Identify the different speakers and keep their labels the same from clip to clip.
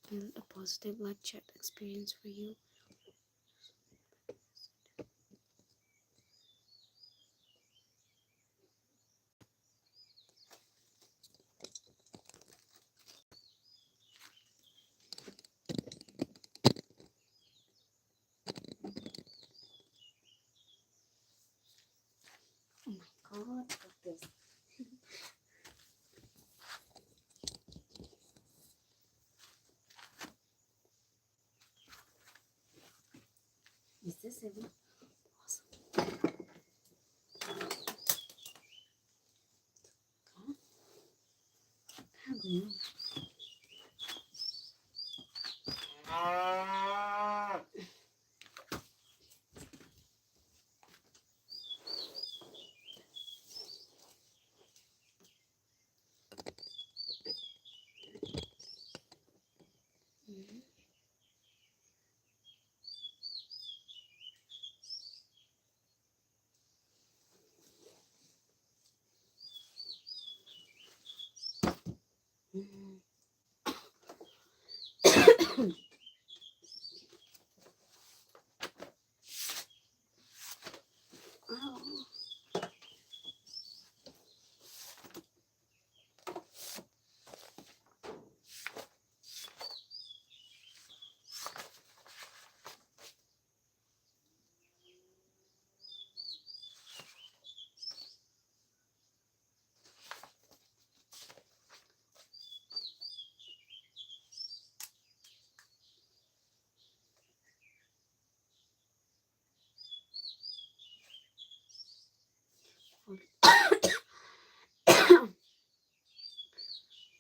Speaker 1: build a positive blood chat experience for you. Oh my god, look at this. Is this even possible? I don't know. Mhm. Mhm. Oh.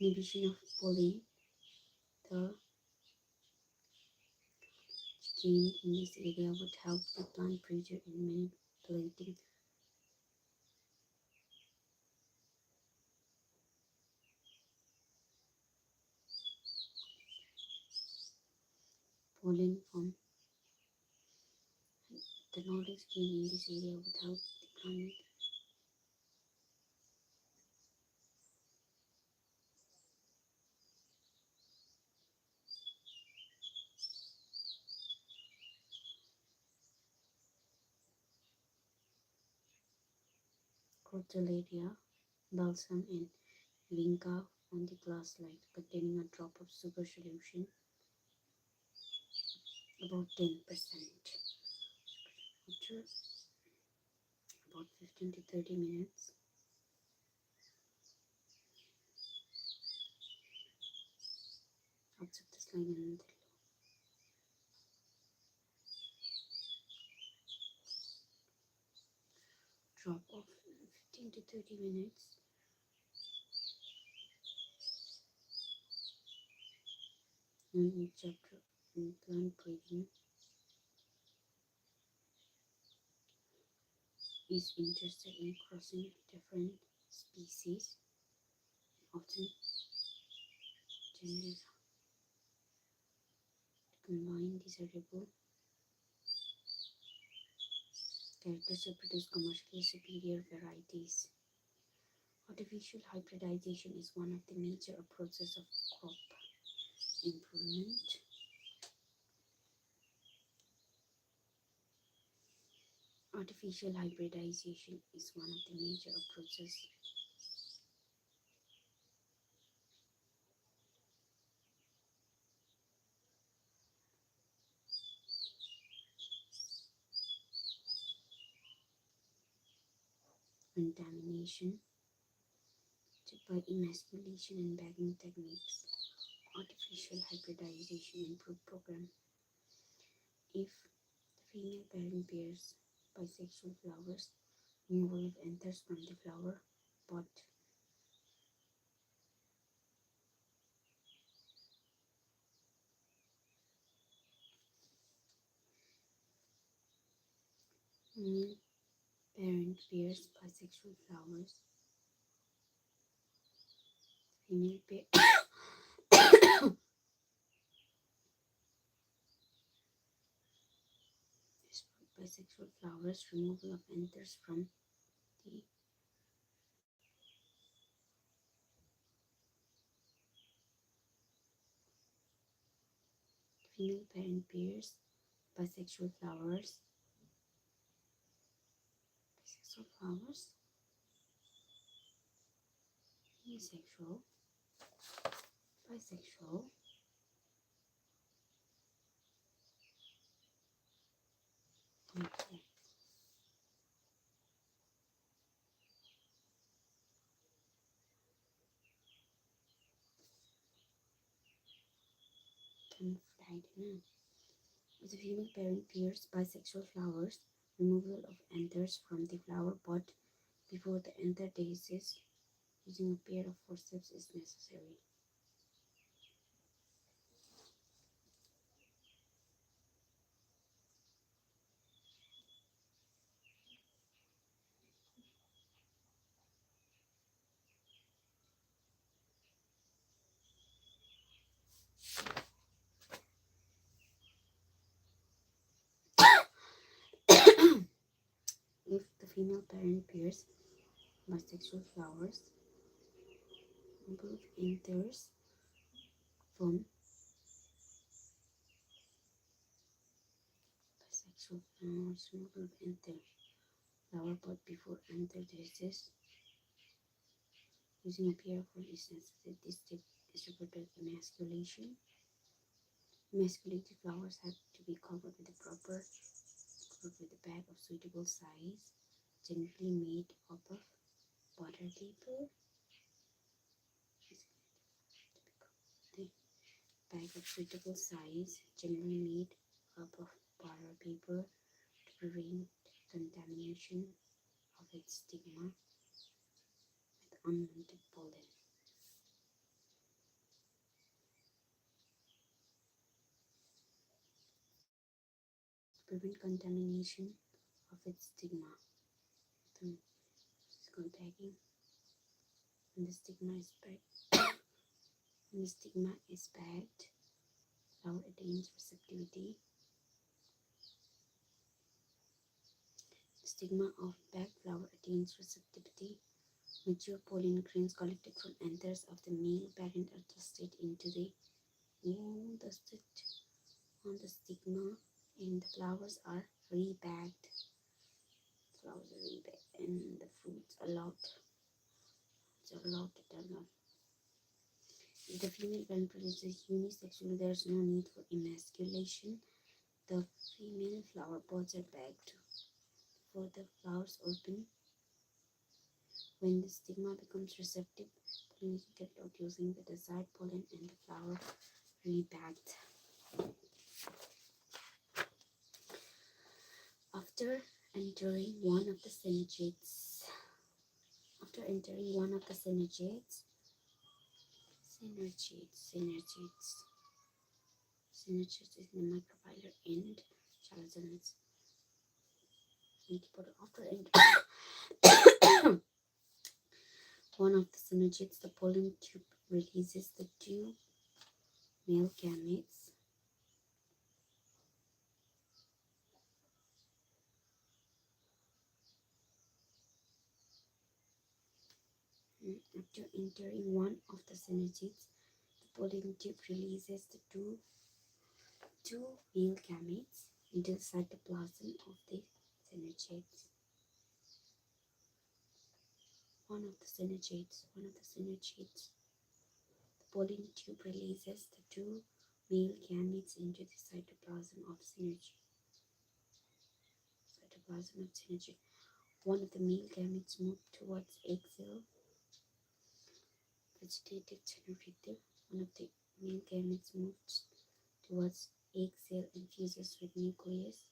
Speaker 1: Inhibition of pollen, the gene in this area would help the plant breeder in manipulating pollen from the Nordic gene in this area would help the plant Crotalaria, balsam, and vinca on the glass slide containing a drop of sugar solution, about 10%. After about 15 to 30 minutes, outside the slide and drop off 15 to 30 minutes. In chapter in plant breeding is interested in crossing different species, often tended to combine desirable characters to produce commercially superior varieties. Artificial hybridization is one of the major approaches of crop improvement. Artificial hybridization is one of the major approaches contamination by emasculation and bagging techniques. Artificial hybridization improve program if the female parent bears bisexual flowers, removal of anthers from the flower pot. Male parent bears bisexual flowers. Female bisexual flowers, removal of anthers from the female parent pairs, bisexual flowers, asexual, bisexual, okay. With the female parent pairs, bisexual flowers, removal of anthers from the flower pod before the anther dies using a pair of forceps is necessary. If the female parent pairs, bisexual flowers, removal of anthers from bisexual flowers, removal of anther flower pod before anther dies using a pair of forceps. This step is referred to as emasculation. Emasculated flowers have to be covered with a bag of suitable size, generally made up of butter paper. The bag of suitable size, generally made up of butter paper, to prevent contamination of its stigma with unwanted pollen. Prevent contamination of its stigma. This is called bagging. When the stigma is bagged, flower attains receptivity. The stigma of bagged flower attains receptivity. Mature pollen grains collected from anthers of the male parent are thrusted into the on the stigma, and the flowers are rebagged. And the fruits are allowed to develop. If the female parent produces unisexually, there is no need for emasculation. The female flower pods are bagged before the flowers open. When the stigma becomes receptive, pollination carried out using the desired pollen and the flower rebagged. After entering one of the synergids synergids is the microbial end chalazones. After entering one of the synergids, the pollen tube releases the two male gametes. After entering one of the synergids, the pollen tube releases the two male gametes into the cytoplasm of the synergids. One of the synergids. The pollen tube releases the two male gametes into the cytoplasm of synergy. One of the male gametes moves towards egg cell. Vegetative generative. One of the male gametes moves towards egg cell and fuses with nucleus.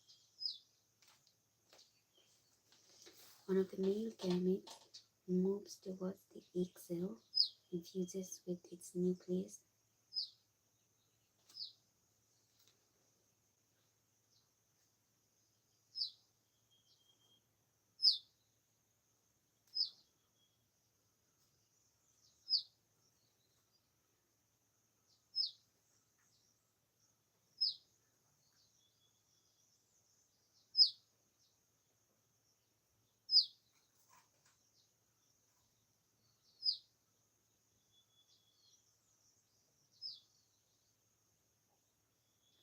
Speaker 1: One of the male gametes moves towards the egg cell and fuses with its nucleus.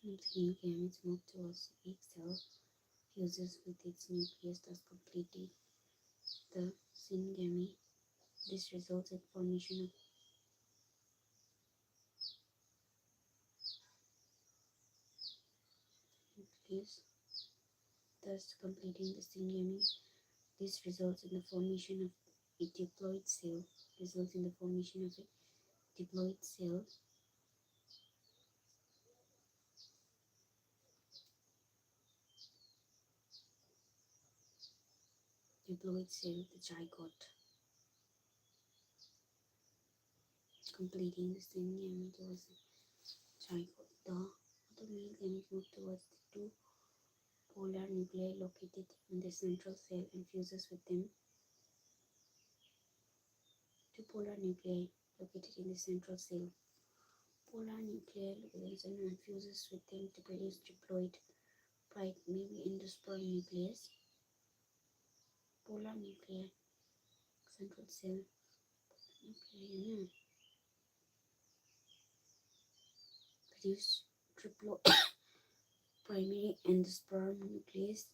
Speaker 1: If the new gametes move towards the egg cell, fuses with its nucleus, thus completing the syngamy. This results in formation of nucleus, thus completing the syngamy. This results in the formation of a diploid cell. Results in the formation of a diploid cell. Diploid cell, the zygote, completing the syngamy towards the zygote. The other male gametes move towards the two polar nuclei located in the central cell and fuses with them. Two polar nuclei located in the central cell. Polar nuclei located and fuses with them to produce diploid pride, maybe in the sperm nucleus. Polar nuclei, central cell, nuclei, produce triploid primary endosperm nucleus,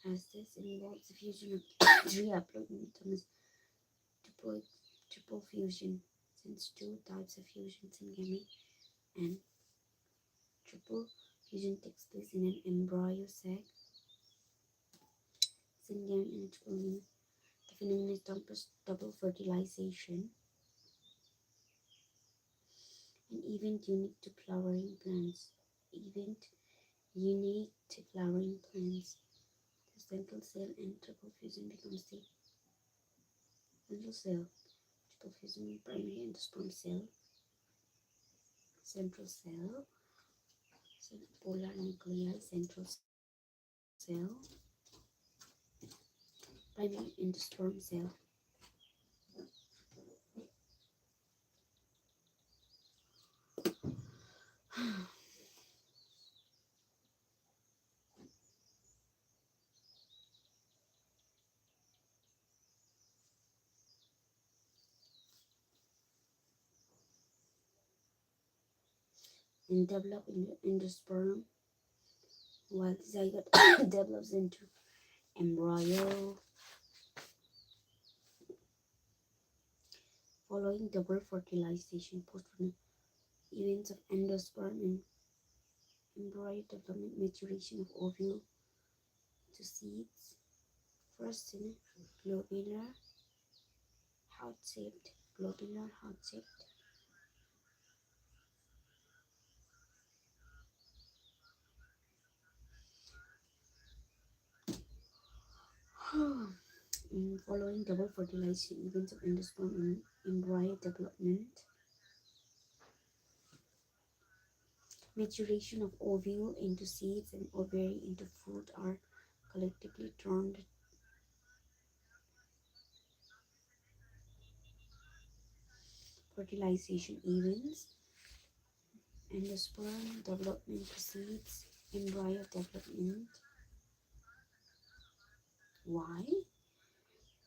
Speaker 1: as this involves the fusion of three haploid atoms. Diploid triple fusion, since two types of fusions in gamete and triple fusion takes place in an embryo sac. Syngamy and triple. The phenomenon is double fertilization, an event unique to flowering plants. Event unique to flowering plants. The central cell and triple fusion becomes the central cell. Triple fusion primary endosperm cell. Central cell. Polar nuclei. Central cell. Primary endosperm cell. And develop in the endosperm, while the zygote develops into embryo. Following double fertilization, post events of endosperm and embryo development, maturation of ovule to seeds. First in globular, heart-shaped, following double fertilization, events of endosperm and embryo development, maturation of ovule into seeds and ovary into fruit are collectively termed fertilization events. Endosperm development to seeds, embryo development. Why?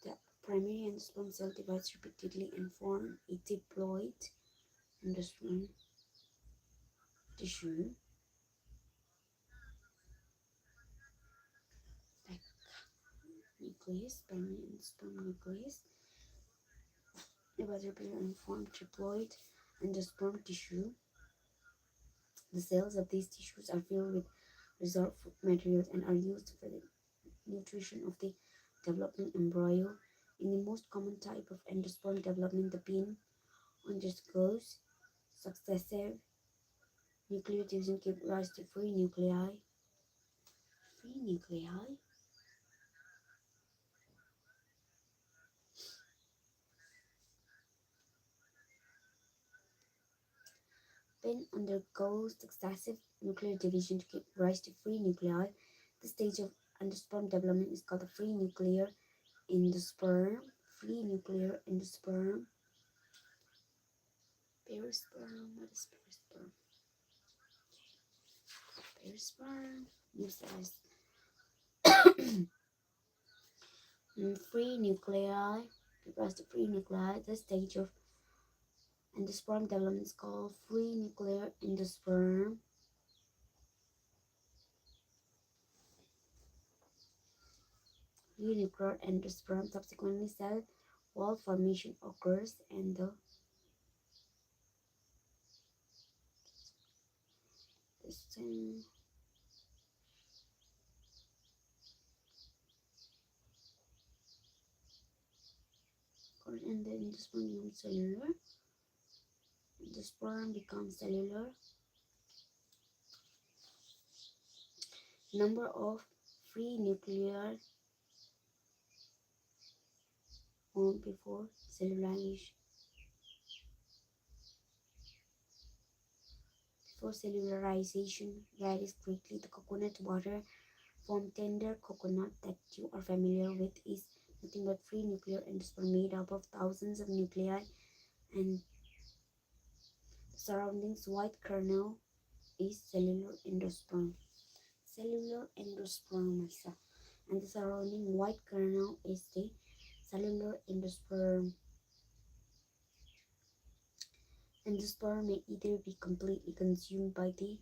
Speaker 1: The primary endosperm cell divides repeatedly and form a diploid endosperm tissue. Like nucleus, primary endosperm nucleus divides repeatedly and form triploid endosperm tissue. The cells of these tissues are filled with reserved food materials and are used for the nutrition of the developing embryo. In the most common type of endosperm development, the bean undergoes successive nuclear division give rise to free nuclei. Free nuclei? Bean undergoes successive nuclear division to give rise to free nuclei. This stage of endosperm development is called the free nuclear endosperm. Free nuclear endosperm. Perisperm. What is perisperm? Perisperm. Used as free nuclei. Give rise to free nuclei. This stage of endosperm development is called free nuclear endosperm. Uninuclear endosperm. Subsequently, cell wall formation occurs and the endosperm becomes cellular. The sperm becomes cellular. Number of free nuclei formed before cellularization. Before cellularization varies greatly. The coconut water from tender coconut that you are familiar with is nothing but free nuclear endosperm made up of thousands of nuclei, and the surroundings white kernel is cellular endosperm. Cellular endosperm, and the surrounding white kernel is the cellular endosperm. Endosperm may either be completely consumed by the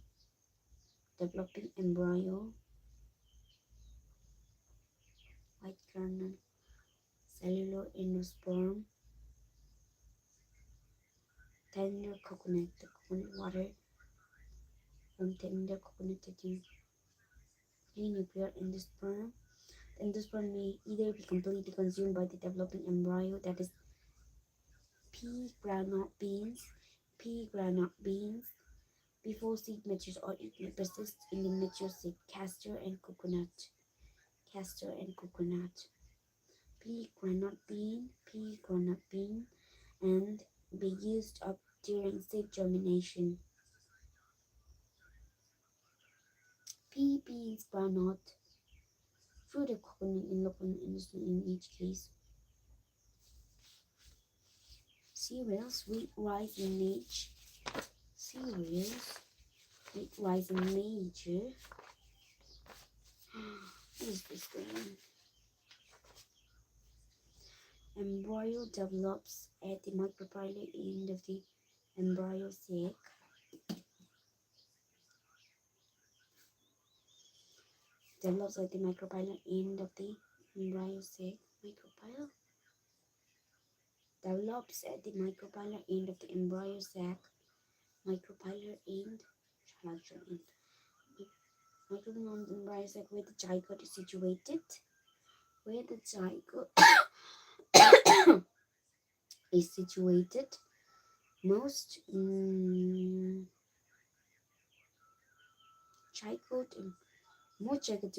Speaker 1: developing embryo, white kernel, cellular endosperm, tender coconut, the coconut water from tender coconut taking free nuclear endosperm. The endosperm may either be completely consumed by the developing embryo, that is pea groundnut beans, before seed matures, or it may persist in the mature seed, castor and coconut, pea groundnut bean, and be used up during seed germination. Pea, beans, groundnut, fruit of coconut and local industry in each case. Cereals, wheat, rice, and maize. Cereals, wheat, rice, and maize. What is this thing? Embryo develops at the micropyle end of the embryo sac. Develops at the micropyle end of the embryo sac. Develops at the micropyle end of the embryo sac. Micropyle end. Micropyle embryo sac, where the zygote is situated. Where the zygote is situated. Most zygote,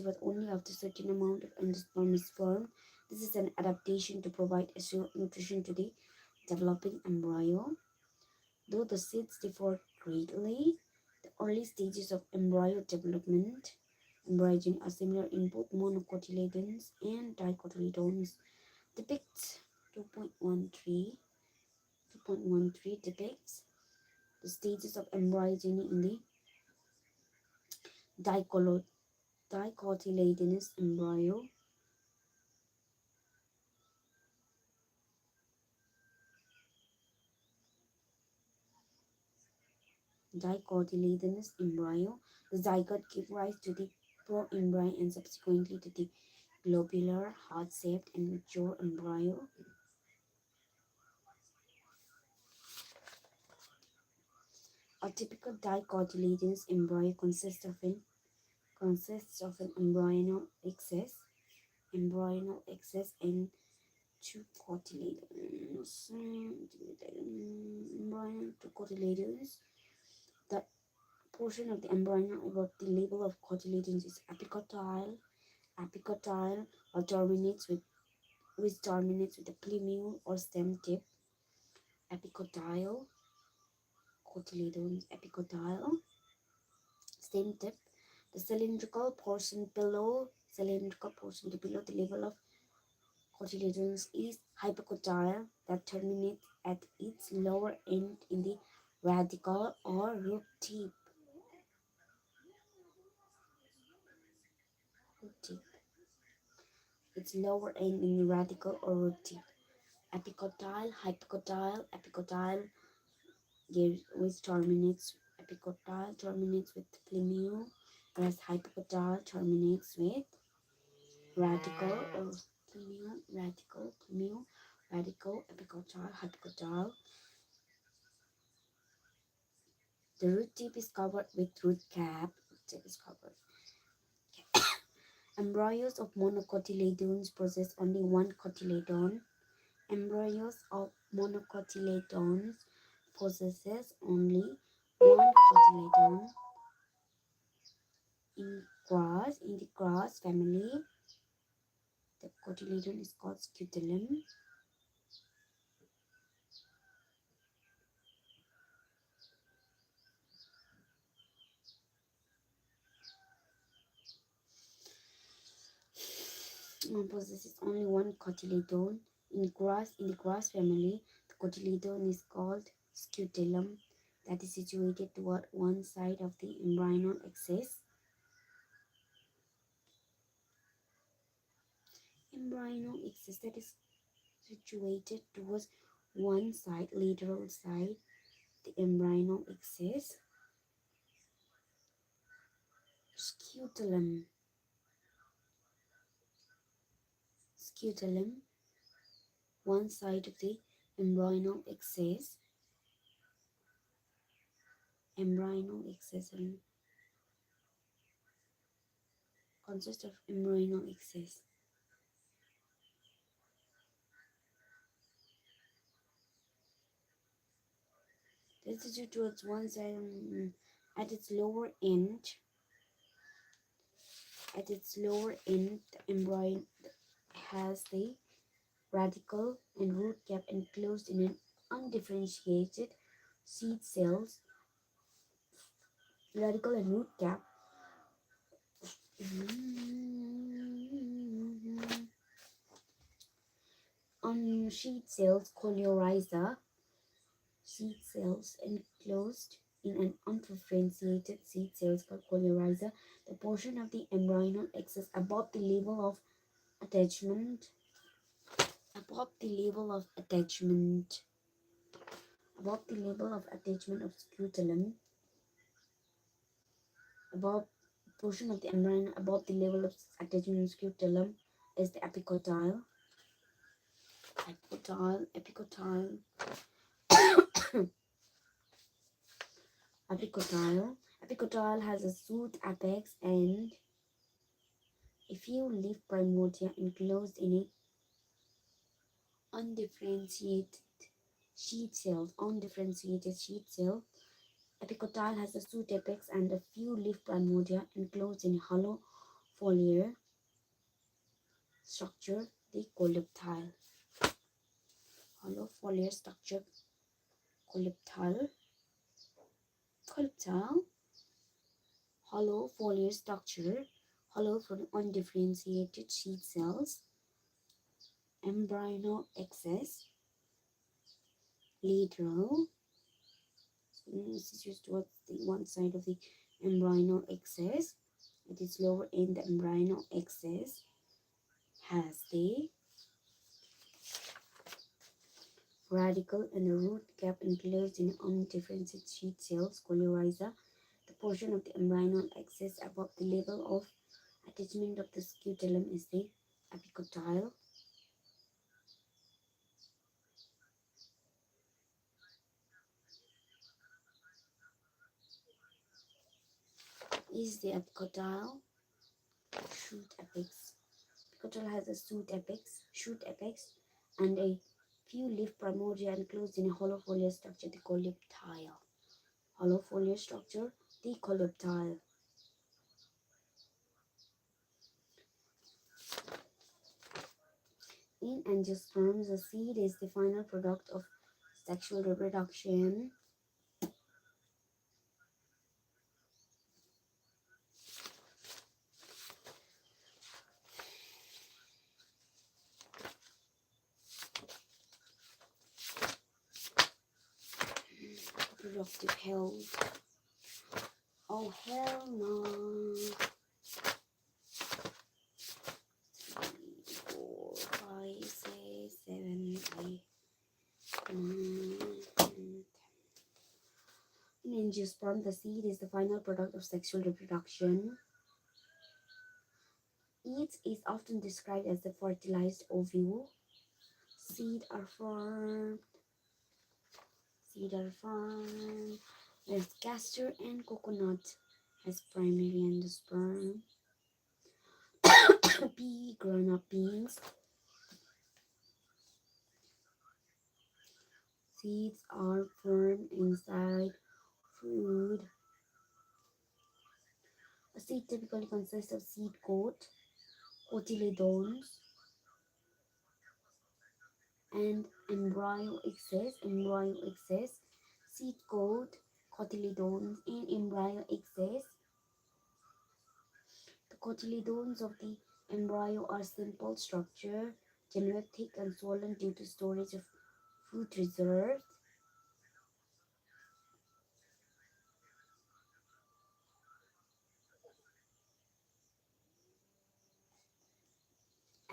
Speaker 1: but only after a certain amount of endosperm is formed. This is an adaptation to provide assured nutrition to the developing embryo. Though the seeds differ greatly, the early stages of embryo development, embryogen, are similar in both monocotyledons and dicotyledons. Depicts 2.13 depicts the stages of embryogeny in the dicotyledonous embryo. Dicotyledonous embryo. The zygote gives rise to the proembryo and subsequently to the globular, heart-shaped, and mature embryo. A typical dicotyledonous embryo consists of an embryonal axis and two cotyledons. The portion of the embryo above the label of cotyledons is epicotyle, or terminates with a plumule or stem tip. Epicotyle, cotyledons, epicotyle, stem tip. The cylindrical portion below the level of cotyledons is hypocotyle, that terminates at its lower end in the radicle or root tip. Its lower end in the radicle or root tip. Epicotyle, epicotyle terminates with plumule, whereas hypocotyle terminates with radical or chemio, radical, epicotyle, hypocotyle. The root tip is covered with root cap. Root tip is covered. Embryos of monocotyledons possess only one cotyledon. Embryos of monocotyledons possesses only one cotyledon. In the grass family, the cotyledon is called scutellum. Possesses only one cotyledon. In the grass family, the cotyledon is called scutellum, that is situated toward one side of the embryonal axis. Embryonal axis that is situated towards one side, lateral side, the embryonal axis. Scutellum. Scutellum, one side of the embryonal axis. Embryonal axis consists of embryonal axis. This is towards one side. At its lower end, the embryo has the radicle and root cap enclosed in an undifferentiated seed cells. Radicle and root cap on seed cells coleorhiza. Seed cells enclosed in an undifferentiated seed cells called coleorhiza. The portion of the embryonal axis above the level of attachment above the level of attachment of scutellum, above portion of the embryo above the level of attachment of scutellum is the epicotyle. Epicotyle has a shoot apex and a few leaf primordia enclosed in a undifferentiated sheet cell. Epicotyle has a shoot apex and a few leaf primordia enclosed in a hollow foliar structure, the coleoptile. Hollow foliar structure, coleoptile. Hollow foliar structure, hollow from undifferentiated sheet cells. Embryonal axis, lateral. This is just towards the one side of the embryonal axis. At its lower end, the embryonal axis has the radicle and the root cap enclosed in undifferentiated sheet cells, coleorhiza. The portion of the embryonal axis above the level of attachment of the scutellum is the epicotyle. Is the epicotyle shoot apex. Epicotyle has a shoot apex, and a few leaf primordia enclosed in a hollow foliar structure, the coleoptile. Hollow foliar structure, the coleoptile. In angiosperms, the seed is the final product of sexual reproduction. Reproductive health. Oh, hell no. 3, 4, 5, 6, 7, 8, 9, 10. In angiosperm, the seed is the final product of sexual reproduction. Each is often described as the fertilized ovule. Seed are formed. Seed are formed with castor and coconut as primary endosperm. Pea, grown-up beans. Seeds are formed inside food. A seed typically consists of seed coat, cotyledons, and embryo excess. Embryo excess, seed coat, cotyledons, and embryo excess. The cotyledons of the embryo are simple structure, generally thick and swollen due to storage of food reserves.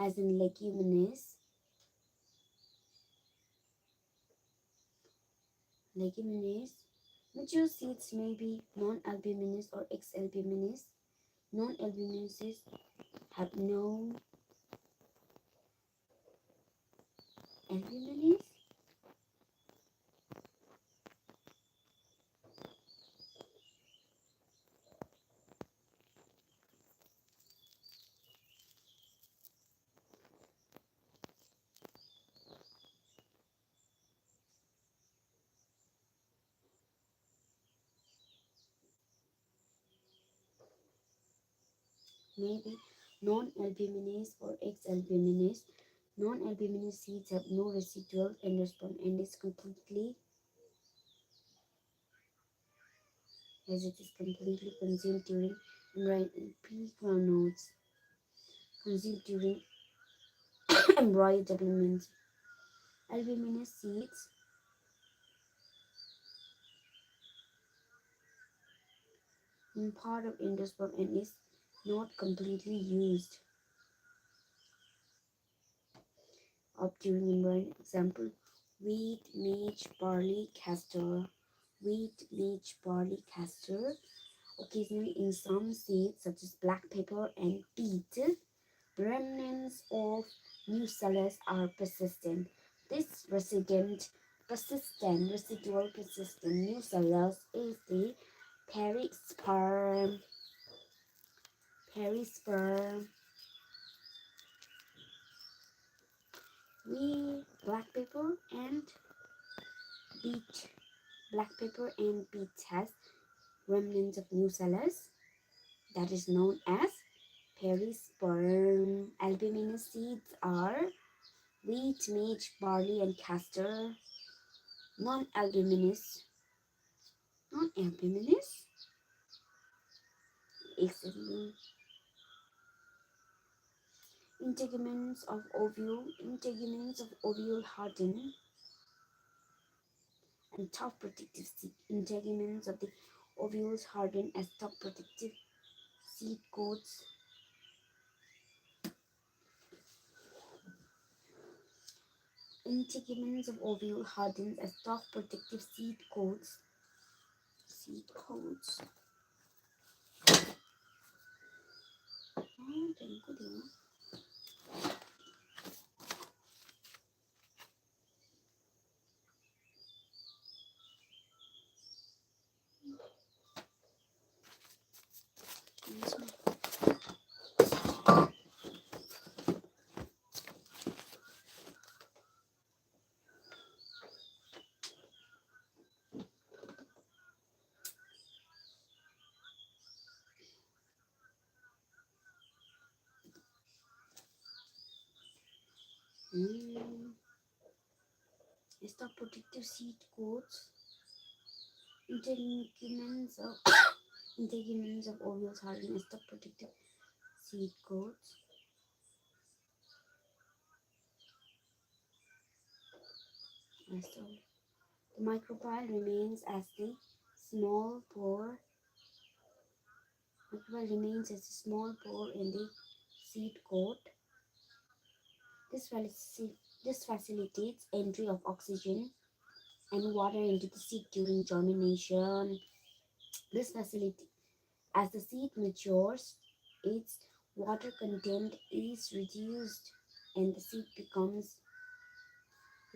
Speaker 1: As in leguminous, mature seeds may be non-albuminous or ex-albuminous. Non-albuminous have no albuminous. Maybe non-albuminous or ex-albuminous. Non-albuminous seeds have no residual endosperm and is completely as it is completely consumed during pea groundnuts consumed during embryo development. Albuminous seeds in part of endosperm and is not completely used up during embryo. Example: wheat, maize, barley, castor. Wheat, maize, barley, castor. Occasionally, in some seeds such as black pepper and peat, remnants of nucellus are persistent. This residual persistent nucellus is the perisperm. Perisperm. Black pepper and beet. Black pepper and beet has remnants of nucellus that is known as perisperm. Albuminous seeds are wheat, maize, barley, and castor. Non-albuminous. Non-albuminous. Excellent. Integuments of ovule harden and tough protective seed. Integuments of the ovules harden as tough protective seed coats. Integuments of ovule harden as tough protective seed coats. Seed coats. Oh, Stock protective seed coats. Integuments of integuments of ovules harden as stock protective seed coats. So the microbial remains as the small pore. Microbial remains as a small pore in the seed coat. This facilitates entry of oxygen and water into the seed during germination. This facility, as the seed matures, its water content is reduced and the seed becomes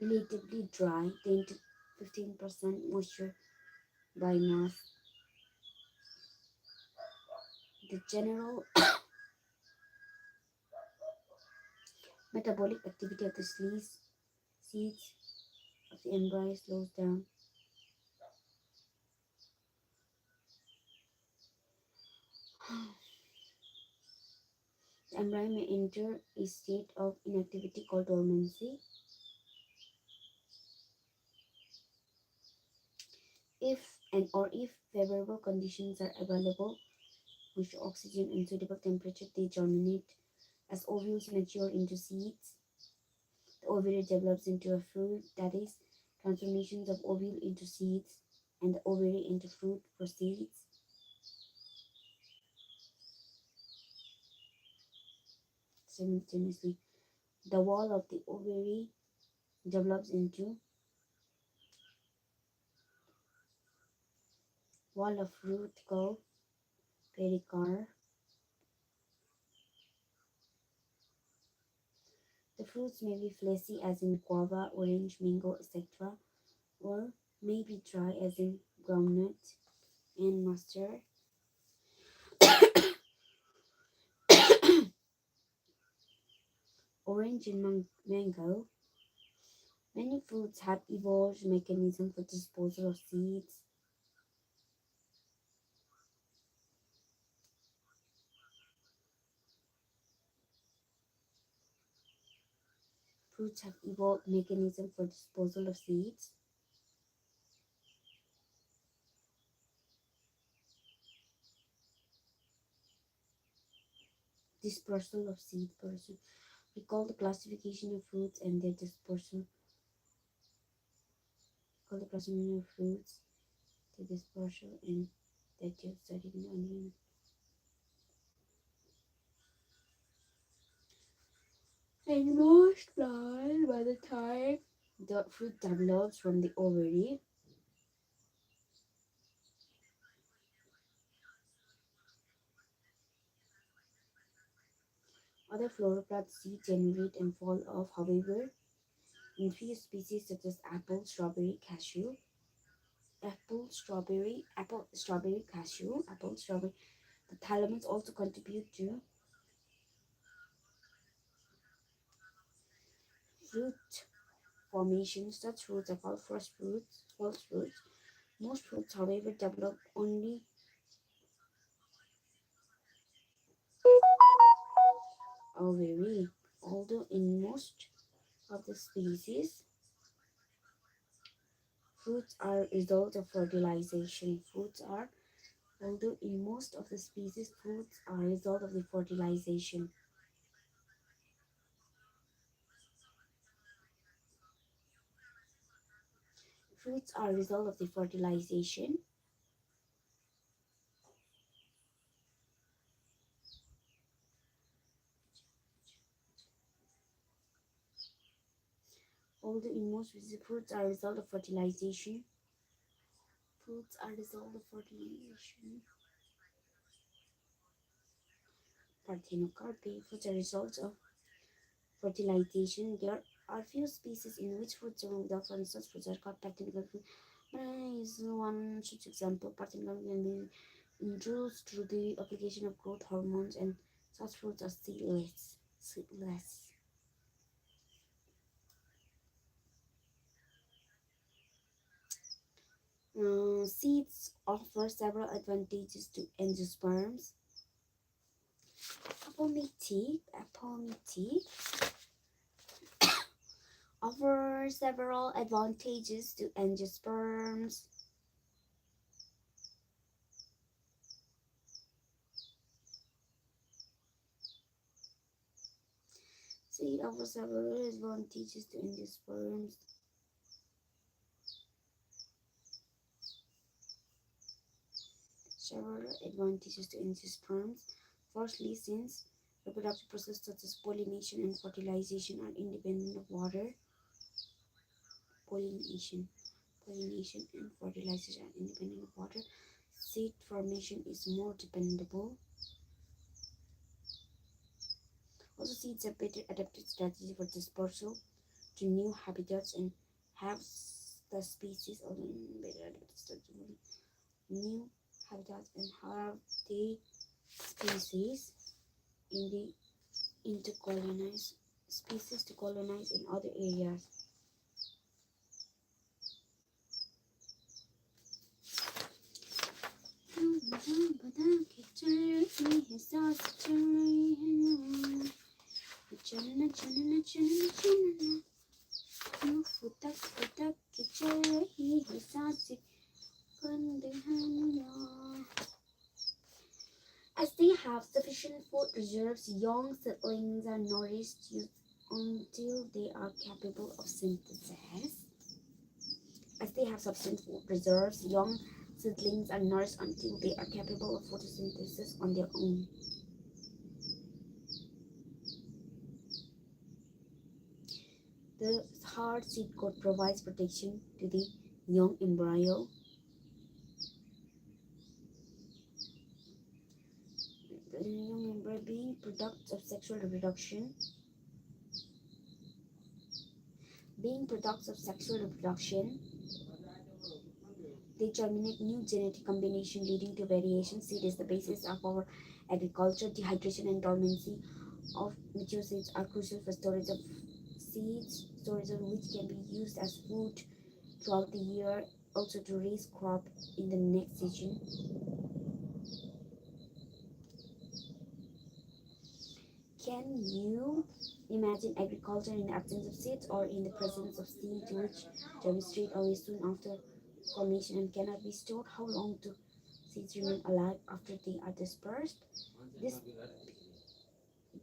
Speaker 1: relatively dry, 10 to 15% moisture by mass. The general metabolic activity of the seeds of the embryo slows down. The embryo may enter a state of inactivity called dormancy. If favorable conditions are available, with oxygen and suitable temperature, they germinate. As ovules mature into seeds, the ovary develops into a fruit, that is, transformations of ovule into seeds and the ovary into fruit proceeds. Simultaneously, the wall of the ovary develops into wall of fruit called pericarp. The fruits may be fleshy as in guava, orange, mango, etc., or may be dry as in groundnut and mustard. Orange and mango. Many fruits have evolved mechanisms for disposal of seeds. Fruits have evolved mechanisms for disposal of seeds. Dispersal of seed person. Recall the classification of fruits and their dispersal. Recall the classification of fruits, their dispersal, and that you have studied in onion. In most plants, by the time the fruit develops from the ovary, other fluoroplast seeds generate and fall off. However, in few species such as apple, strawberry, cashew, apple, strawberry, the thalamus also contribute to fruit formation. Such fruits are called false fruits. Most fruits, however, develop only ovary, although in most of the species, fruits are result of fertilization. Although in most of the species, fruits are result of the fertilization. Fruits are a result of the fertilization. Although in most species, fruits are a result of fertilization. Fruits are a result of fertilization. Parthenocarpy. Fruits are results of fertilization. There are few species in which fruits are without for instance fruits are called parthenocarpy. Is one such example. Parthenocarpy can be induced through the application of growth hormones, and such fruits are seedless. Seeds offer several advantages to angiosperms. Apomixis offer several advantages to angiosperms. Seed offers several advantages to angiosperms. Firstly, since reproductive processes such as pollination and fertilization are independent of water, pollination and fertilization are independent of water, seed formation is more dependable. Also, seeds have better adapted strategy for dispersal to new habitats and have the species also better adapted strategy for new habitats and have the species in the intercolonize species to colonize in other areas. As they have sufficient food reserves, young seedlings are nourished until they are capable of synthesis. As they have sufficient food reserves, young seedlings are nourished until they are capable of photosynthesis on their own. The hard seed coat provides protection to the young embryo. The young embryo being products of sexual reproduction, they germinate new genetic combination leading to variation. Seed is the basis of our agriculture. Dehydration and dormancy of mature seeds are crucial for storage of seeds, storage of which can be used as food throughout the year, also to raise crop in the next season. Can you imagine agriculture in the absence of seeds or in the presence of seeds which germinate away soon after formation and cannot be stored? How long do seeds remain alive after they are dispersed? This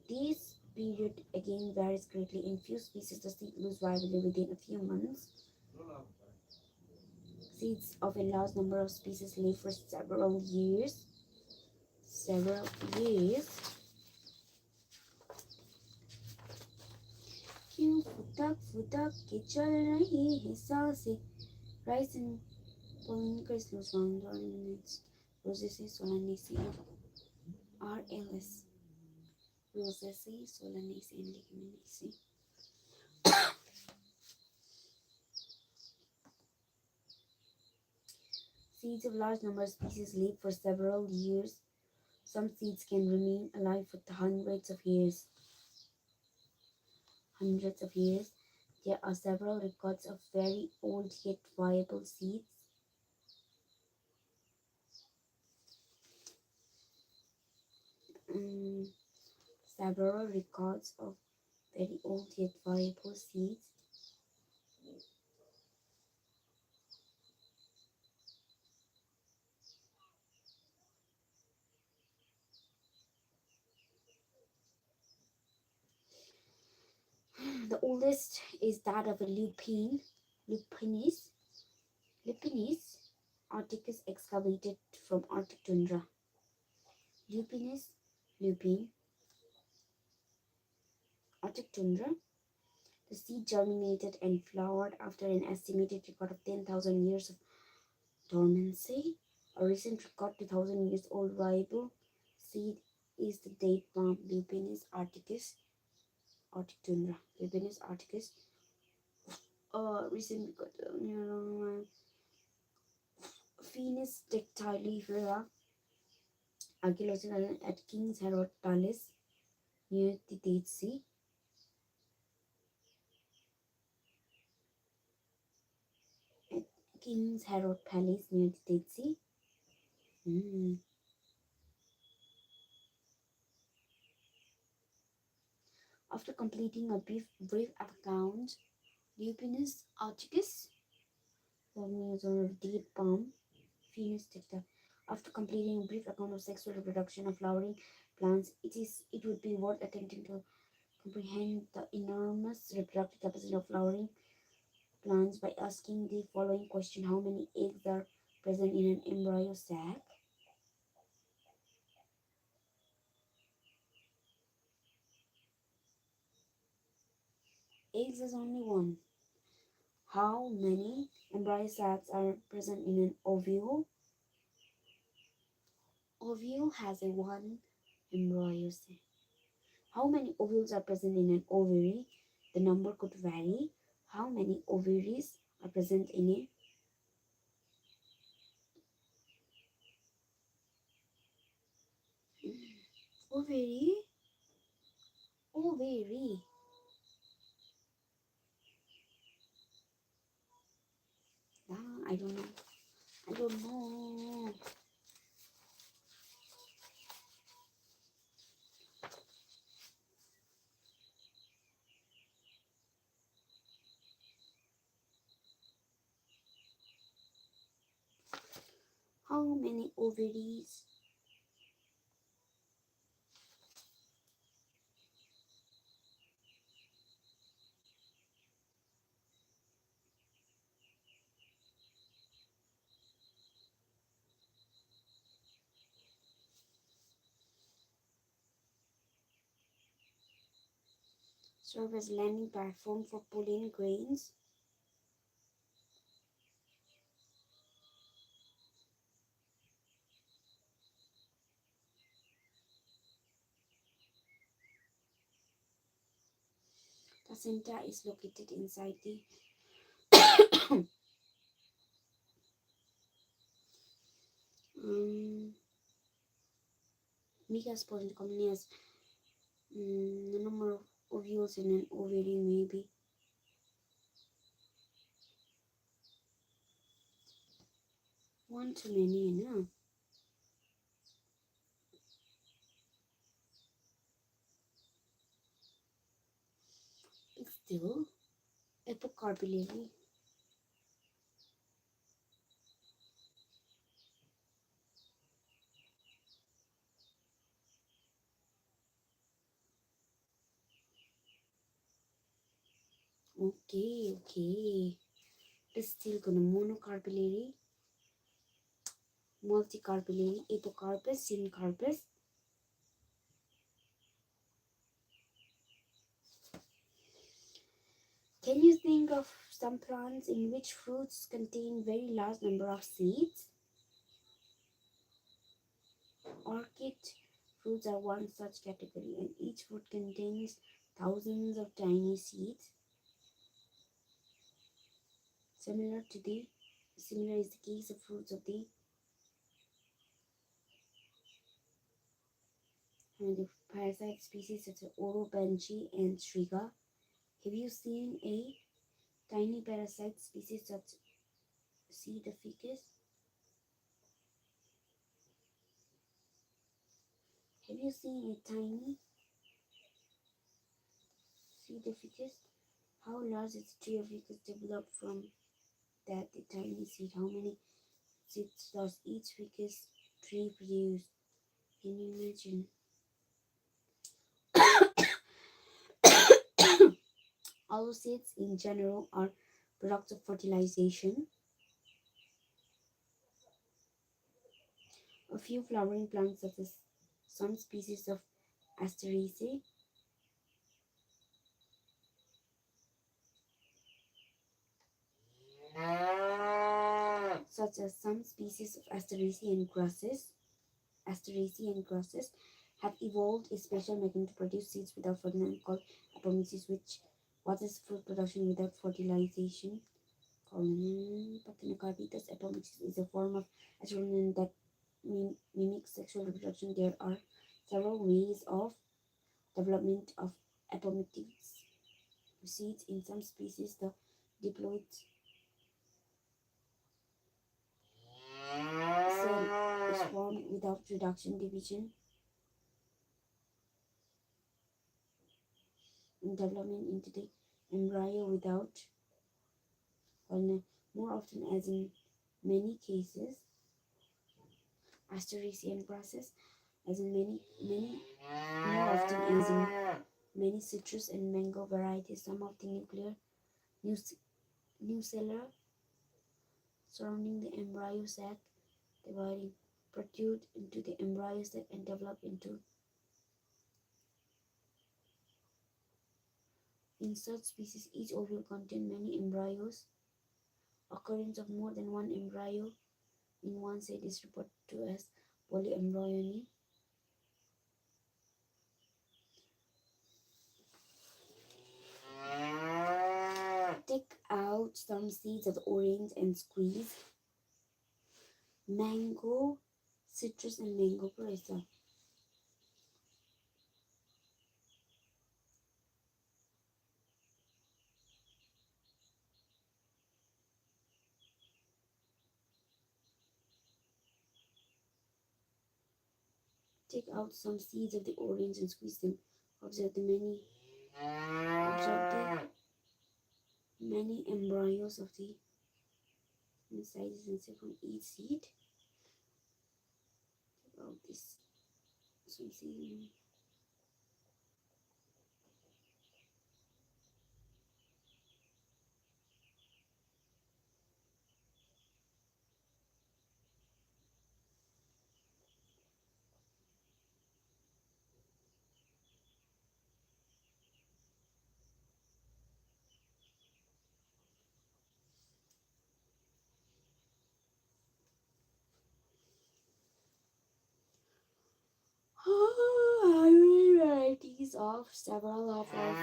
Speaker 1: this period again varies greatly. In few species, the seed lose viability within a few months. Seeds of a large number of species live for several years. Several years. क्यों फुदक फुदक के चल रही है सांसें. Rise and Polynicus was found on its Rosaceae solanaceae RLS. Rosaceae solanaceae and Leguminaceae. Seeds of large number of species live for several years. Some seeds can remain alive for hundreds of years. There are several records of very old yet viable seeds. Several records of very old yet viable seeds. The oldest is that of a Lupinus arcticus excavated from Arctic tundra. Lupine, Arctic tundra. The seed germinated and flowered after an estimated record of 10,000 years of dormancy. A recent record, 2,000 years old viable seed is the date palm Lupinus arcticus, Arctic tundra. Lupinus arcticus. Recent record, Phoenix dactylifera archaeological at King's Harrow Palace near the Dead Sea. At King's Harrow Palace near the Dead Sea. After completing a brief account, Lupinus arcticus, the news of dead palm, Phoenix dactyl. After completing a brief account of sexual reproduction of flowering plants, it would be worth attempting to comprehend the enormous reproductive capacity of flowering plants by asking the following question: how many eggs are present in an embryo sac? Eggs is only one. How many embryo sacs are present in an ovule? Ovule has a one embryo sac. How many ovules are present in an ovary? The number could vary. How many ovaries are present in a ovary? Ovary. I don't know. I don't know. How many ovaries? Serve as landing platform for pollen grains. Placenta is located inside the megasporin commonly has the number of ovules in an ovary may be one too many, no? It's still epicarpillary. Okay. It's still gonna monocarpillary, multicarpillary, apocarpus, syncarpus. Can you think of some plants in which fruits contain very large number of seeds? Orchid fruits are one such category, and each fruit contains thousands of tiny seeds. Similar is the case of fruits of the parasite species such as Orobanchi and Striga. Have you seen a tiny parasite species such see the ficus? Have you seen a tiny see the ficus? How large is the tree of ficus developed from that the tiny seed? How many seeds does each ficus tree produce? Can you imagine? All seeds in general are products of fertilization. A few flowering plants such as some species of Asteraceae Asteraceae and grasses have evolved a special mechanism to produce seeds without fertilization called apomixis, which causes fruit production without fertilization. Parthenocarpus apomixis is a form of estrogen that mimics sexual reproduction. There are several ways of development of apomixis seeds. In some species, the diploid cell is formed without reduction division and development into the embryo without, while more often, as in many cases, Asteraceae and grasses, as in more often as in many citrus and mango varieties, some of the nucella surrounding the embryo sac dividing protrude into the embryo sac and develop into. In such species, each ovule contains many embryos. Occurrence of more than one embryo in one set is referred to as polyembryony. out some seeds of the orange and squeeze mango, citrus, and mango presa. Take out some seeds of the orange and squeeze them. Observe the many embryos of the sizes and from each seed. Take out this some seed. Hybrid varieties of several of our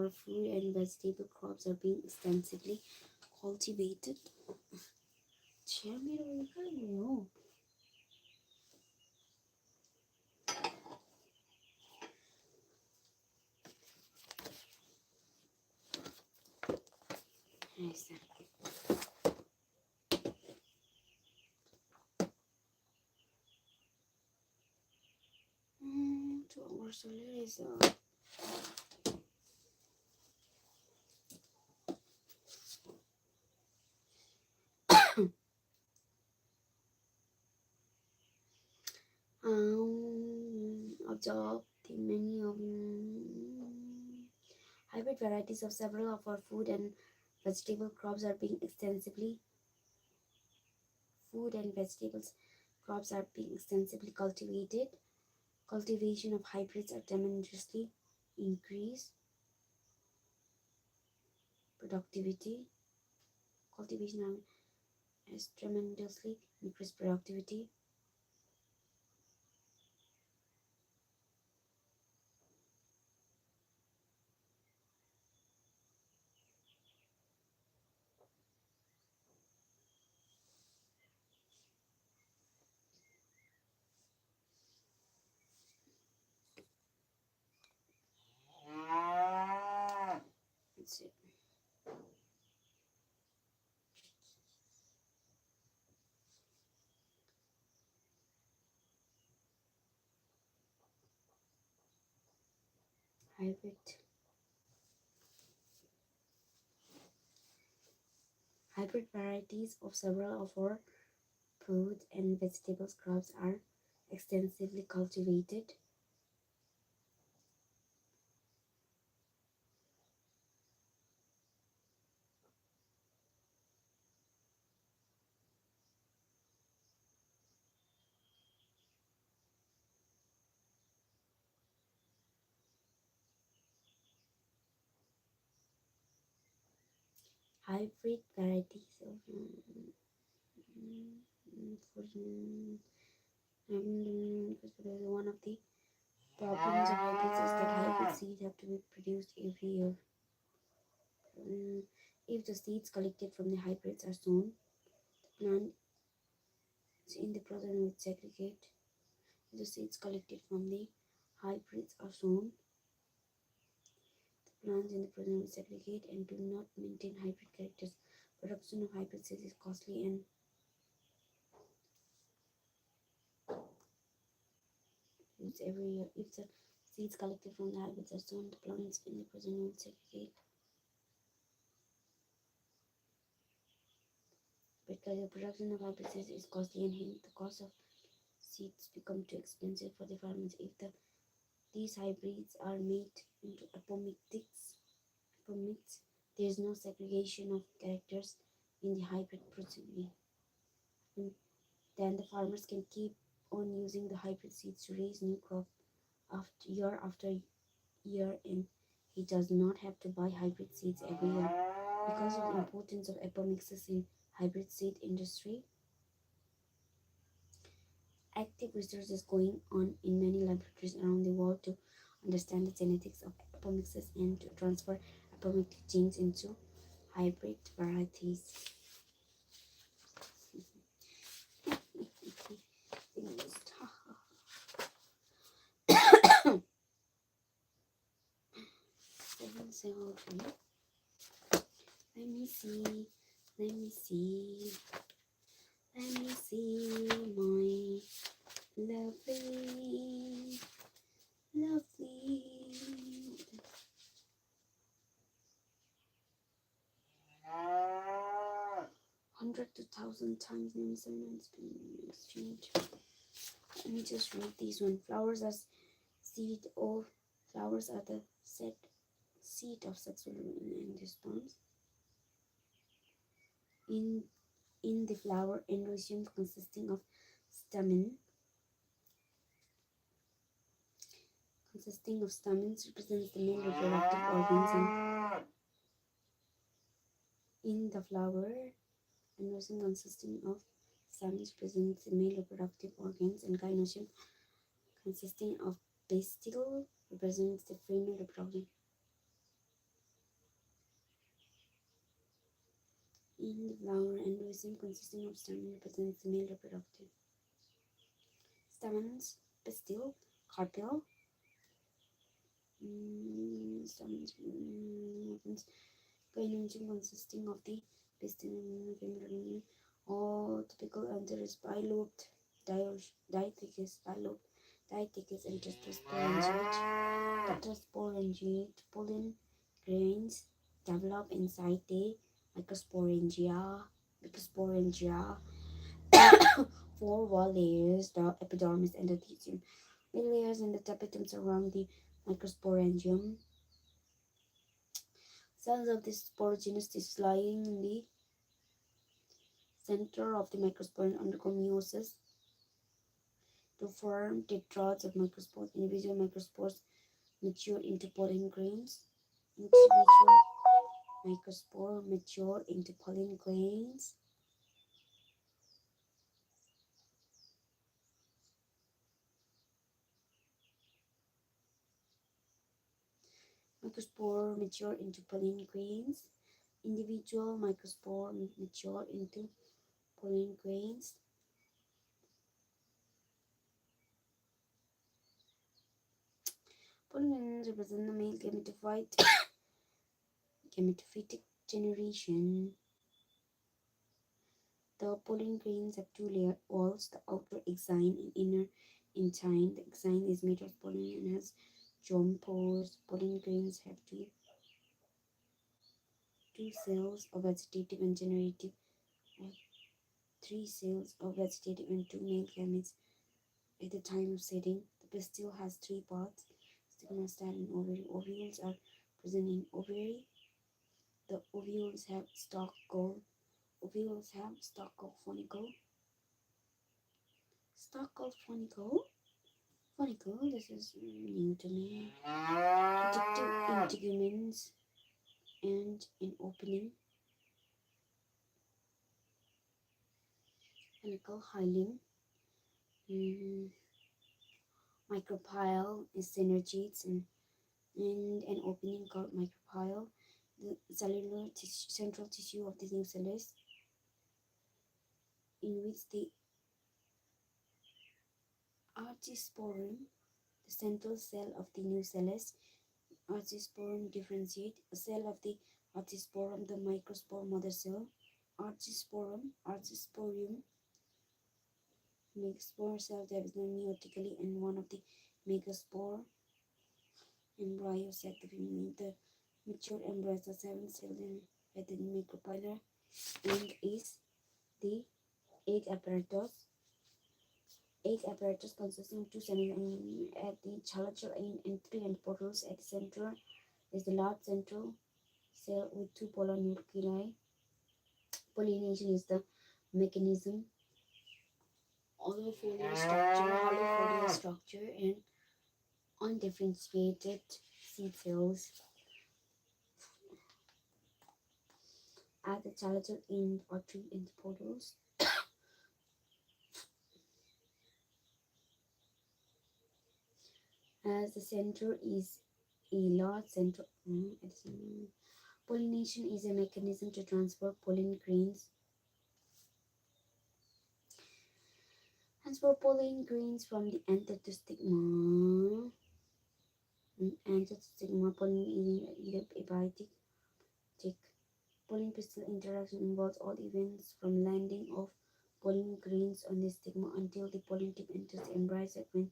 Speaker 1: food and vegetable crops are being extensively cultivated. Nice. 2 hours later. Observe the many of hybrid varieties of several of our food and vegetable crops are being extensively cultivated. Cultivation of hybrids are tremendously increase productivity. Cultivation has tremendously increased productivity. That's it. Hybrid varieties of several of our fruit and vegetables crops are extensively cultivated. Hybrid varieties of one of the problems of hybrids is that hybrid seeds have to be produced every year. If the seeds collected from the hybrids are sown, the plant in the process will segregate. If the seeds collected from the hybrids are sown, the plants in the process will segregate and do not maintain hybrid characters. Production of hybrid seeds is costly and used every year. If the seeds collected from the hybrids are sown, the plants in the process will segregate. Because the production of hybrid seeds is costly and hence the cost of seeds become too expensive for the farmers. If these hybrids are made into apomixis, there is no segregation of characters in the hybrid procedure. Then the farmers can keep on using the hybrid seeds to raise new crop after year, and he does not have to buy hybrid seeds every year. Because of the importance of apomixis in hybrid seed industry, Active research is going on in many laboratories around the world to understand the genetics of apomixis and to transfer apomixis genes into hybrid varieties. Let me see. Let me see. Let me see my lovely, lovely. 100 to 1,000 times names and exchange. Let me just read these one. Flowers are the seed of sexual endosperms. In the flower, endometrium consisting of stamens represents the male reproductive organs, and in the flower, endometrium consisting of stamens represents the male reproductive organs, and gynoecium consisting of pistil represents the female reproductive. In the flower, endometrium consisting of stamens represents the male reproductive. Stamens, pistil, carpel. Stamens, gynoecium consisting of the pistil and female, all typical answer is bilobed, diathecus, and tetrasporangiate pollen grains develop inside the microsporangia. 4 wall layers, the epidermis, endothelium. Middle layers and the tapetum surround the microsporangium. Cells of this sporogenous is lying in the center of the microspore undergo meiosis to form tetrads of microspores. Individual microspores mature into pollen grains. Individual microspore mature into pollen grains. Microspore mature into pollen grains. Individual microspore mature into pollen grains. Pollen grains represent the male gametophytic generation. The pollen grains have 2 layer walls, the outer exine and inner intine. The exine is made of pollen and has germ pores. Pollen grains have two cells of vegetative and generative, or 3 cells of vegetative and 2 male gametes at the time of setting. The pistil has 3 parts: stigma, style, and ovary. Ovules are present in ovary. The ovules have stalk of funicle. Funicle, this is new to me. Protective integuments and an opening. Funicle, hilum. Micropyle is synergites and an opening called micropyle. The cellular central tissue of the nucellus, in which the archisporum, the central cell of the nucellus, archisporum differentiate. A cell of the archisporum, the microspore mother cell. Archisporium, megaspore cell division meiotically, and one of the megaspore embryo sac. The mature embryo is 7 celled at the micropyle and is the egg apparatus. Egg apparatus consisting of 2 cells at the chalator and 3 antiportals. At the center is the large central cell with 2 polar nuclei. Pollination is the mechanism. Hollow foliar structure and undifferentiated seed cells. At the chalator end are 3 antiportals. as the center is a large center. Pollination is a mechanism to transfer pollen grains. From the anther to stigma. Anther to stigma, pollen is a abiotic. Pollen pistil interaction involves all events from landing of pollen grains on the stigma until the pollen tip enters the embryo sac when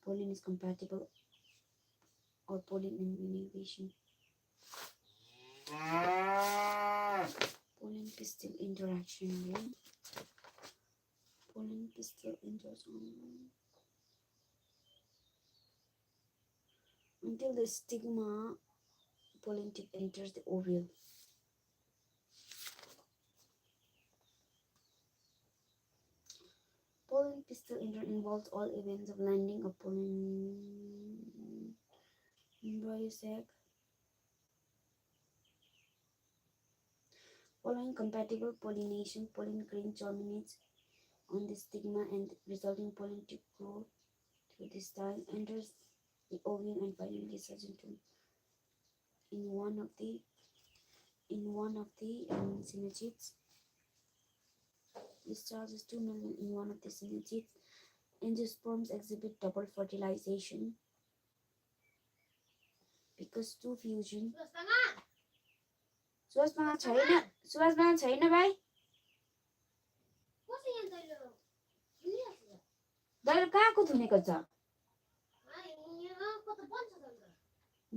Speaker 1: pollen is compatible or pollen innovation. Pollen pistil interaction. Pollen pistil interaction until the stigma pollen tip enters the ovule. Pollen pistil involves all events of landing of pollen embryo sac. Following compatible pollination, pollen grain germinates on the stigma and resulting pollen tip grow through the style, enters the ovule and finally discharges in one of the synergids. Discharges 2 million in one of the synergids. Angiosperms exhibit double fertilization because two fusion. सुवासमा छैन भाइ दैलो कहाँको थुनेको छ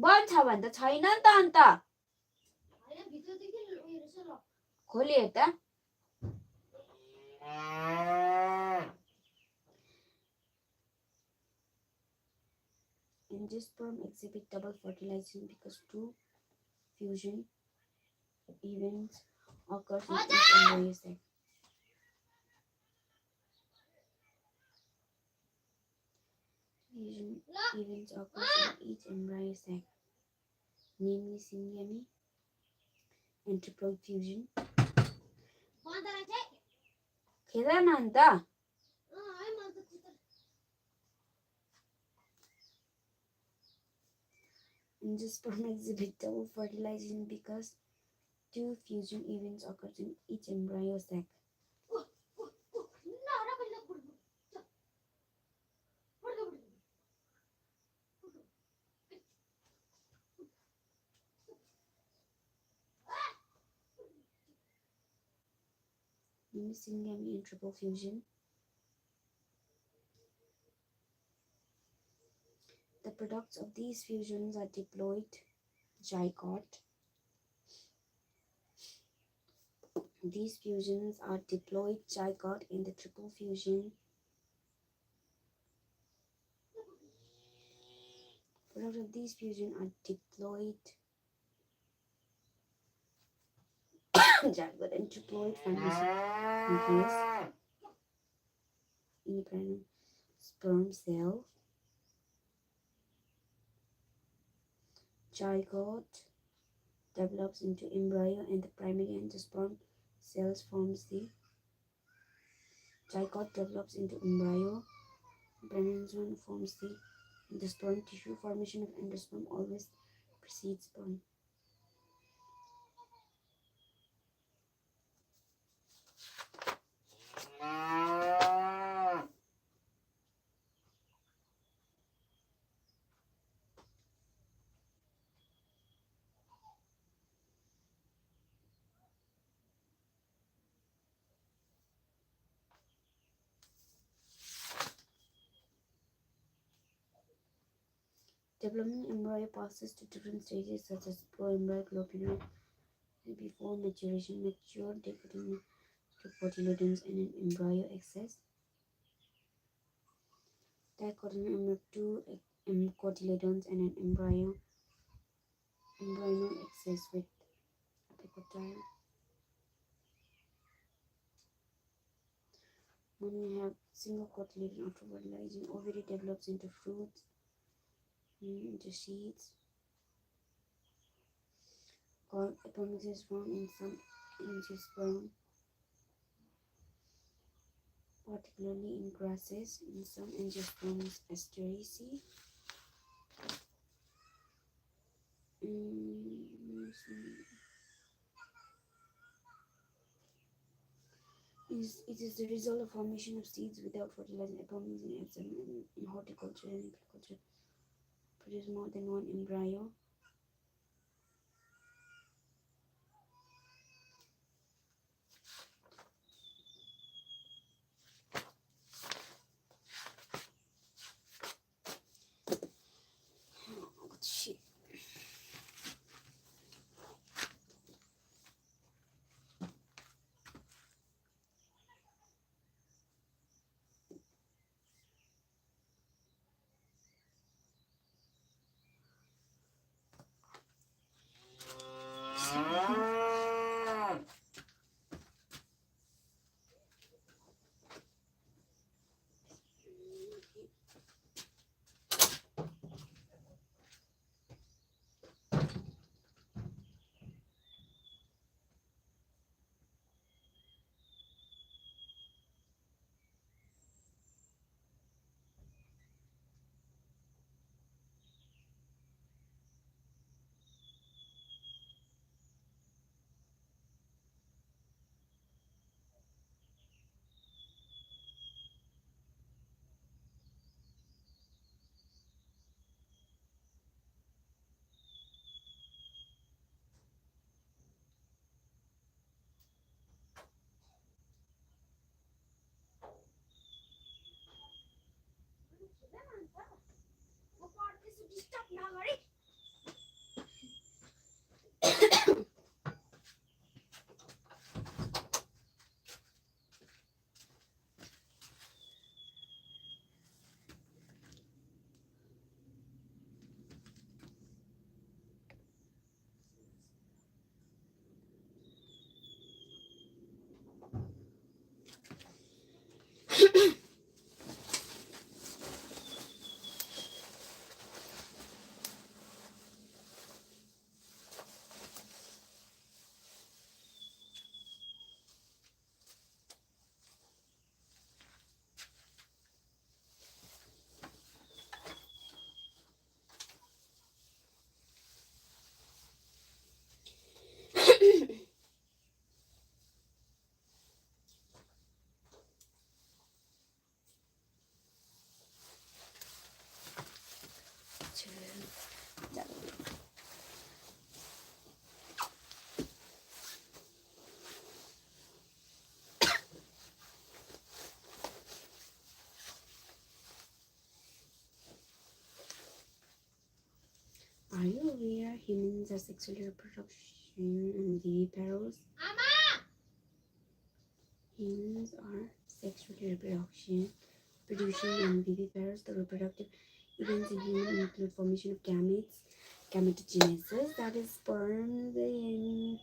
Speaker 1: बन्द छ भने त छैन नि त अन्त खोलियो त Angiosperm exhibit double fertilization because two fusion events occur in each embryo sac. Fusion events occur in each embryo sac, namely syngamy and triploid fusion. Kedananta. Angiosperm exhibit double fertilization because two fusion events occur in each embryo sac. Syngamy and triple fusion. The products of these fusions are diploid zygote. These fusions are diploid zygote in the triple fusion. Products of these fusions are diploid zygote and triploid formation in a sperm cell. Zygote develops into embryo and the primary angiosperm cells forms the zygote develops into embryo. Primary forms the sperm tissue. Formation of endosperm always precedes sperm. Development embryo passes to different stages such as pro-embryo, globular, before maturation, mature dicotyledons and an embryo access. Dicotyledon, 2 cotyledons and an embryonal access with apicotyle. One may have single cotyledon after fertilizing. Ovary develops into fruits, into seeds. Apomixis form in some angiosperm. particularly in grasses. In some angiosperms asteraceae, it is the result of formation of seeds without fertilizing. Apomixis in horticulture and agriculture produce more than one embryo. Oh, shit. Are you aware humans are sexual reproduction and viviparous? Humans are sexually producing and viviparous. The reproductive events in humans include formation of gametes, gametogenesis, that is sperm. The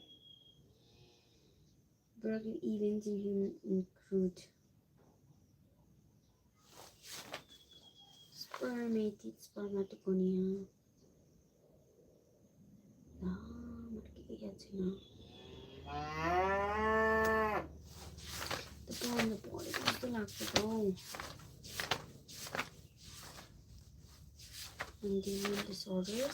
Speaker 1: reproductive events in humans include spermatogonia. The body is the lactobone. Mendelian disorders.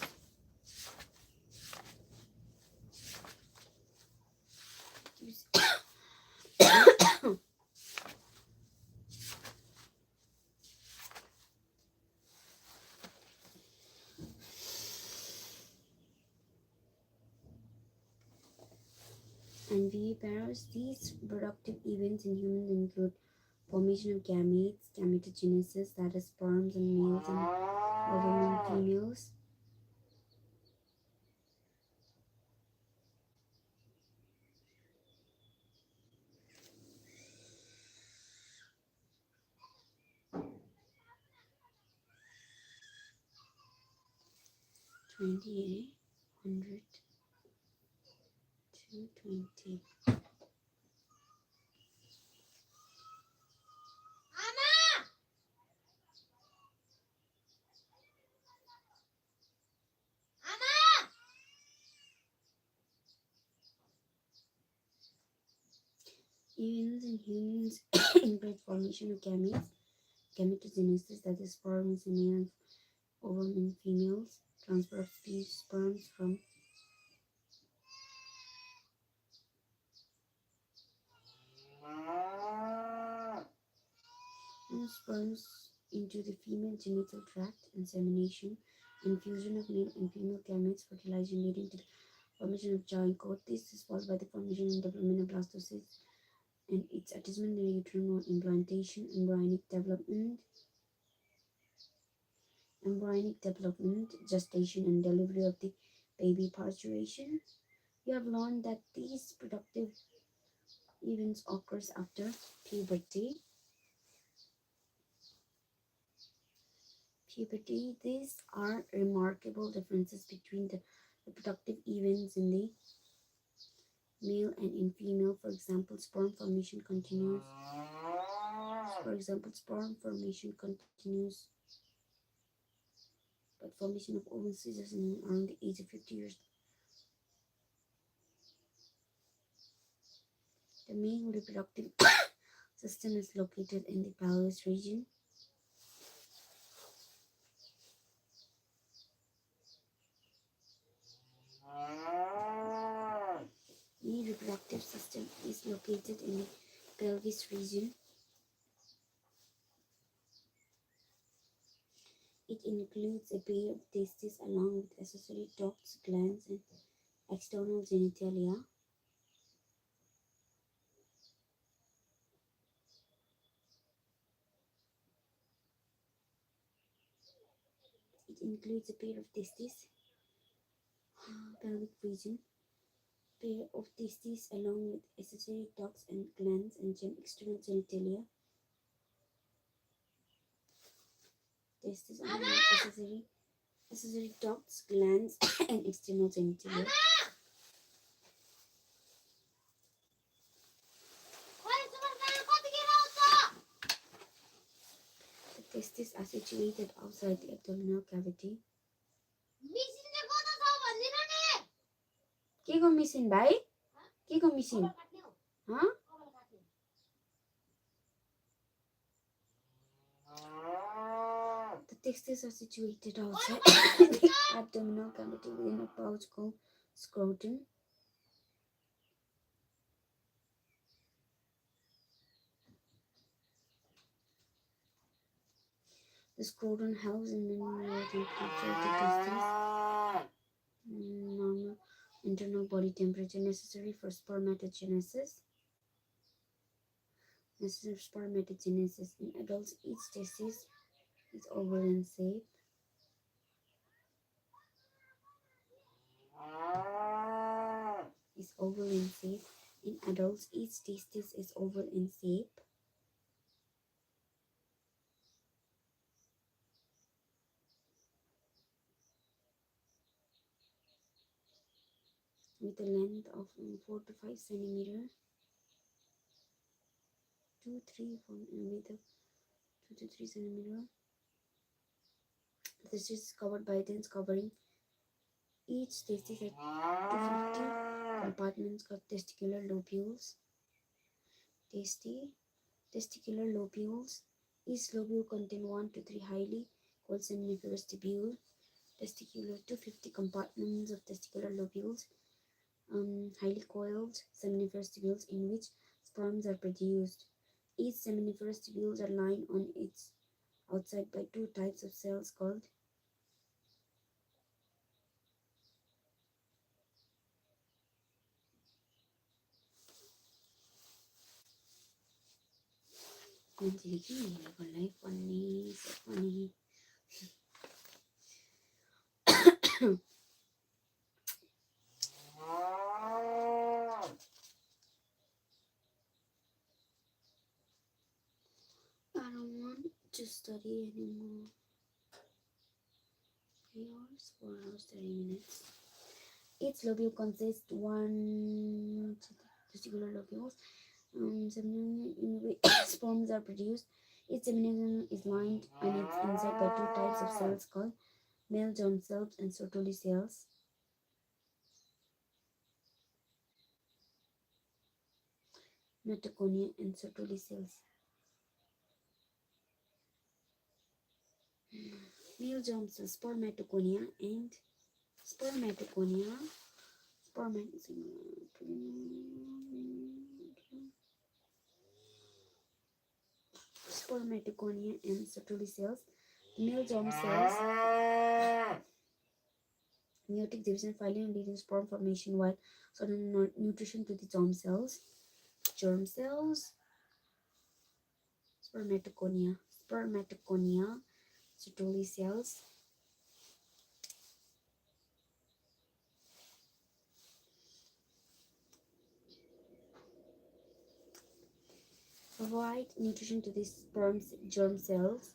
Speaker 1: And viviparous. These reproductive events in humans include formation of gametes, gametogenesis, that is sperms in males and ovum in females. $28, $100 to $20. Events in humans include formation of gametes, gametogenesis, that is sperms in male and ovum in females, transfer of these sperms from sperms into the female genital tract, insemination, and fusion of male and female gametes, fertilization leading to the formation of zygote. This is followed by the formation and development of blastocysts and its attachment in uterine implantation, embryonic development, gestation, and delivery of the baby parturition. We have learned that these productive events occurs after puberty. These are remarkable differences between the reproductive events in the male and in female. For example, sperm formation continues. But formation of ovum ceases in around the age of 50 years. The male reproductive system is located in the pelvis region. The reproductive system is located in the pelvis region. It includes a pair of testes along with accessory ducts, glands, and external genitalia. It includes a pair of testes, pelvic region, pair of testes along with accessory ducts and glands and external genitalia. Testes along with accessory ducts, glands, and external genitalia. The testes are situated outside the abdominal cavity. के को मिसिन भाइ के को मिसिन The testes are situated outside the abdominal cavity within a pouch called scrotum. The scrotum helps in maintaining temperature of the testes, normal internal body temperature necessary for spermatogenesis. In adults, each testis is oval in shape. In adults, each testis is oval in shape. With a length of 4 to 5 centimeter, 2, 3, 4, with a 2 to 3 centimeter. This is covered by dense covering. Each testis has 250 compartments called testicular lobules. Testicular lobules. Each lobule contains 1 to 3 highly coiled seminiferous tubules. Testicular 250 compartments of testicular lobules. Highly coiled seminiferous tubules in which sperms are produced. Each seminiferous tubules are lined on its outside by 2 types of cells called funny. I don't want to study anymore. 3 hours, 4 hours, 30 minutes. Each lobule consists 1 testicular lobules, in which sperms are produced. Each seminum is lined on its inside by 2 types of cells called male germ cells and Sertoli cells. mitochondria, and Sertoli cells. Male germ cells, spermatogonia and spermatogonia, spermatogonia and Sertoli cells. Male germ cells, meiotic division finally leads to sperm formation while certain nutrition to the germ cells. Germ cells, spermatogonia, Sertoli cells. Provide nutrition to the germ cells.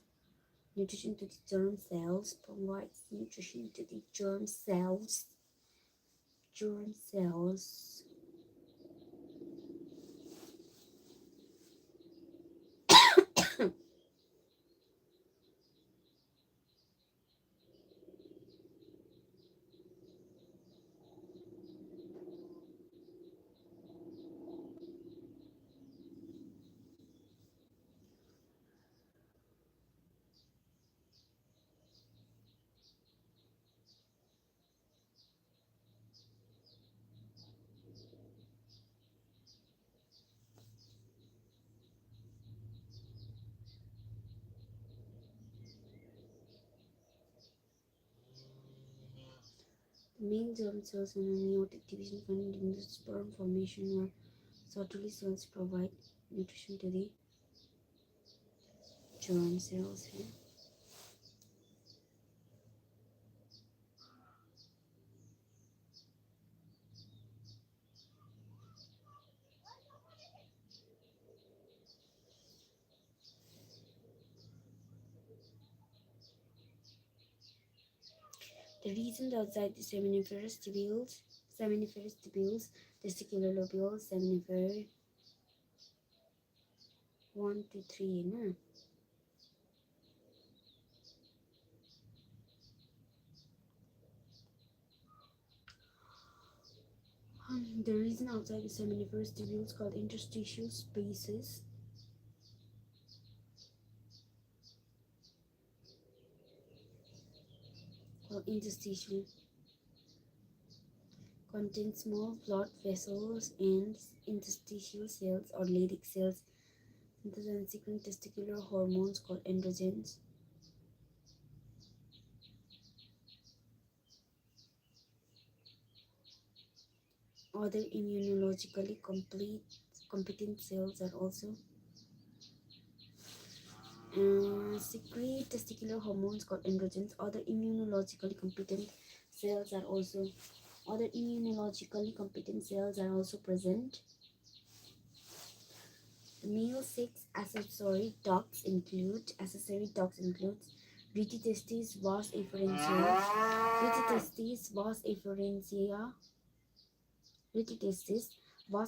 Speaker 1: Nutrition to the germ cells provides nutrition to the germ cells. Germ cells. The main germ cells and meiotic division found in the sperm formation where Sertoli cells provide nutrition to the germ cells here. The regions outside the seminiferous tubules, testicular lobules, seminiferous 1 to 3, no? The region outside the seminiferous tubules called interstitial spaces interstitial contains small blood vessels and interstitial cells or Leydig cells synthesize and secrete testicular hormones called androgens. Other immunologically competent cells are also secrete testicular hormones called androgens. Other immunologically competent cells are also present. The male sex accessory ducts include retitestis, vas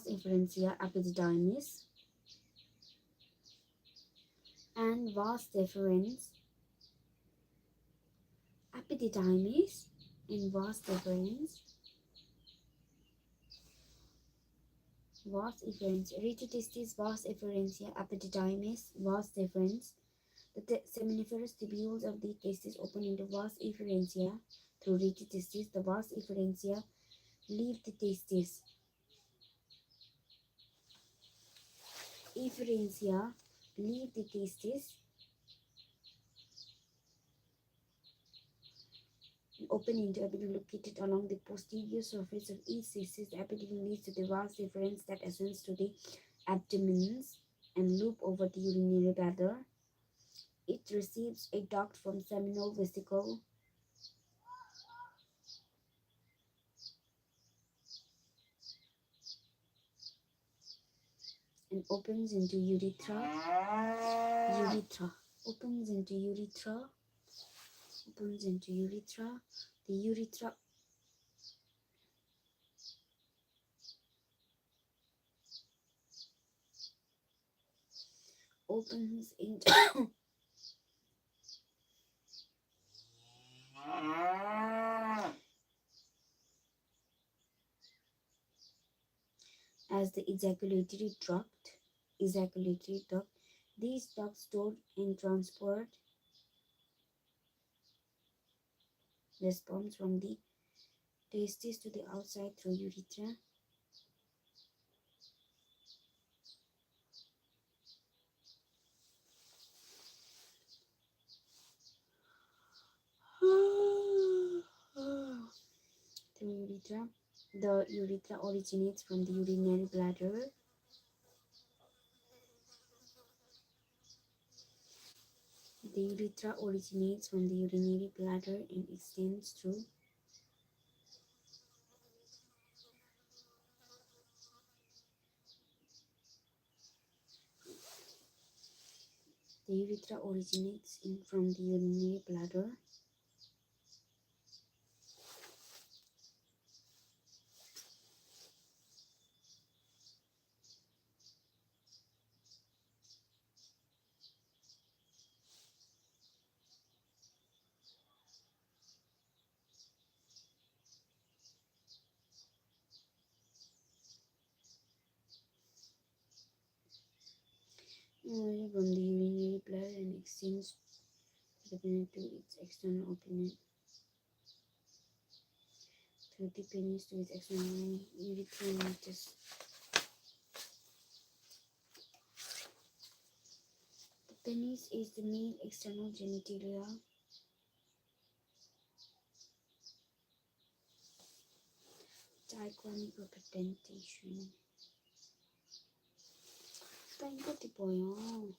Speaker 1: efferentia, epididymis, and vas deferens. Epididymis and vas deferens. Vas efferens, retitestis, vas efferentia, epididymis, vas deferens. The seminiferous tubules of the testis open into vas efferentia through retitestis. The vas efferentia leave the testis. Efferentia leave the testis and open into epididyme located along the posterior surface of each testis. The epididyme leads to the vas efferens that ascends to the abdomens and loop over the urinary bladder. It receives a duct from seminal vesicle and opens into urethra. The urethra opens into as the ejaculatory duct ejaculatory duct. These ducts store and transport the sperms from the testes to the outside through urethra. Through urethra. The urethra originates from the urinary bladder. The urethra originates from the urinary bladder and extends through the urethra originates from the urinary bladder. From the urinary bladder and extends to its external opening. Through the penis to its external urethra meatus. The penis is the male external genitalia. Diachronic representation. 이거 뭐야?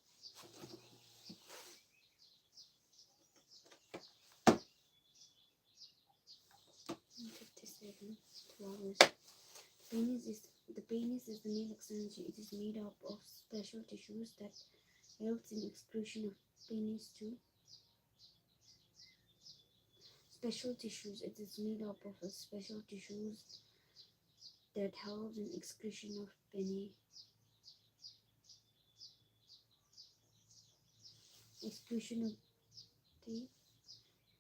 Speaker 1: 57 flowers. The penis is the male extension. It is made up of special tissues that helps in excretion of penis too. Special tissues. It is made up of special tissues that help in excretion of penis. Excretion of the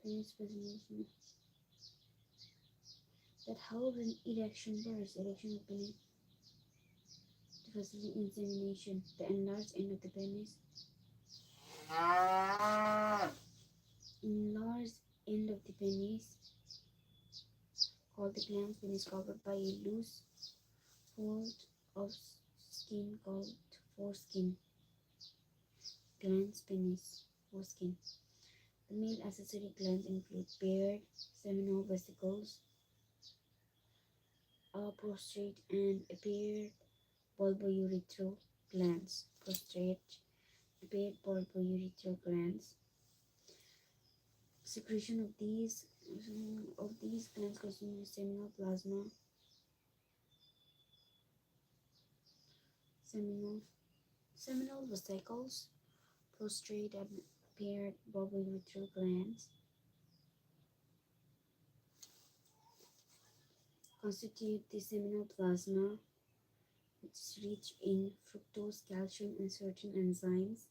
Speaker 1: penis presentation. That help in erection burst, erection of penis. To facilitate insemination. The enlarged end of the penis. Enlarged end of the penis, called the glans penis, covered by a loose fold of skin called foreskin. Glans penis, foreskin. The male accessory glands include paired seminal vesicles, prostate, and paired bulbourethral glands. Prostate, paired bulbourethral glands. Secretion of these glands constitute seminal plasma. Seminal vesicles, prostate, and paired bulbourethral glands constitute the seminal plasma, which is rich in fructose, calcium, and certain enzymes.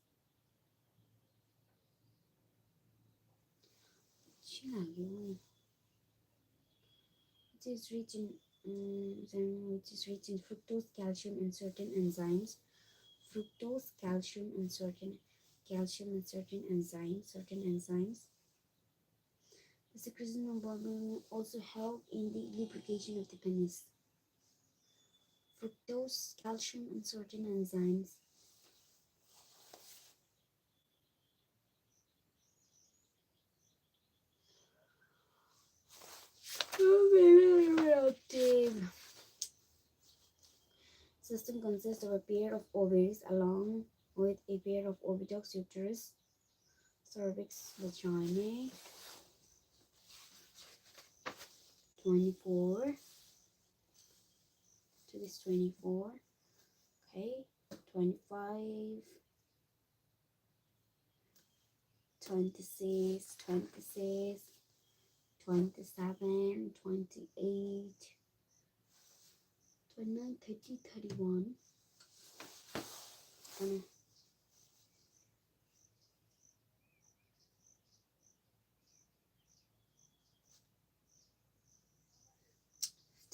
Speaker 1: It is rich in fructose, calcium, and certain enzymes. Fructose, calcium, and certain enzymes. The secretion of bulbin also help in the lubrication of the penis. Fructose, calcium, and certain enzymes. Reproductive system consists of a pair of ovaries along with a pair of oviducts, uterus, cervix, vagina. 24 to this 24. Okay, 25, 26, 27, 28, 29, 30, 31.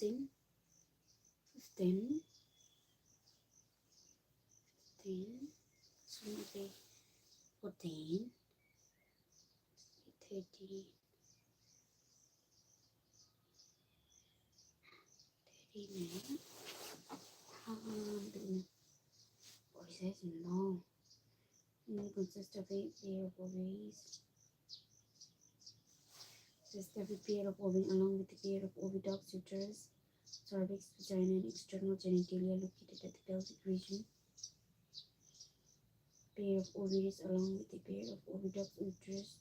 Speaker 1: 15, 15, 15, 14, 14, 13, 39. Body size no. It consists of 8 pair of ovaries. Just every pair of ovum along with the pair of oviducts, uterus, cervix, vagina, and external genitalia located at the pelvic region. Pair of ovaries along with the pair of oviducts, uterus,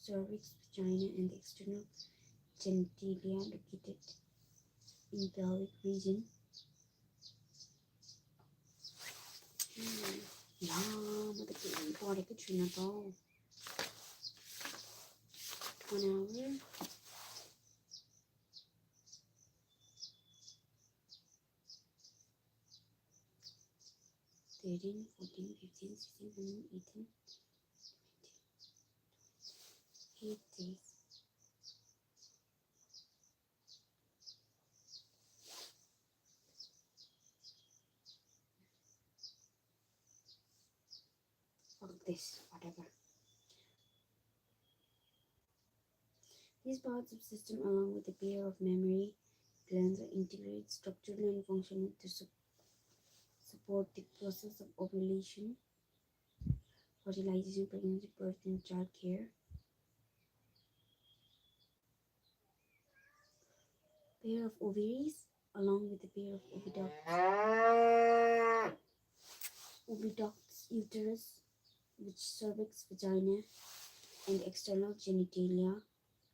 Speaker 1: cervix, vagina, and the external genitalia located in pelvic region. Matagin ko rin ito na to. 1 hour. 13, 14, 15, 16, 17, 18, 8 days. Fuck this, whatever. These parts of system along with a pair of mammary glands are integrated structurally and functionally to support the process of ovulation, fertilization, pregnancy, birth, and child care. Pair of ovaries along with a pair of oviducts, uterus, which cervix, vagina, and external genitalia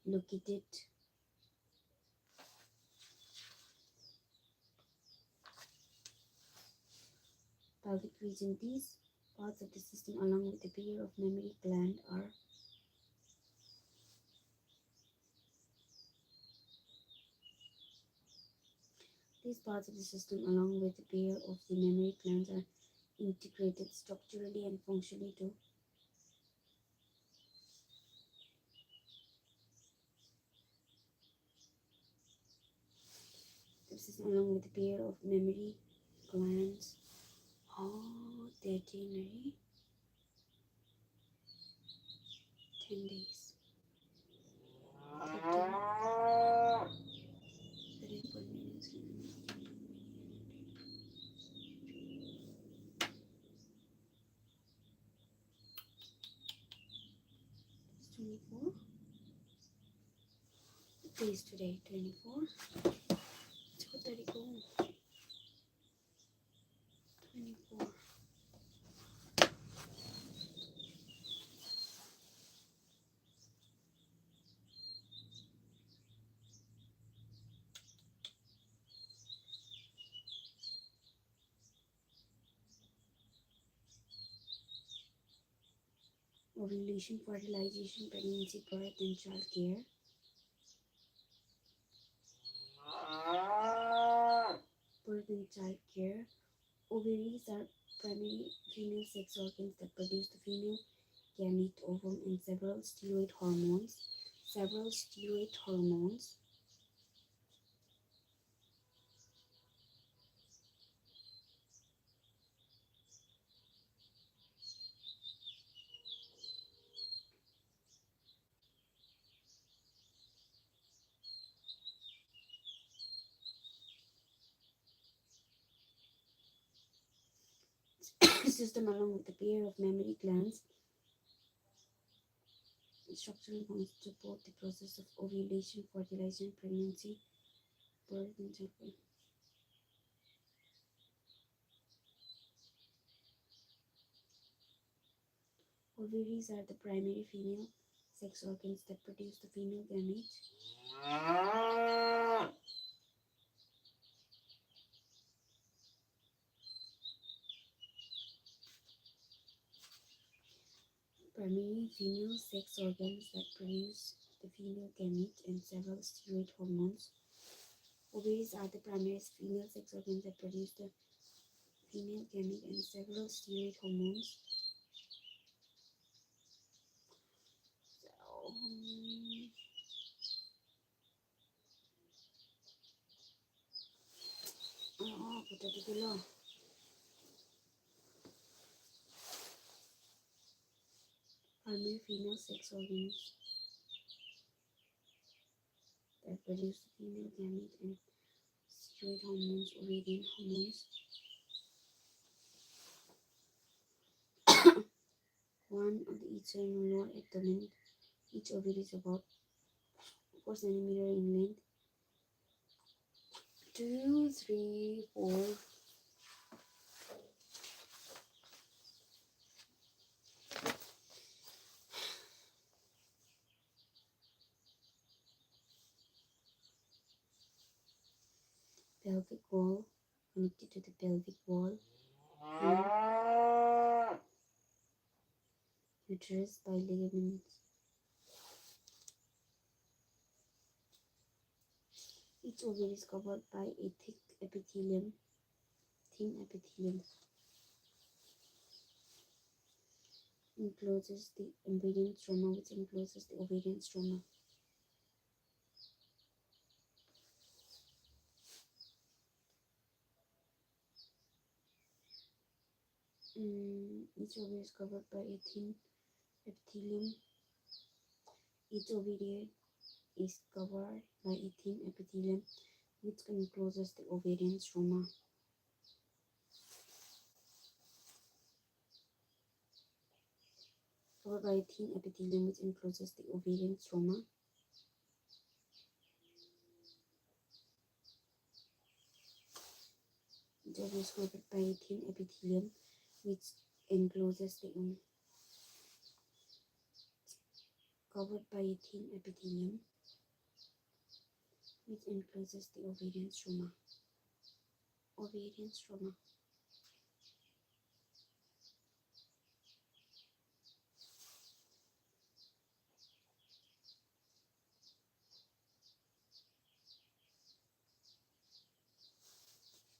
Speaker 1: located pelvic region. These parts of the system along with a pair of mammary gland are integrated structurally and functionally to along with a pair of mammary glands. 13, 10 days. 13, 24 days today. 24. Let's go 34. 24. Ovulation, fertilization, pregnancy, birth, and child care. Birth and child care. Ovaries are primary female sex organs that produce the female gamete, ovum, and several steroid hormones. System along with a pair of mammary glands structurally functions to support the process of ovulation, fertilization, pregnancy, birth, and childbirth. Ovaries are the primary female sex organs that produce the female gamete. Primary female sex organs that produce the female gamete and several steroid hormones. Ovaries are the primary female sex organs that produce the female gamete and several steroid hormones. Puta de kilo. female sex organs that produce the female gamete and secrete hormones, ovarian hormones. One of the each lower abdomen. Each ovary is about 4 centimeters in length. 2, 3, 4. Pelvic wall connected to the pelvic wall. And uterus by ligaments. Each ovary is covered by a thick epithelium, thin epithelium. Encloses the embryo stroma, which encloses the ovarian stroma. Each ovary is covered by a thin epithelium. Each ovary is covered by a thin epithelium, which encloses the ovarian stroma. Covered by a thin epithelium, which encloses the ovarian stroma. Each ovary is covered by a thin epithelium, which encloses the covered by a thin epithelium, which encloses the ovarian stroma. Ovarian stroma.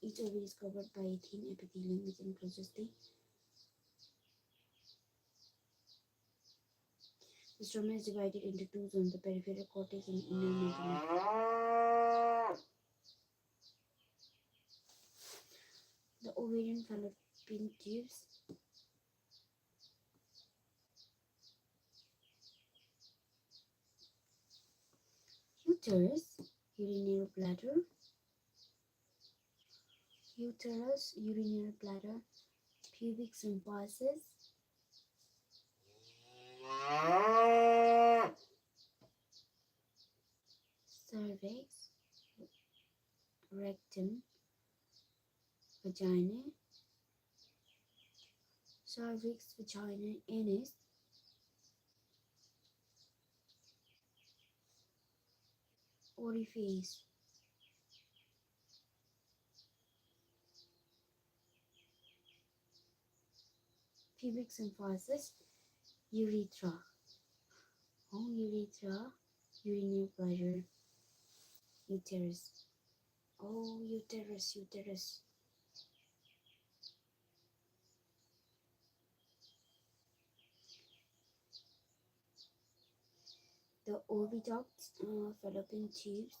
Speaker 1: Each ovary is covered by a thin epithelium, which encloses the stroma is divided into two zones, the peripheral cortex and inner medulla. The ovarian fallopian tubes. Uterus, urinary bladder. Uterus, urinary bladder, pubic symphysis, cervix, rectum, vagina, cervix, vagina, anus, orifice, pubic symphysis, urethra. Oh, urethra, urinary bladder, uterus. Oh, uterus, uterus. The oviducts, fallopian tubes.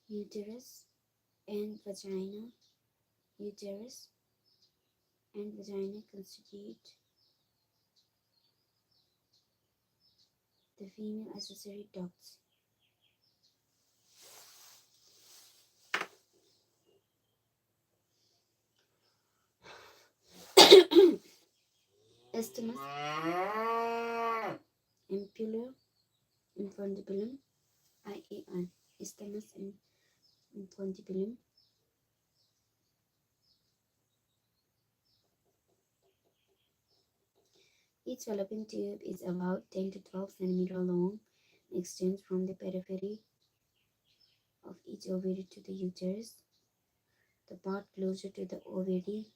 Speaker 1: Uterus and vagina. Uterus and vagina constitute the female accessory ducts. Isthmus, ampulla, infundibulum, IAI, isthmus and infundibulum. Each fallopian tube is about 10 to 12 centimeters long and extends from the periphery of each ovary to the uterus. The part closer to the ovary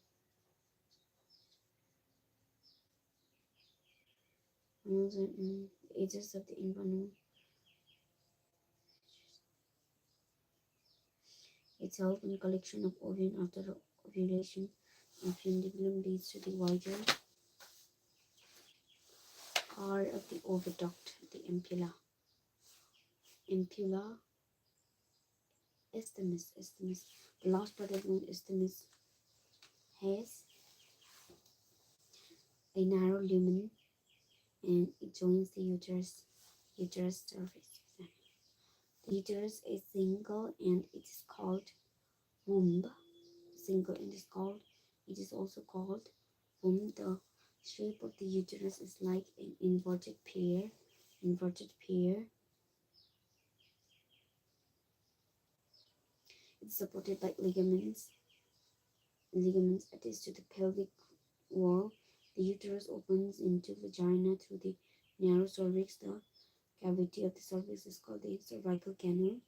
Speaker 1: edges of the infundibulum itself in collection of ovum after ovulation. Infundibulum leads to the wider part of the oviduct, the ampulla. Ampulla, isthmus. The last part is known isthmus. has a narrow lumen and it joins the uterus surface. The uterus is single and it is called womb. Single and is called. It is also called womb. The shape of the uterus is like an inverted pear. Inverted pear. It's supported by ligaments. Ligaments attached to the pelvic wall. The uterus opens into vagina through the narrow cervix. The cavity of the cervix is called the cervical canal.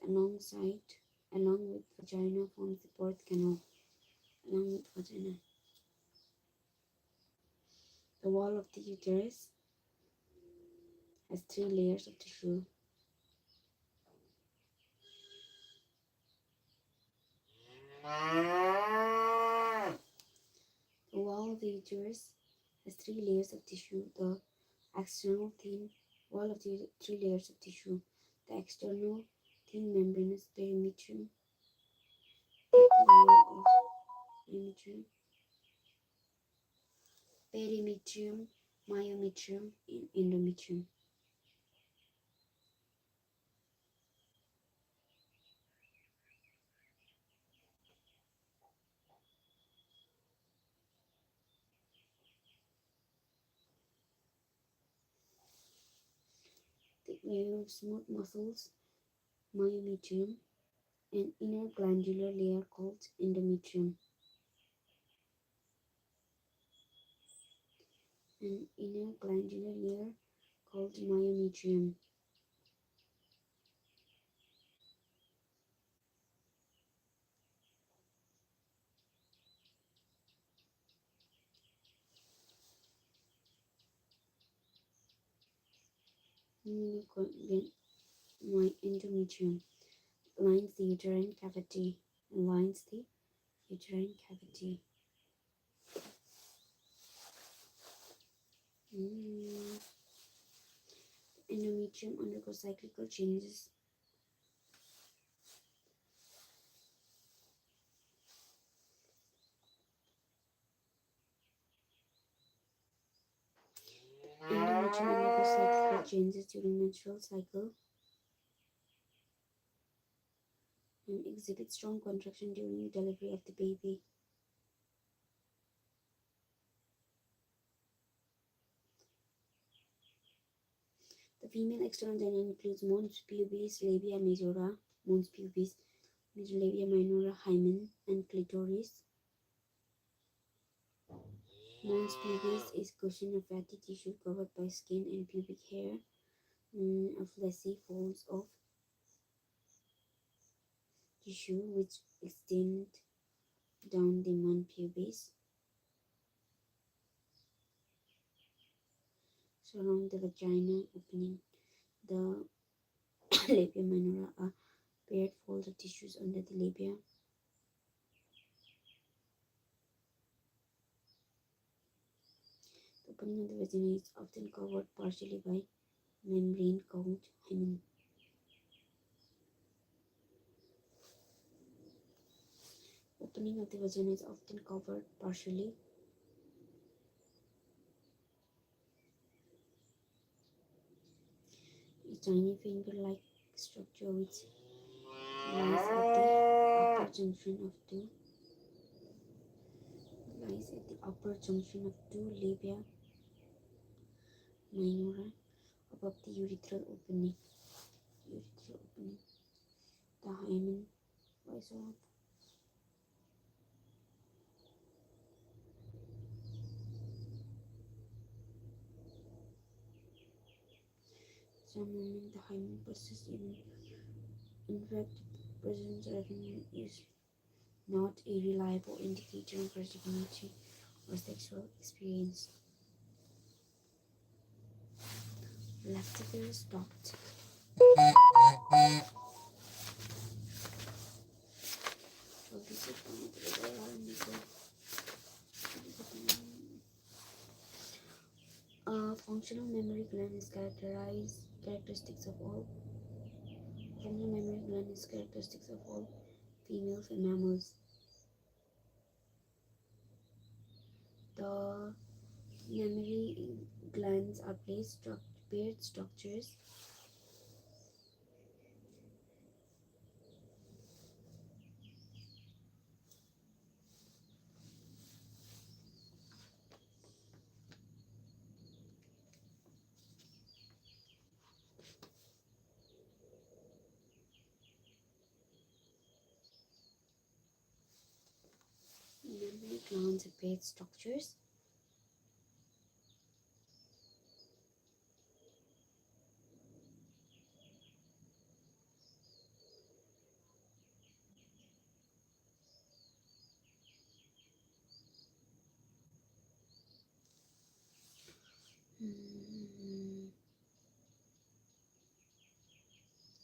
Speaker 1: Along with vagina forms the birth canal. Along with vagina. The wall of the uterus has 3 layers of tissue. The wall of the uterus has 3 layers of tissue. The external thin wall of the 3 layers of tissue. The external thin membranous perimetrium. Perimetrium, myometrium, and endometrium. Thick layer of smooth muscles, myometrium, and inner glandular layer called endometrium. An inner glandular layer called myometrium. My endometrium lines the uterine cavity. Lines the uterine cavity. Endometrium undergoes cyclical changes. Endometrium undergoes cyclical changes during menstrual cycle and exhibits strong contraction during the delivery of the baby. The female external genital includes mons pubis, labia majora, mons pubis, major labia minora, hymen, and clitoris. Mons pubis is cushion of fatty tissue covered by skin and pubic hair, of fleshy folds of tissue which extend down the mons pubis, surround the vagina opening. The labia minora are paired folds of tissues under the labia. The opening of the vagina is often covered partially by membrane called hymen. The opening of the vagina is often covered partially a tiny finger-like structure which lies at the upper junction of two labia minora above the urethral opening. The hymen lies up. Some moment the hymen persists even. In fact, the presence of hymen is not a reliable indicator of fertility or sexual experience. Lactifer stopped. Functional memory gland is characteristics of all female for mammals. The mammary glands are paired structures. Mammary glands are paired structures.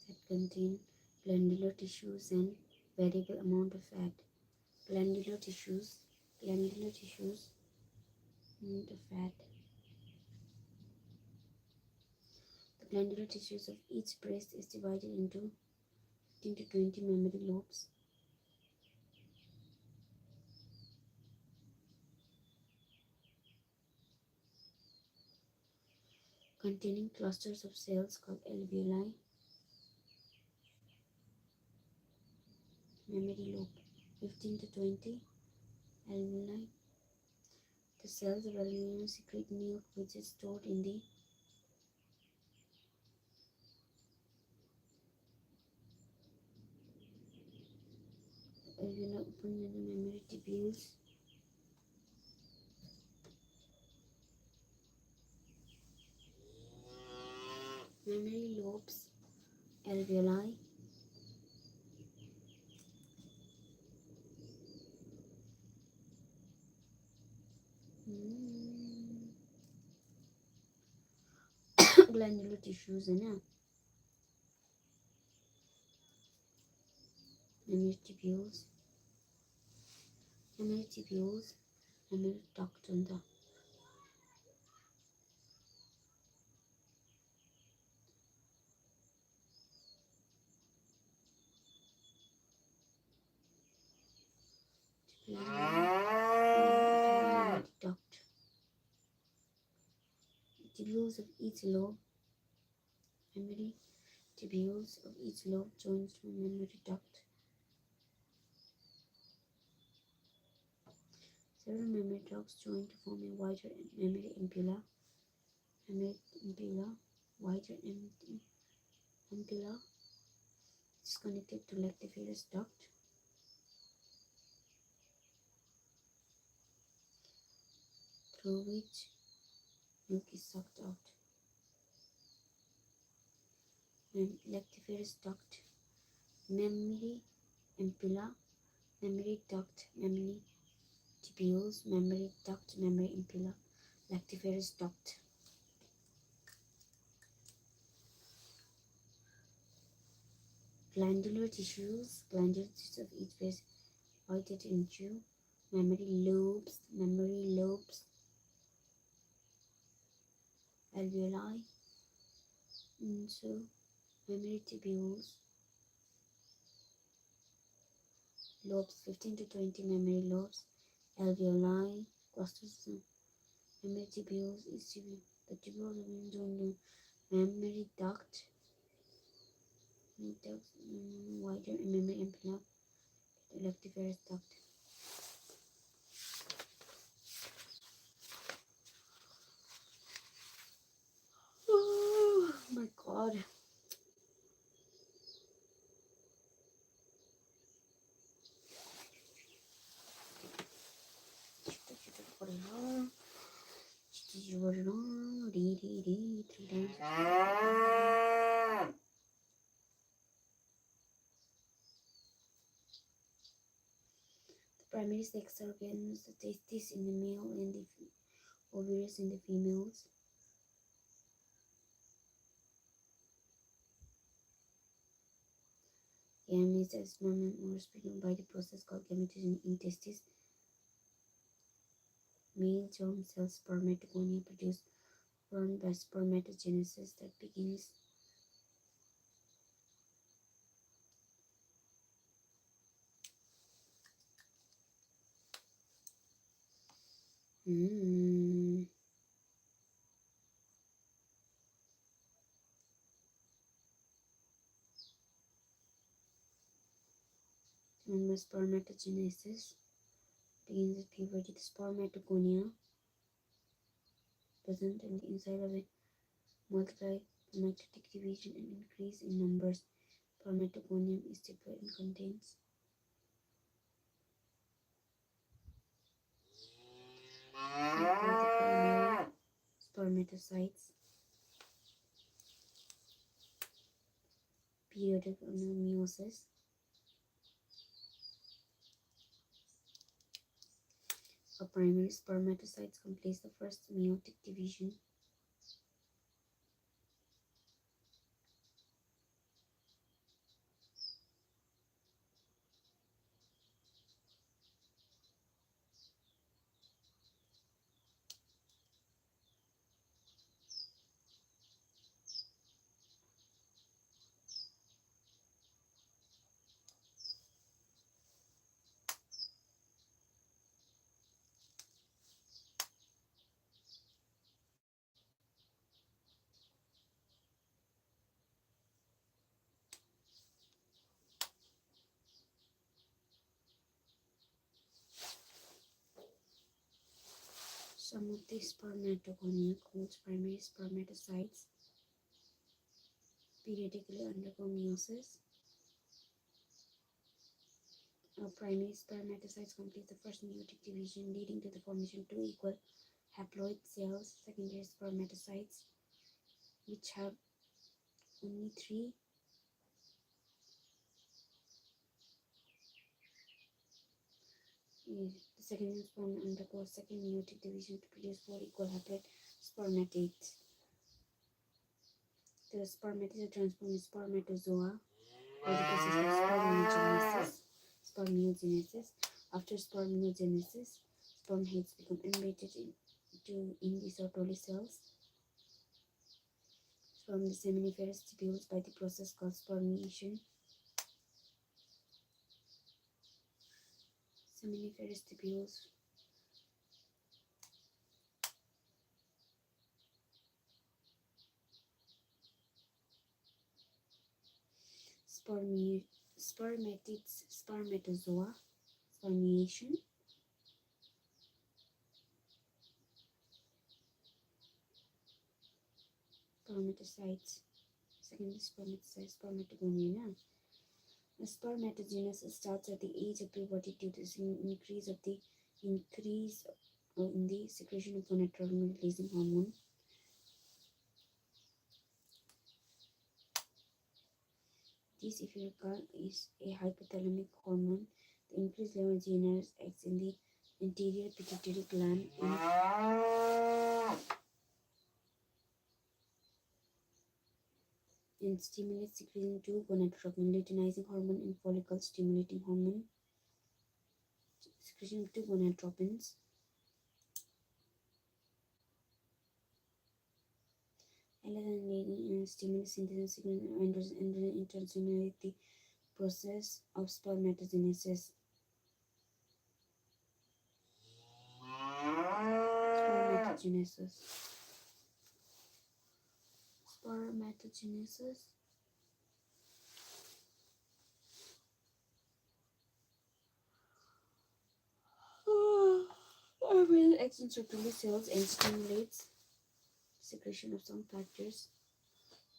Speaker 1: That contain glandular tissues and variable amount of fat. Glandular tissues amount of fat. The glandular tissues of each breast is divided into 15 to 20 mammary lobes. Containing clusters of cells called alveoli. Mammary lobe, 15 to 20 alveoli. The cells of alveoli secrete milk which is stored in the alveoli open in the mammary tubules. Mammary lobes, alveoli. Glandular tissues है ना mammary tubules mammary duct under mammary duct. Tubules of each lobe mammary tubules of each lobe joins to a mammary duct. Several mammary ducts join to form a wider mammary ampulla. Wider ampulla is connected to lactiferous duct. Through which milk is sucked out. Lactiferous duct, mammary ampulla, mammary duct, mammary tubules, mammary duct, mammary ampulla, lactiferous duct. Glandular tissues of each breast divided into mammary lobes, alveoli, into mammary tubules, lobes, 15 to 20 mammary lobes, alveoli, clusters of mammary tubules, the tubules are joined to mammary duct, wider mammary ampulla, lactiferous duct. Oh my god. The primary sex organs, the testes in the male and the ovaries in the females. Gametes are sperm or spread by the process called gametism in testes. Male germ cells spermatogonia produce sperm by spermatogenesis that begins Mm. Remember, spermatogenesis begins at puberty. The spermatogonia present in the inside of it multiply by magnetic division and increase in numbers. Spermatogonium is diploid and contains male spermatocytes, periodic meiosis, a primary spermatocytes completes the first meiotic division. Some of the spermatogonia called primary spermatocytes periodically undergo meiosis. Primary spermatocytes complete the first meiotic division, leading to the formation of two equal haploid cells. Secondary spermatocytes, which have only three the secondary sperm undergoes second meiotic division to produce four equal haploid spermatids. The spermatids are transformed in spermatozoa by the process of spermiogenesis. After spermiogenesis, sperm heads become embedded into indissolubly cells from the seminiferous tubules by the process called spermiation. Seminiferous tubules spermatids, spermatozoa, spermiation, spermatocytes, secondary spermatocytes, spermatogonia. The spermatogenesis starts at the age of puberty due to the increase in the secretion of gonadotropin releasing hormone. This, if you recall, is a hypothalamic hormone. The increased level of GnRH acts in the anterior pituitary gland and stimulates secretion to gonadotropin, luteinizing hormone, and follicle stimulating hormone. Secretion of two gonadotropins. Electron stimulates synthesis of androgen and stimulate the process of spermatogenesis. Spermatogenesis. Spermatogenesis. Hormonal actions repel cells and stimulates secretion of some factors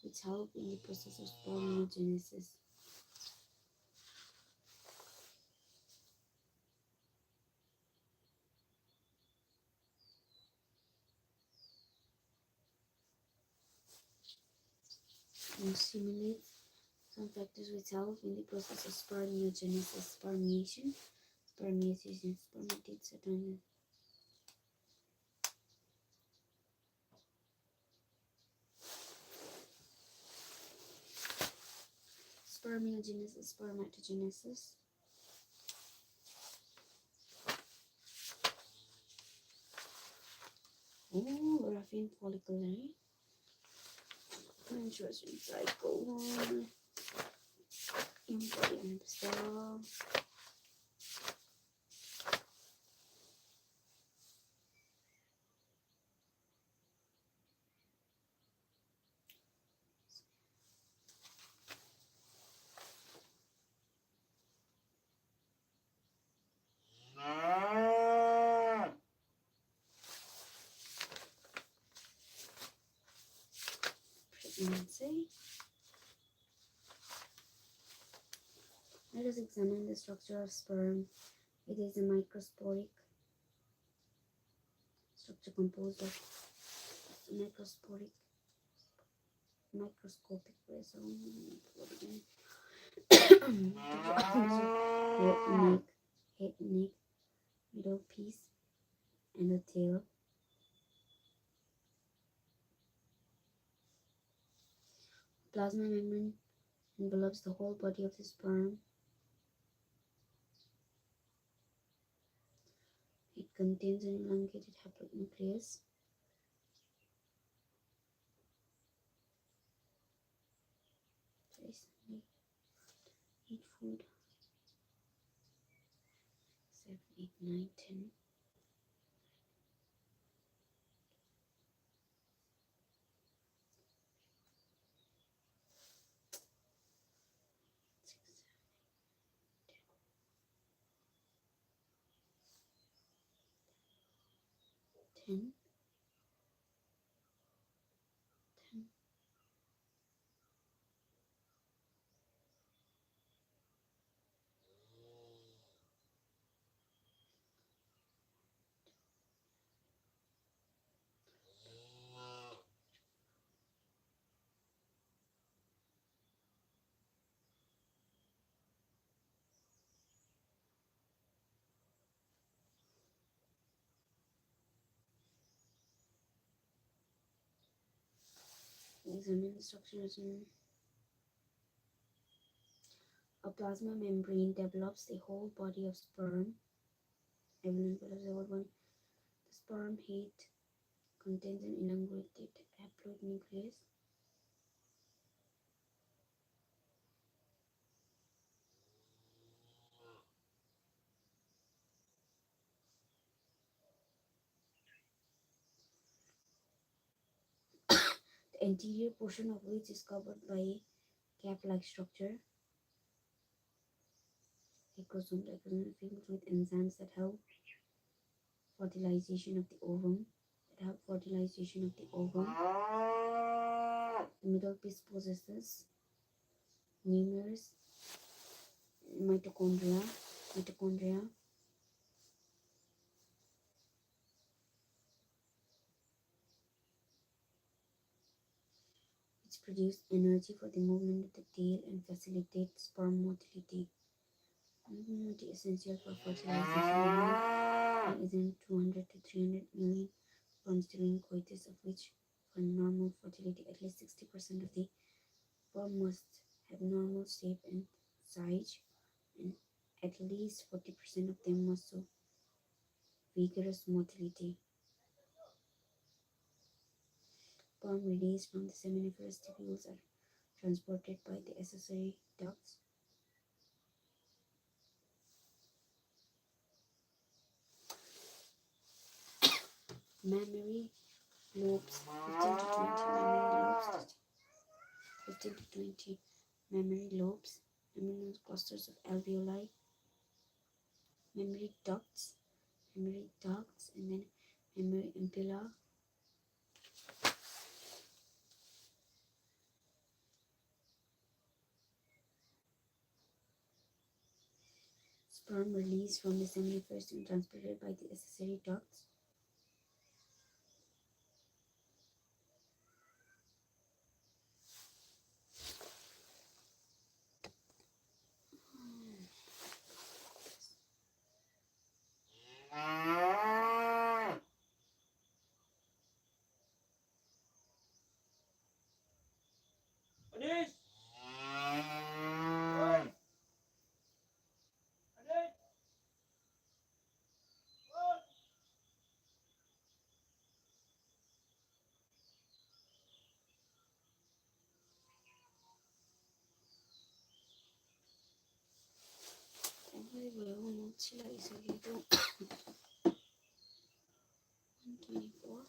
Speaker 1: which help in the process of spermatogenesis. And stimulates some factors which help in the process of spermatogenesis, spermiation, spermatids, etc. Spermiogenesis, spermatogenesis. Oh, graphene follicle, right? Menstruation cycle. Embryo and cell. say. Let us examine the structure of sperm. It is a microscopic structure composed of microscopic vessel, head, neck, middle piece, and the tail. Plasma membrane envelops the whole body of the sperm. It contains an elongated haploid nucleus. Eat food. 7, 8, 9, 10. 10. 10. Examine the structures. A plasma membrane develops the whole body of sperm. The sperm head contains an elongated haploid nucleus. The anterior portion of which is covered by a cap-like structure. Ecosome filled with enzymes that help fertilization of the ovum. The middle piece possesses numerous mitochondria which produce energy for the movement of the tail and facilitate sperm motility. Motility essential for fertilization and is in 200 to 300 million sperms during coitus, of which for normal fertility at least 60% of the sperm must have normal shape and size, and at least 40% of them must show vigorous motility. Sperm released from the seminiferous tubules are transported by the accessory ducts. Mammary lobes, 15 to 20 mammary lobes, eminent clusters of alveoli, mammary ducts, and then mammary ampulla. Sperm released from the seminiferous and transported by the accessory ducts. Sila isa dito. 124.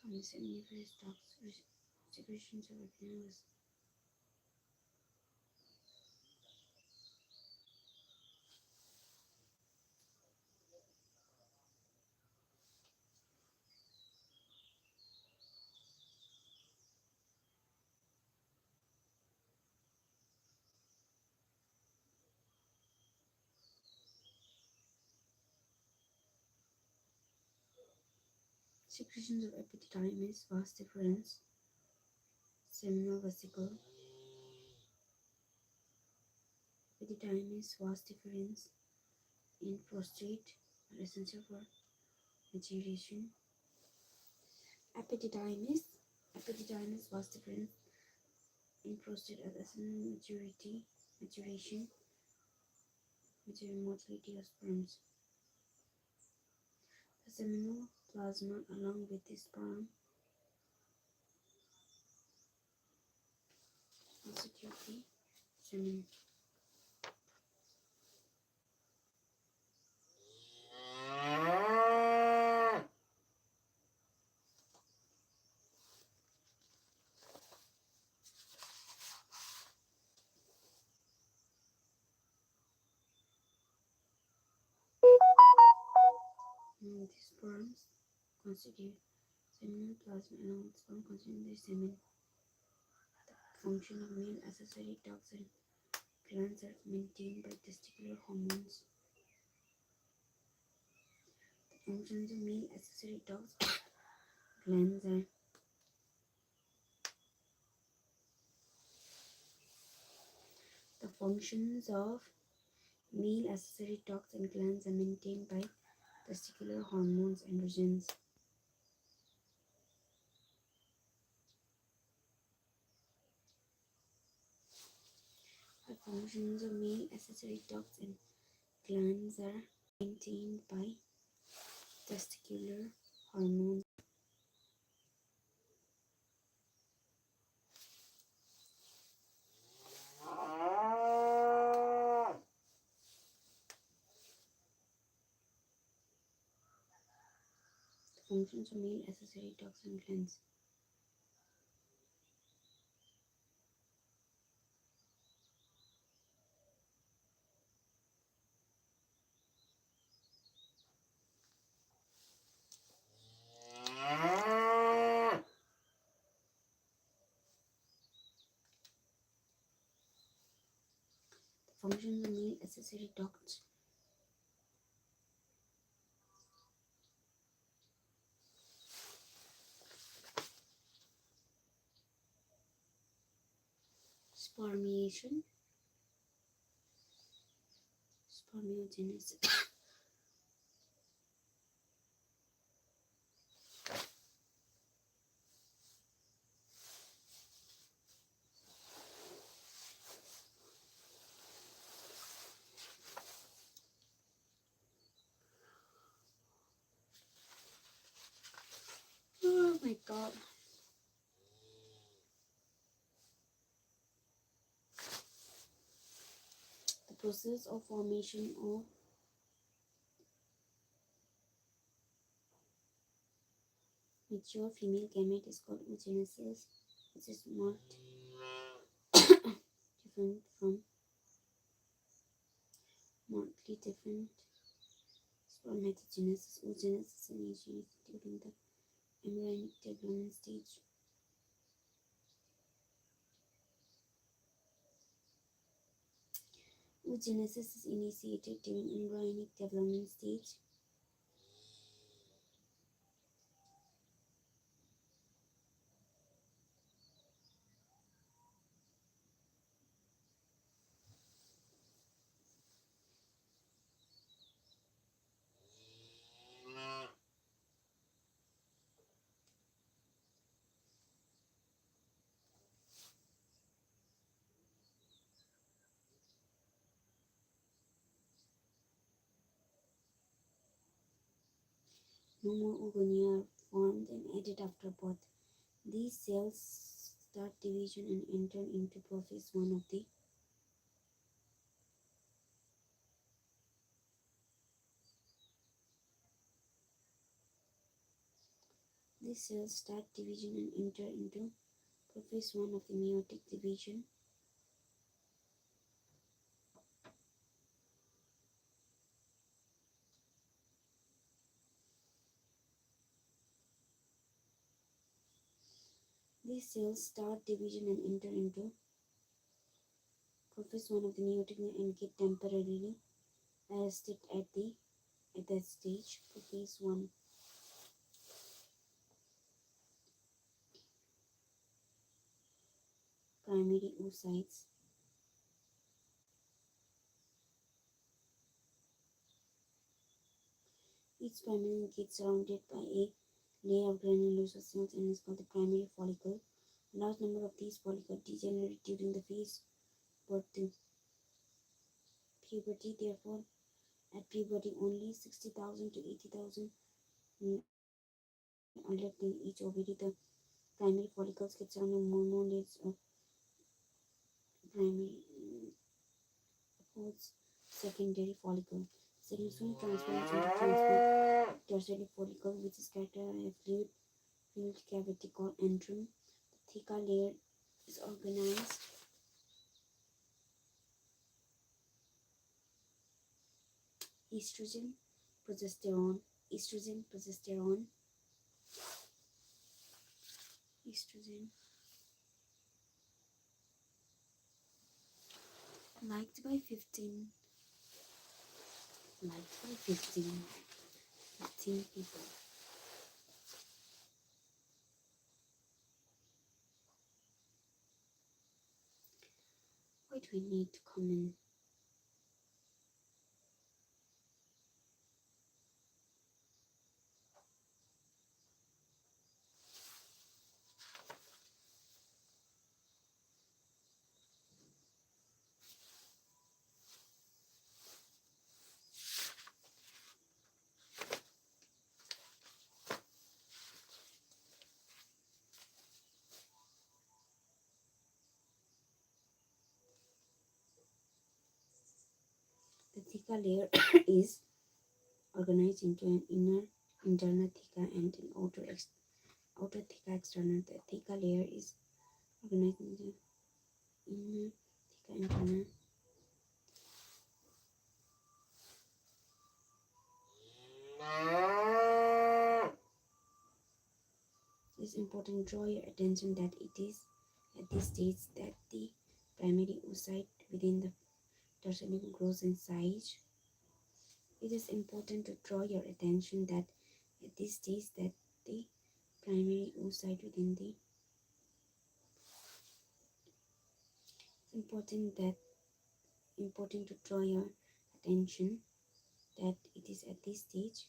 Speaker 1: From the seminiferous ducts, secretions of epineuris. Secretions of epididymis, vas deferens, seminal vesicle. Epididymis, vas deferens in prostate are essential for maturation. Epididymis, vas deferens in prostate are essential maturation, motility of sperms. The seminal plasma, along with the sperm, constitute the semen. The sperms constitute seminal plasma, along with sperm constitute the semen. The function of male accessory ducts and glands are maintained by testicular hormones. The functions of male accessory ducts and glands are The functions of male accessory ducts and glands are maintained by testicular hormones and androgens. The functions of male accessory ducts and glands are maintained by testicular hormones. The functions of male accessory ducts and glands. The functions of male accessory ducts. Spermiation, spermiogenesis. Oh my god. The process of formation of mature female gamete is called oogenesis, which is marked markedly different spermatogenesis. Oogenesis initiates during the embryonic development stage. Oogenesis is initiated during embryonic development stage. No more oogonia are formed and added after birth. These cells start division and enter into prophase 1 of the These cells start division and enter into prophase 1 of the meiotic division. These cells start division and enter into prophase 1 of the meiotic and get temporarily arrested at that stage. Prophase 1. Primary oocytes. Each primary gets surrounded by a layer of granulosa cells and is called the primary follicle. A large number of these follicles degenerate during the phase birth to puberty. Therefore, at puberty, only 60,000 to 80,000 are left in each ovary. The primary follicles get surrounded by more layers of primary opposed secondary follicle. Second soon transforms into transformed tertiary follicle, which is characterized by a fluid-filled cavity called antrum. The theca layer is organized estrogen, progesterone, estrogen, progesterone, estrogen, liked by 15, liked by 15 people. Why do we need to comment? The theca layer is organized into an internal theca and an outer theca external. The theca layer is organized into inner theca internal. It is important to draw your attention that it is at this stage that the primary oocyte within the tertiary grows in size. It is important to draw your attention that at this stage that the primary oocyte within the important to draw your attention that it is at this stage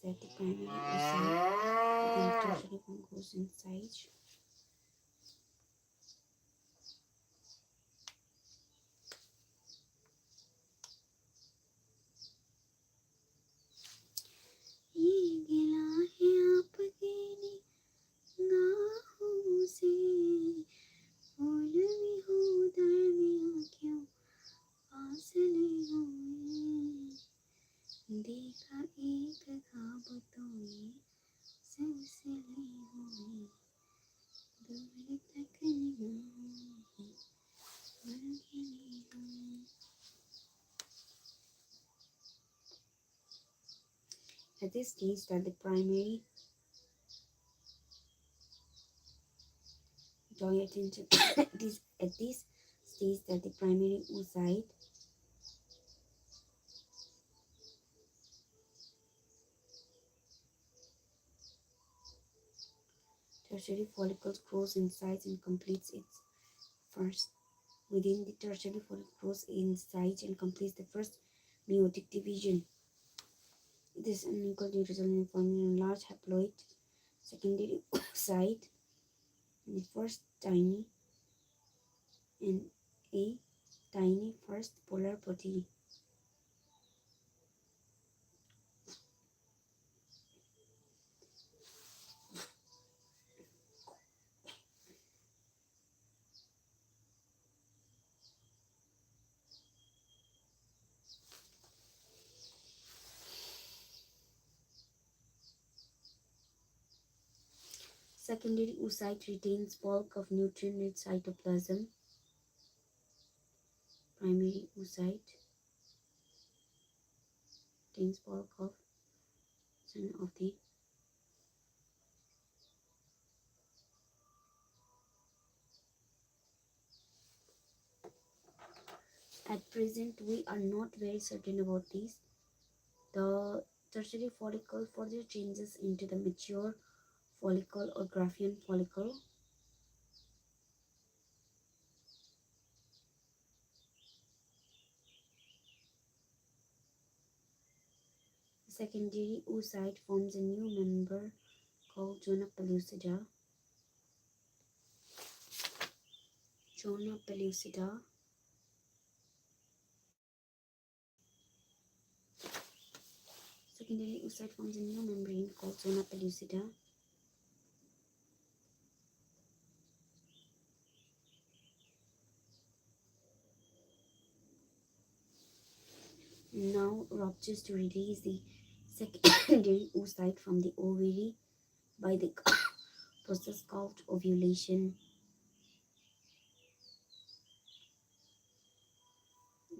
Speaker 1: that the primary oocyte within the tertiary grows in size. देखा एक ख्वाब तो ये सिलसिले हुए दूर तक निगाहों हुए. At this stage that the primary draw your attention at this stage that the primary oocyte tertiary follicle grows in size and completes its first within the tertiary follicle grows in size and completes the first meiotic division. This unequal result in forming a large haploid secondary oocyte in the first tiny and a tiny first polar body. Secondary oocyte retains bulk of nutrient-rich cytoplasm. Primary oocyte retains bulk of the. At present, we are not very certain about these. The tertiary follicle further changes into the mature follicle or Graafian follicle. The secondary oocyte forms a new member called zona pellucida. Zona pellucida. Secondary oocyte forms a new membrane called zona pellucida. Now ruptures to release the secondary oocyte from the ovary by the process called ovulation.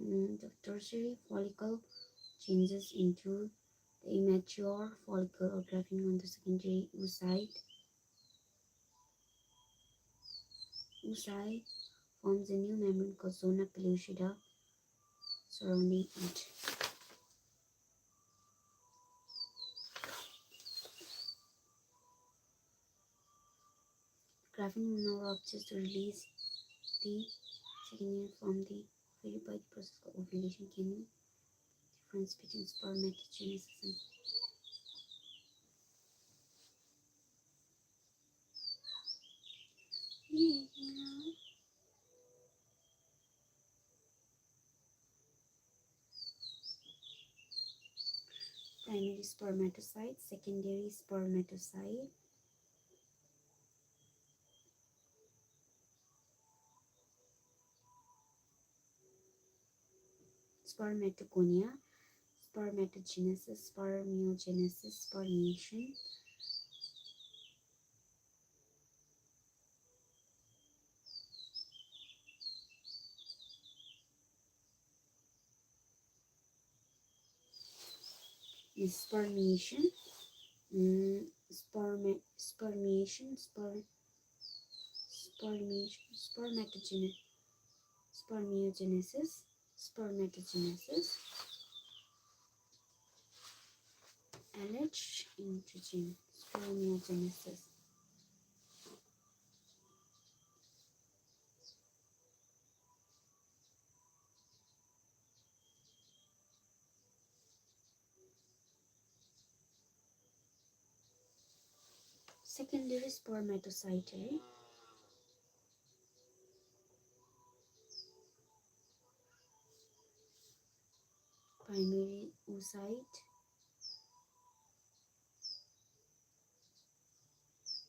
Speaker 1: The tertiary follicle changes into the immature follicle or Graafian on the secondary oocyte. Oocyte forms a new membrane called zona pellucida surrounding it. Graafian now ruptures to release the secondary from the ovary by the process of ovulation. Can you difference between spermatogenesis and primary spermatocyte, secondary spermatocyte? Spermatogonia, spermatogenesis, spermiogenesis, spermation. Spermation, spermation, spermatogenesis, spermiogenesis, spermatogenesis, LH introgen, spermiogenesis. Secondary spermatocyte. Primary oocyte.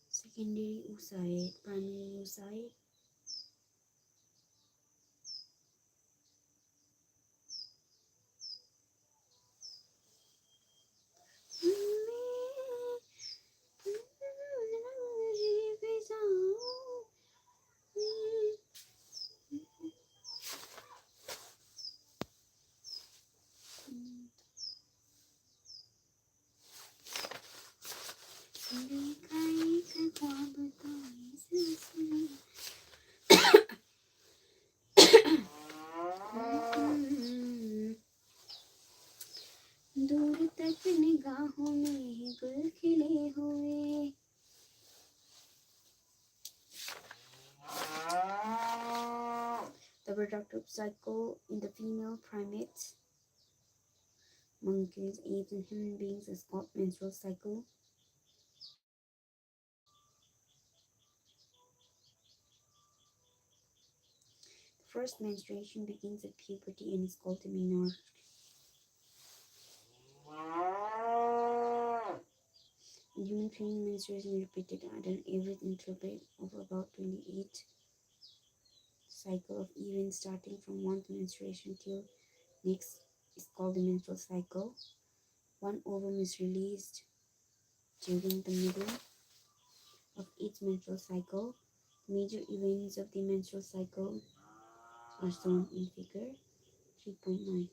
Speaker 1: Secondary oocyte, primary oocyte. दूर तक निगाहों में गुल खिले हुए. The reproductive cycle in the female primates, monkeys, apes, and human beings is called menstrual cycle. The first menstruation begins at puberty and is called the menarche. In human female menstruation is repeated at an average interval of about 28 cycle of events starting from one menstruation till next is called the menstrual cycle. One ovum is released during the middle of each menstrual cycle. The major events of the menstrual cycle are shown in figure 3.9.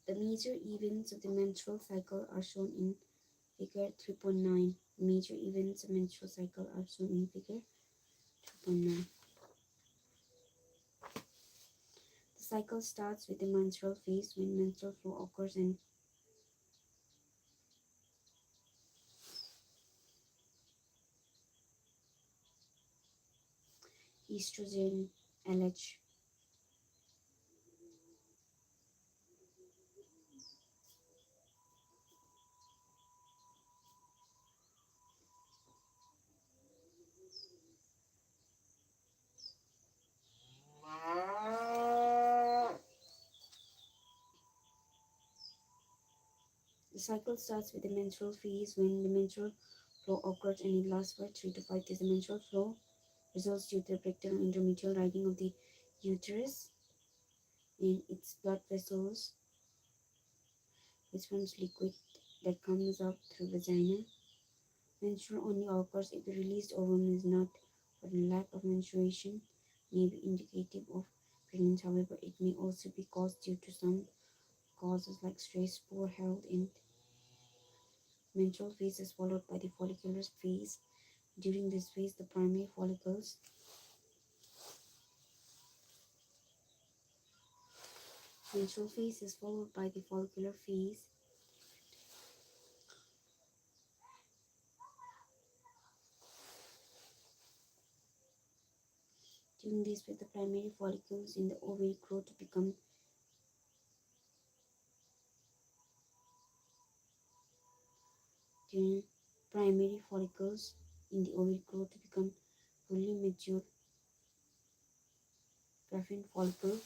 Speaker 1: The major events of the menstrual cycle are shown in figure 3.9. Major events of menstrual cycle are shown in figure 3.9. The cycle starts with the menstrual phase when menstrual flow occurs and estrogen, LH. The cycle starts with the menstrual phase when the menstrual flow occurs and it lasts for 3 to 5 days. The menstrual flow results due to the breakdown endometrial lining of the uterus and its blood vessels, which forms liquid that comes out through vagina. Menstrual only occurs if the released ovum is not, but a lack of menstruation may be indicative of pregnancy. However, it may also be caused due to some causes like stress, poor health, and menstrual phase is followed by the follicular phase. During this phase, the primary follicles menstrual phase is followed by the follicular phase. During this phase, the primary follicles in the ovary grow to become primary follicles in the ovary grow to become fully mature graphene follicle.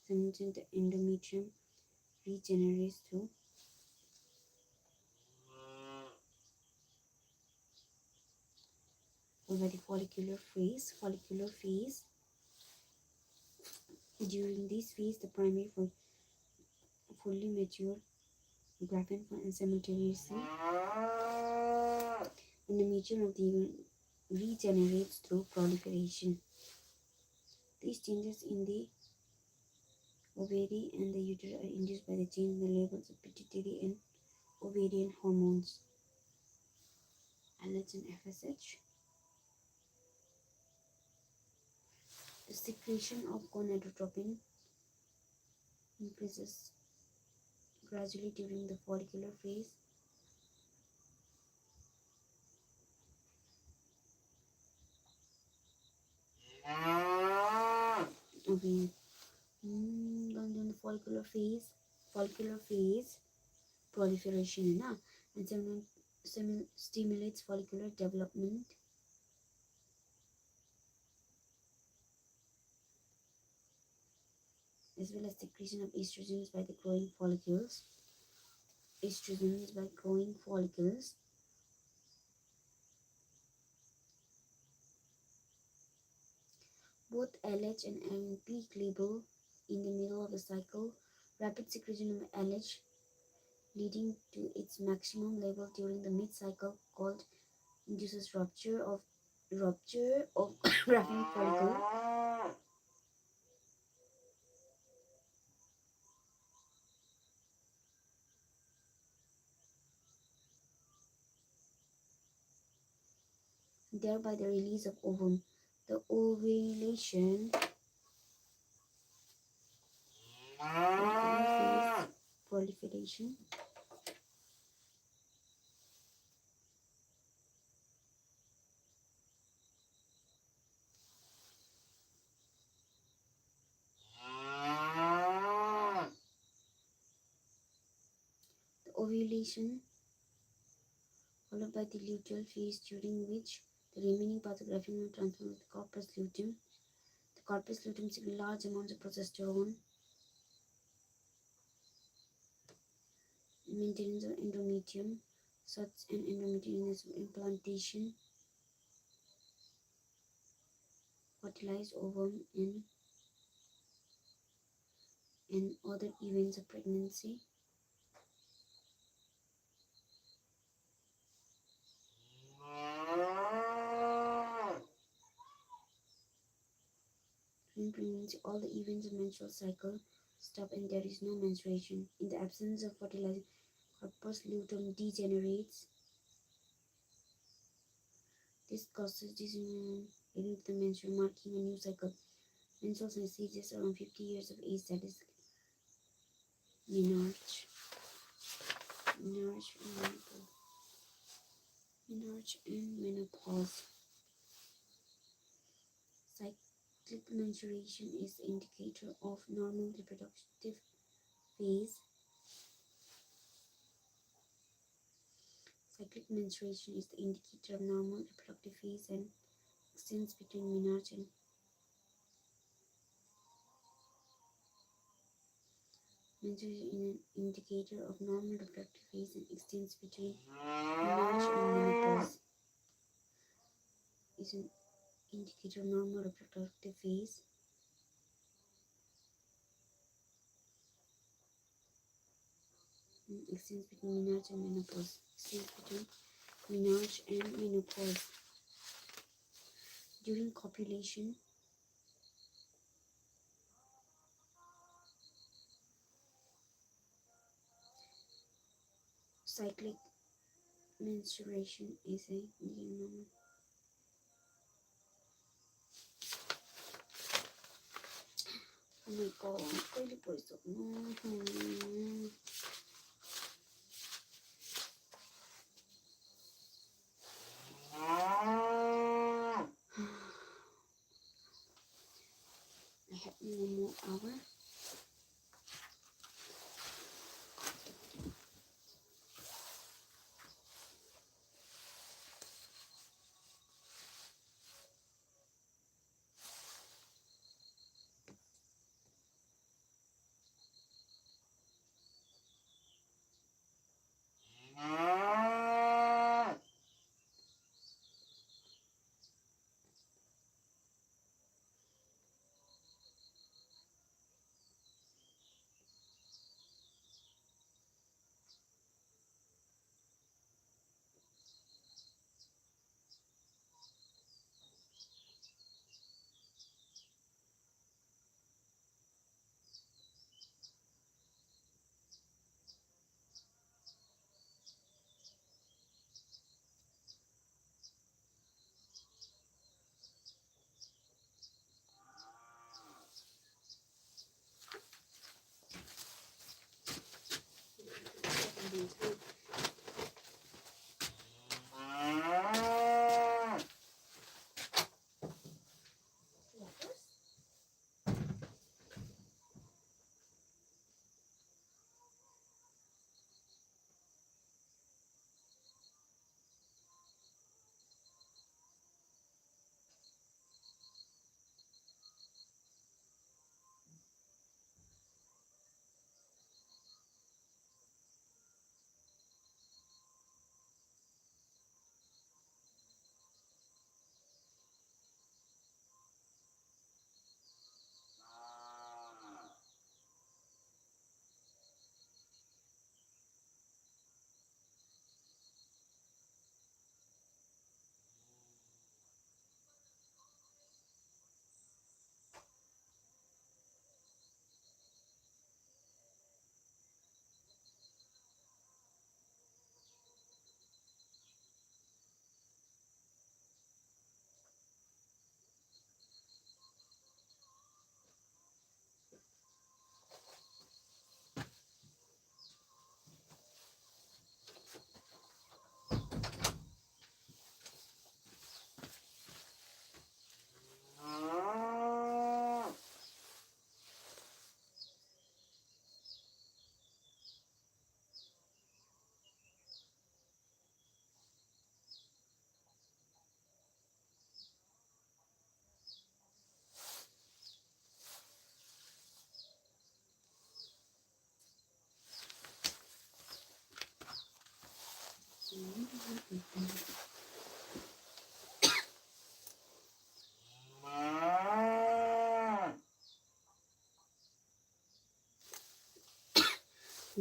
Speaker 1: Simultaneously, the endometrium regenerates through over the follicular phase. During this phase, the primary fully mature graphene and simultaneously endometrium of the regenerates through proliferation. These changes in the ovary and the uterus are induced by the change in the levels of pituitary and ovarian hormones, LH and FSH. The secretion of gonadotropin increases gradually during the follicular phase. Okay. During the follicular phase, proliferation and stimulates follicular development. As well as secretion of estrogens by the growing follicles. Both LH and MP label in the middle of the cycle. Rapid secretion of LH leading to its maximum level during the mid-cycle called induces rupture of graphene follicle. thereby the release of ovum. The ovulation phase, proliferation. The ovulation followed by the luteal phase, during which the remaining parts of graphene are transformed to the corpus luteum. The corpus luteum secretes large amounts of progesterone. Maintenance of endometrium. Such an endometrium is implantation, fertilized ovum, and other events of pregnancy. In pregnancy, all the events of menstrual cycle stop and there is no menstruation. In the absence of fertilization, corpus luteum degenerates. This causes disease leading to the menstrual, marking a new cycle. Menstrual stages around 50 years of age, that is menarche. Menarche and menopause. Cyclic menstruation is the indicator of normal reproductive phase. Cyclic menstruation is the indicator of normal reproductive phase and extends between menarche and menstruation is an indicator of normal reproductive phase and extends between menarche and menopause. Is an indicator of normal reproductive phase. Extends between menarche and menopause. Extends between menarche and menopause. During copulation, cyclic menstruation is a normal. Oh my god, pwede po ito. I have one more hour.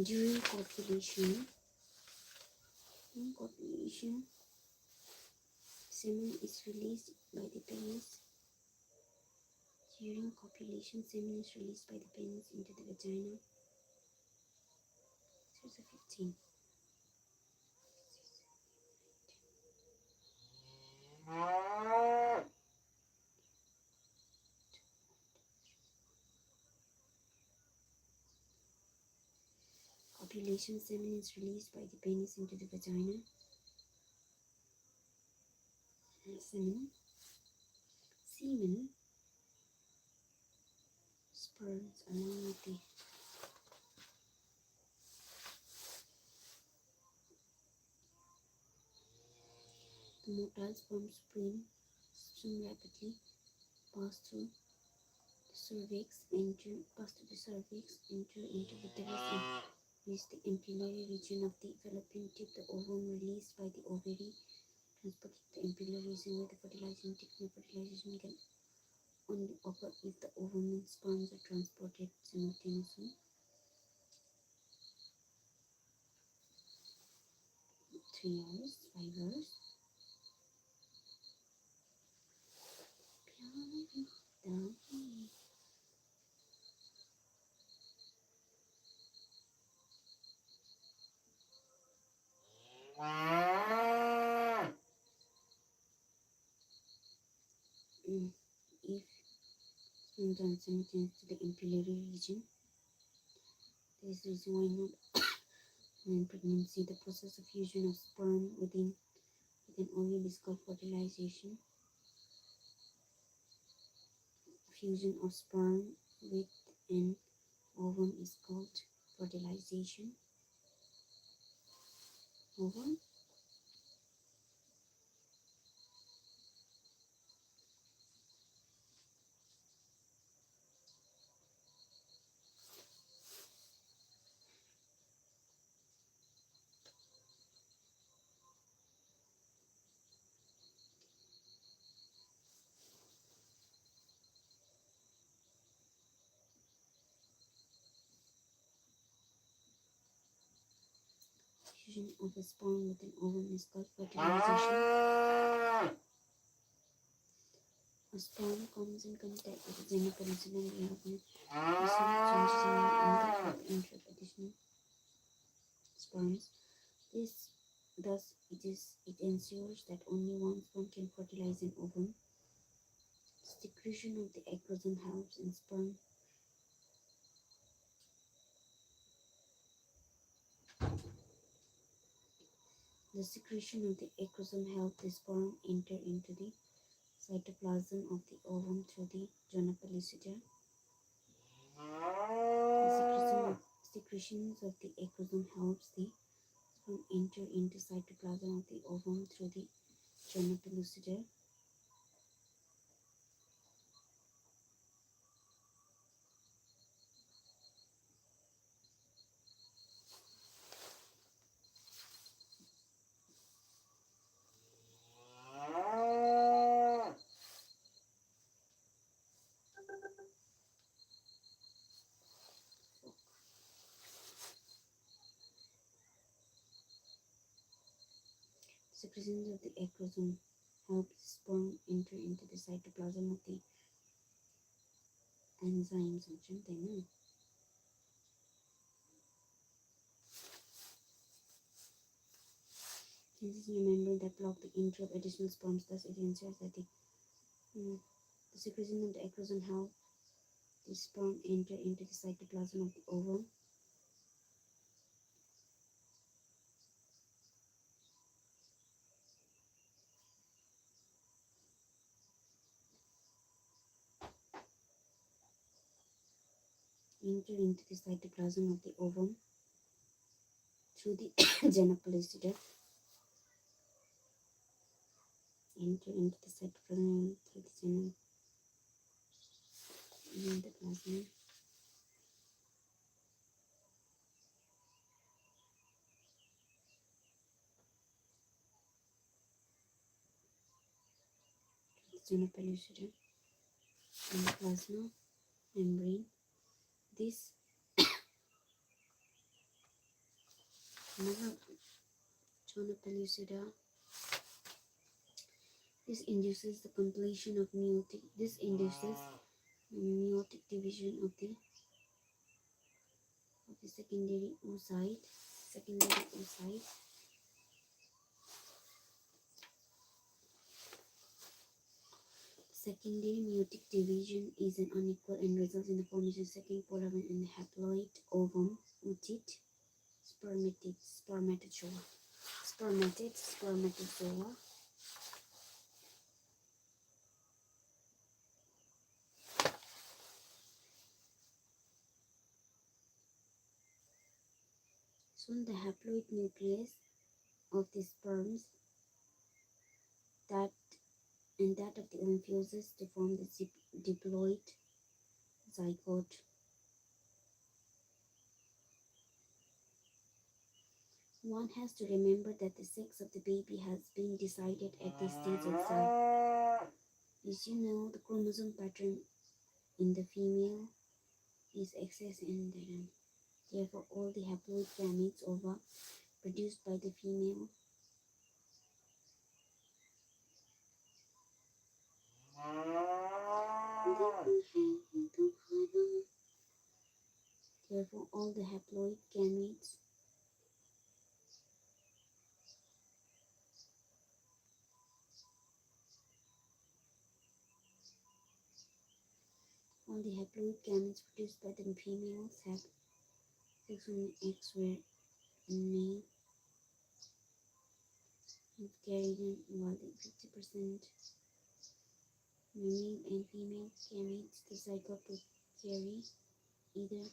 Speaker 1: During copulation, semen is released by the penis. During copulation, semen is released by the penis into the vagina. Here's a 15. Copulation, semen is released by the penis into the vagina. Semen, sperms along with the motile sperm stream rapidly pass through the cervix, enter into the uterus and reach the ampullary region of the fallopian tube. The ovum released by the ovary transported to the ampullary region where the fertilization technique. Fertilization can only occur if the ovum and sperms are transported simultaneously. 3 hours, 5 hours. If sperm transmits to the ampullary region, there is reason why not. In pregnancy, the process of fusion of sperm within an ovule is called fertilization. Fusion of sperm with an ovum is called fertilization. Ovum. Fusion of a sperm with an ovum is called fertilization. A sperm comes in contact with the geniculation and we have changes in the entry of additional sperms. Thus, it ensures that only one sperm can fertilize an ovum. Secretion of the ectogen helps in sperm. The secretion of the ectogen helps the sperm enter into the cytoplasm of the ovum through the zona pellucida. The secretions of the ectogen helps the sperm enter into cytoplasm of the ovum through the zona pellucida. Secretions of the ectogen help the sperm enter into the cytoplasm of the enzymes. This is a membrane that blocks the entry of additional sperms. Thus, it ensures that the secretion of the ectogen help the sperm enter into the cytoplasm of the ovum. Enter into the cytoplasm of the ovum through the zona pellucida. Enter into the cytoplasm through the zona pellucida. zona pellucida and the plasma membrane. This another zona pellucida. This induces the completion of meiotic. This induces meiotic division of the secondary oocyte. Secondary oocyte. Secondary meiotic division is an unequal and results in the formation of second polar in the haploid ovum, oocyte, spermatozoa. Soon the haploid nucleus of the sperms that and that of the ovum fuses to form the diploid zygote. One has to remember that the sex of the baby has been decided at this stage itself. As you know, the chromosome pattern in the female is XS and therefore all the haploid gametes ova produced by the female therefore all the haploid gametes produced by the females have sex on the X where male is carried in while the 50% male and female gametes the zygote would carry either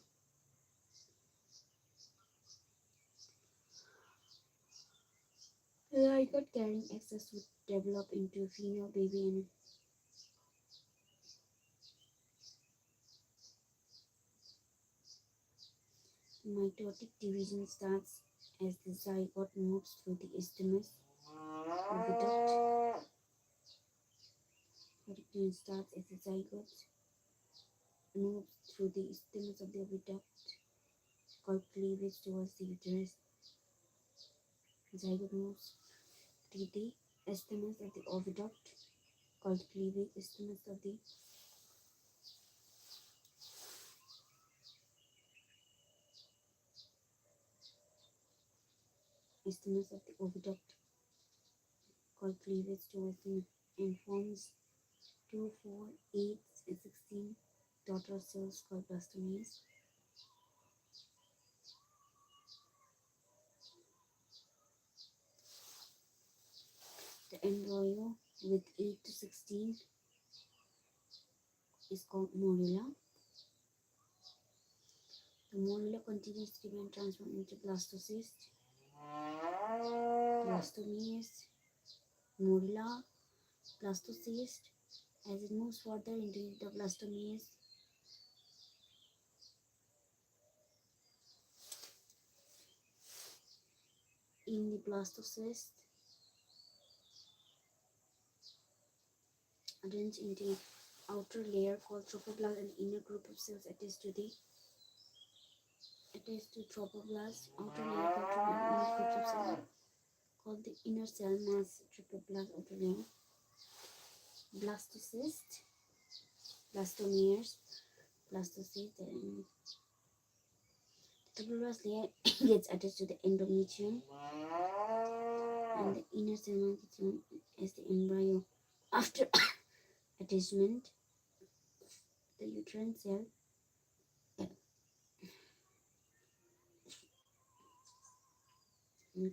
Speaker 1: the zygote carrying excess would develop into a female baby and mitotic division starts as the zygote moves through the isthmus oviduct. Mitotic starts as the zygote moves through the isthmus of the oviduct called cleavage towards the uterus. Zygote moves through the isthmus of the oviduct called cleavage. Isthmus of the oviduct called cleavage towards the and forms 2, 4, 8, and 16 daughter cells called blastomeres. The embryo with 8 to 16 is called morula. The morula continues to remain transformed into blastocyst, blastomeres, morula, blastocyst. As it moves further into the blastomeres, in the blastocyst, arranged into an outer layer called trophoblast and inner group of cells attached to trophoblast, outer layer called inner groups of cells called the inner cell mass, trophoblast, outer layer, blastocyst, blastomeres, blastocyst, and the trophoblast layer gets attached to the endometrium, and the inner cell mass is known as the embryo. After attachment, the uterine cell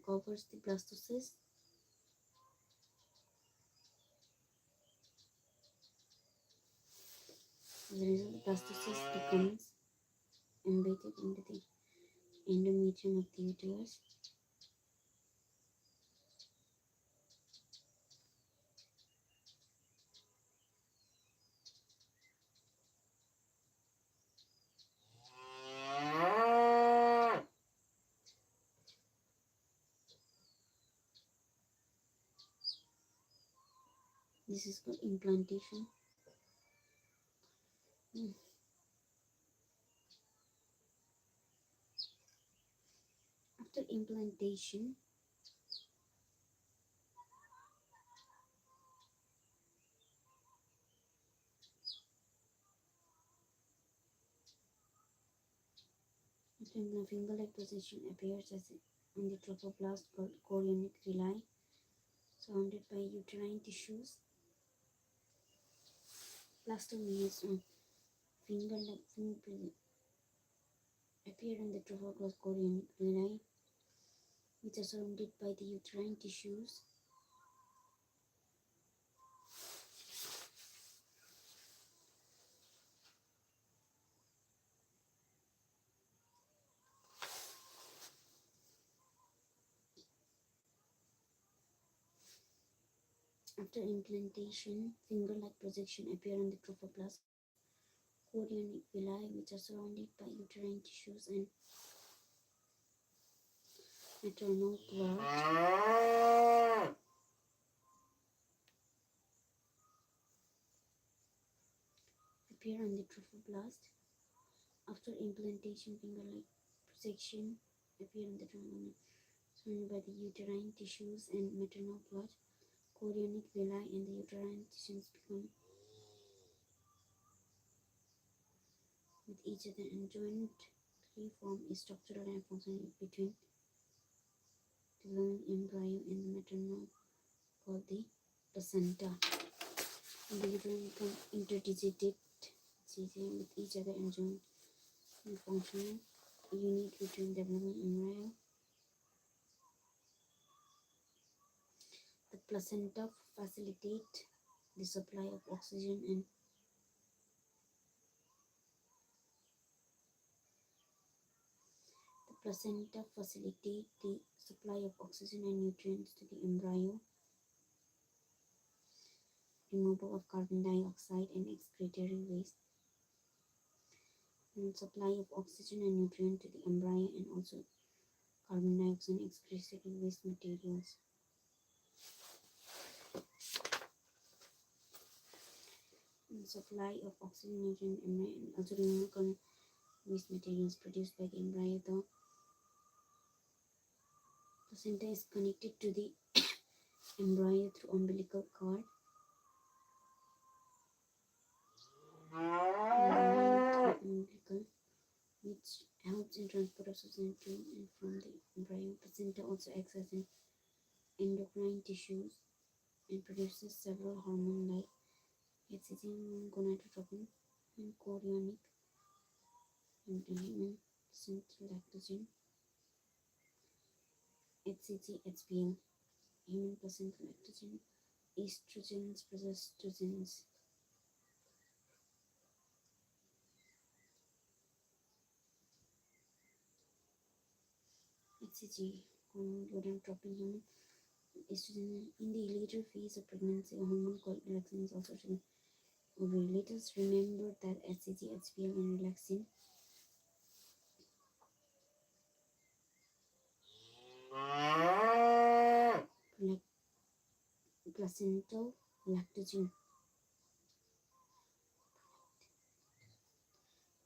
Speaker 1: covers the blastocyst. As a result, the blastocyst becomes embedded into the endometrium of the uterus. This is called implantation. After implantation, finger-like position appears as on the trophoblast called chorionic villi, surrounded by uterine tissues. Blastomeres on finger-like appear on the trophoblast chorionic villi, which are surrounded by the uterine tissues. After implantation, finger-like projection appear on the trophoblast chorionic villi, which are surrounded by uterine tissues and maternal blood. Appear on the trophoblast. After implantation, finger-like projection appear on the trophoblast, surrounded by the uterine tissues and maternal blood. Chorionic villi and the uterine tissues become with each other and jointly form a structural and functional between developing embryo and the maternal called the placenta. And the uterine become interdigitate with each other and jointly functional unit between developing embryo. The placenta facilitate the supply of oxygen and nutrients to the embryo, removal of carbon dioxide and excretory waste, and supply of oxygen and nutrient to the embryo and also carbon dioxide and excretory waste materials. And supply of oxygen, nutrient, embryo and also removal carbon waste materials produced by the embryo. The placenta is connected to the embryo through umbilical cord. Which helps in transport of substance to and from the embryo. Placenta also acts as an endocrine tissues and produces several hormones like hCG, gonadotropin, and chorionic and human placental lactogen, hCG, HPL, human placental lactogen, estrogens, progestogens. hCG, gonadotropin, human estrogen. In the later phase of pregnancy, a hormone called relaxin is also taken. Let us remember that hCG, HPL, and relaxin placental lactogen,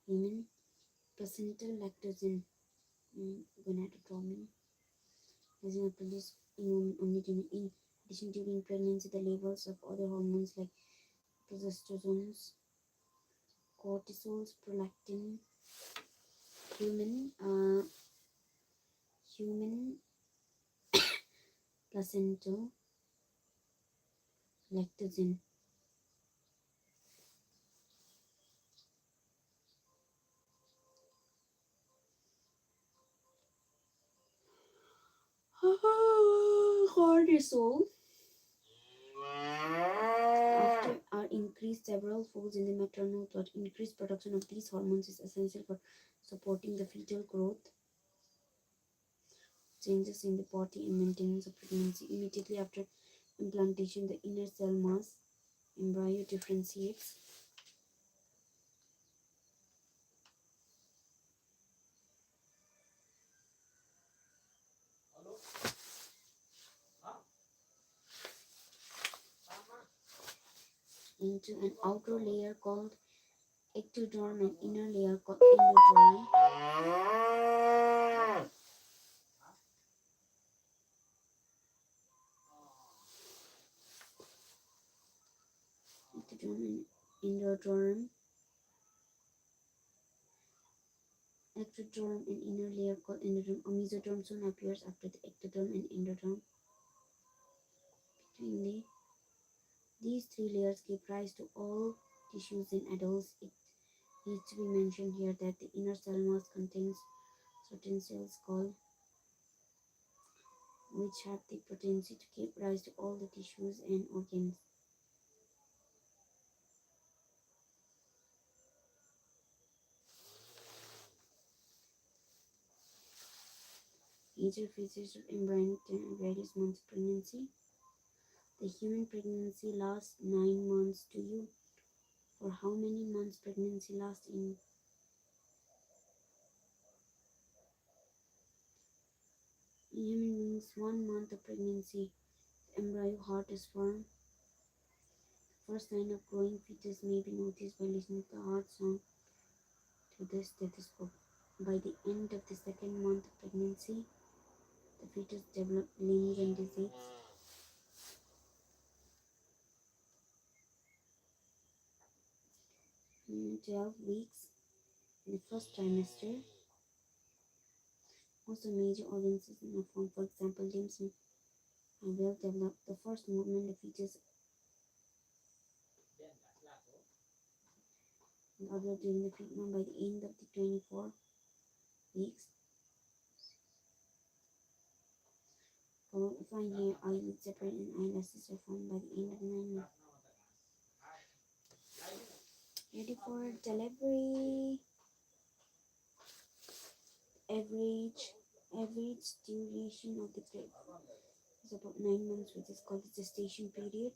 Speaker 1: human placental lactogen, gonadotropin, as in produced in addition during pregnancy. The levels of other hormones like progesterones, cortisols, prolactin, human placental lactogen. Cortisol after are increased several folds in the maternal blood. Increased production of these hormones is essential for supporting the fetal growth, changes in the body, and maintenance of pregnancy. Immediately after implantation, the inner cell mass embryo differentiates. into an outer layer called ectoderm and inner layer called endoderm. Ectoderm and endoderm. Ectoderm and inner layer called endoderm. A mesoderm soon appears after the ectoderm and endoderm. Between these three layers give rise to all tissues in adults. It needs to be mentioned here that the inner cell mass contains certain cells called which have the potency to give rise to all the tissues and organs. Major features of embryonic and various months of pregnancy. The human pregnancy lasts 9 months. Do you? For how many months pregnancy lasts in human beings? 1 month of pregnancy. The embryo heart is formed. First sign of growing fetus may be noticed by listening to the heart sound through the stethoscope. By the end of the second month of pregnancy, the fetus develops limbs and disease. 12 weeks in the first trimester. Most of the major organ systems are formed. For example, limbs are well developed. The first movement of fetus is observed during the treatment. By the end of the 24 weeks, find here eyelids separate and eyelashes are formed by the end of the 9 months. Ready for delivery. Average duration of the birth is about 9 months, which is called the gestation period.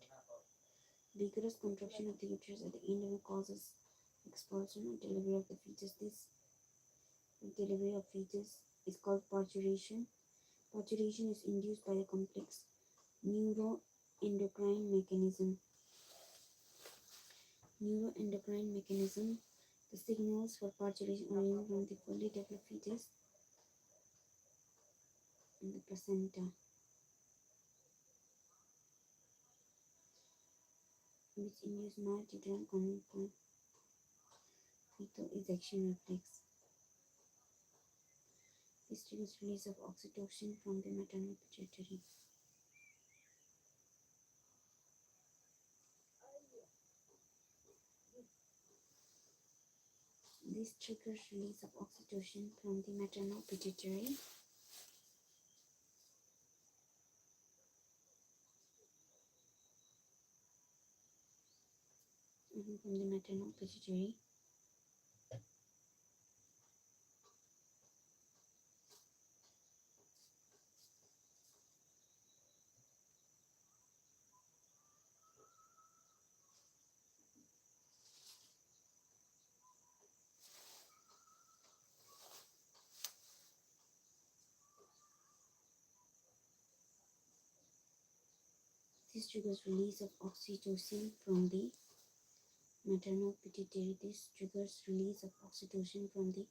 Speaker 1: Vigorous contraction of the uterus at the end of it causes expulsion or delivery of the fetus. This delivery of fetus is called parturition. Parturition is induced by a complex neuroendocrine mechanism. The signals for parturition originate from the fully developed fetus and the placenta, which induce mild uterine contraction, fetal ejection reflex. This triggers release of oxytocin from the maternal pituitary. This triggers release of oxytocin from the maternal pituitary. From the maternal pituitary. This triggers release of oxytocin from the maternal pituitary. This triggers release of oxytocin from the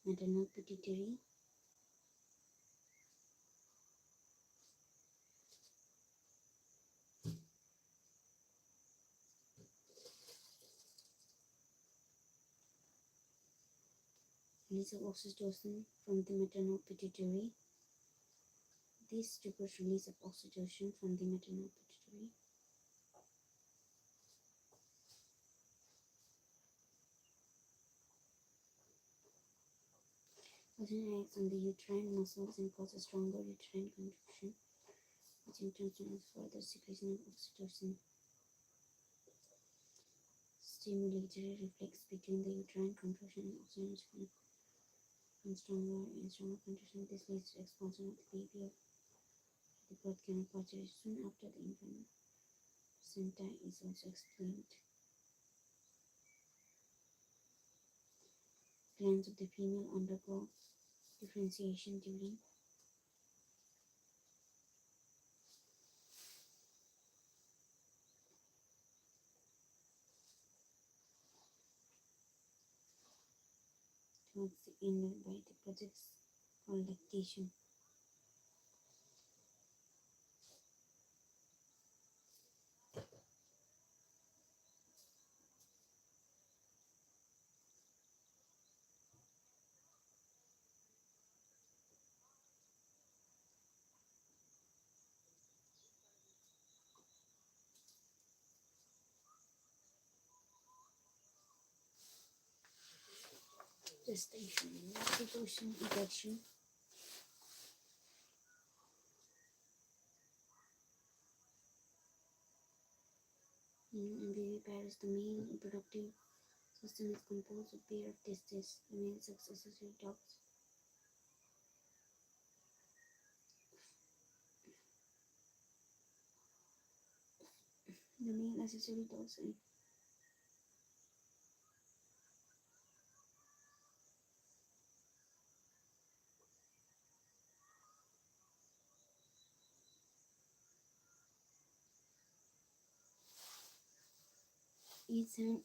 Speaker 1: maternal pituitary. Release of oxytocin from the maternal pituitary. This triggers release of oxytocin from the maternal pituitary. Oxytocin acts on the uterine muscles and causes stronger uterine contraction, which in turn triggers further secretion of oxytocin. Stimulatory reflex between the uterine contraction and oxytocin and stronger contraction. This leads to expulsion of the baby of the birth canal. Parturition soon after the infant placenta is also explained. Glands of the female undergo differentiation during months ended by the process called lactation. Gestation, reproduction, ejection. In embryo pairs, the male reproductive system is composed of a pair of testes. The male sex accessory ducts. The male accessory ducts and each seven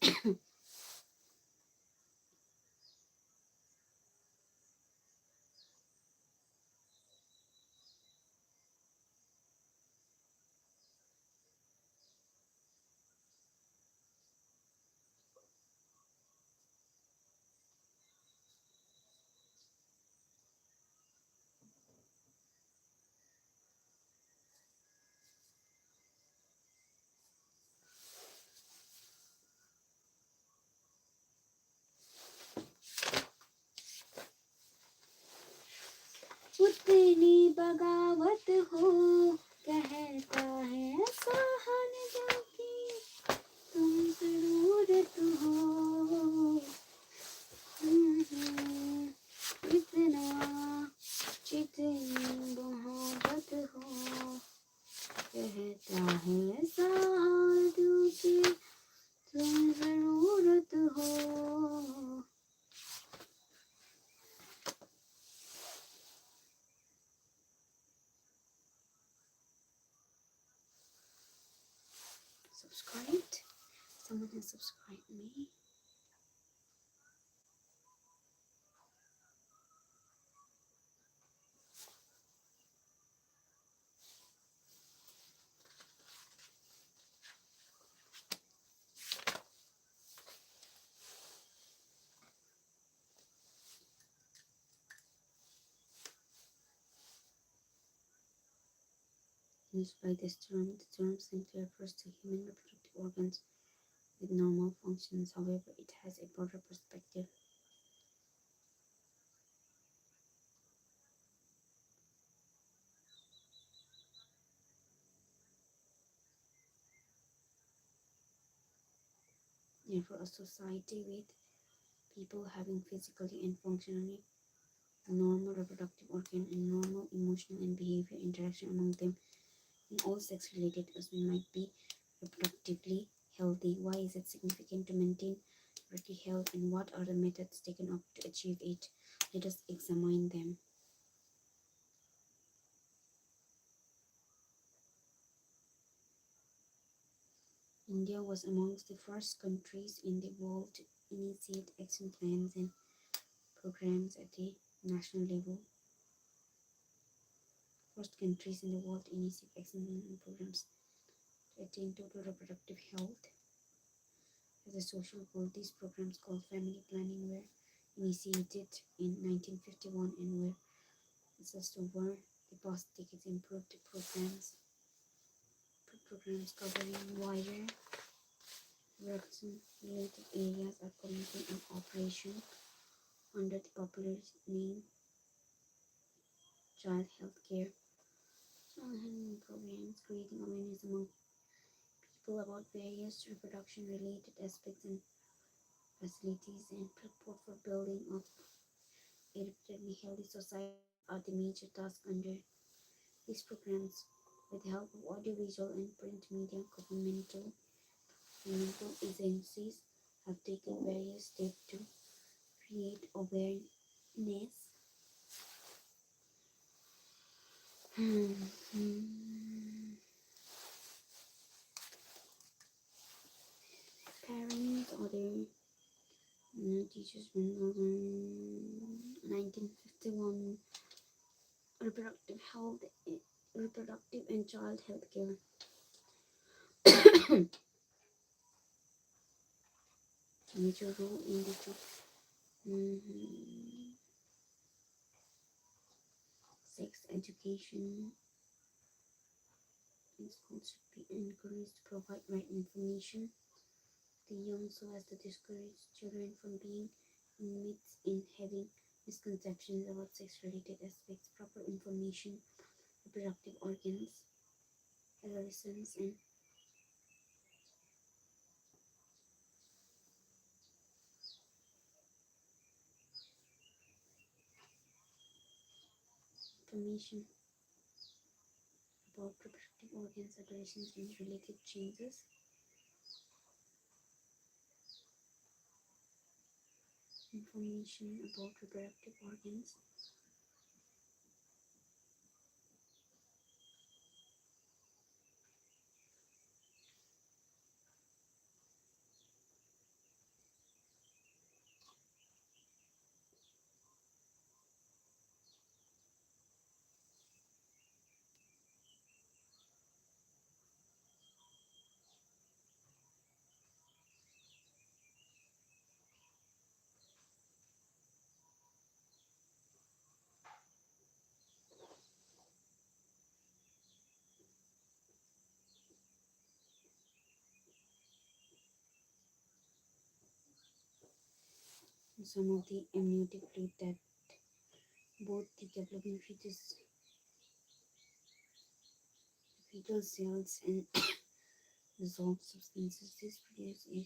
Speaker 1: उतनी बगावत हो कहता है साहन जो की तुम जरूरत हो इतना जितनी मोहब्बत हो कहता है साधु की तुम जरूरत हो subscribed. Someone has subscribed me. Used by this term, the term simply refers to human reproductive organs with normal functions. However, it has a broader perspective. Therefore, a society with people having physically and functionally normal reproductive organ and normal emotional and behavior interaction among them in all sex-related husband might be reproductively healthy. Why is it significant to maintain reproductive health, and what are the methods taken up to achieve it? Let us examine them. India was amongst the first countries in the world to initiate action plans and programs at the national level. First countries in the world to initiate action plans and programs to attain total reproductive health. As a social goal, these programs called family planning were initiated in 1951 and were assessed over the past decades. Improved programs covering wider reproduction-related areas are currently in operation under the popular name Child Health Care. Child health programs creating awareness among people about various reproduction-related aspects and facilities and support for building of a reproductively healthy society are the major tasks under these programs. With the help of audiovisual and print media, governmental agencies have taken various steps to create awareness. Parents, other teaches 1951 reproductive health, reproductive and child health care. Major role in the sex education in schools should be encouraged to provide right information to the young so as to discourage children from being myths in having misconceptions about sex-related aspects, proper information, reproductive organs, adolescence, and information about reproductive organs, adolescence, and related changes. Information about reproductive organs. Some of the amniotic fluid that both the developing fetal cells and dissolved substances. This produces a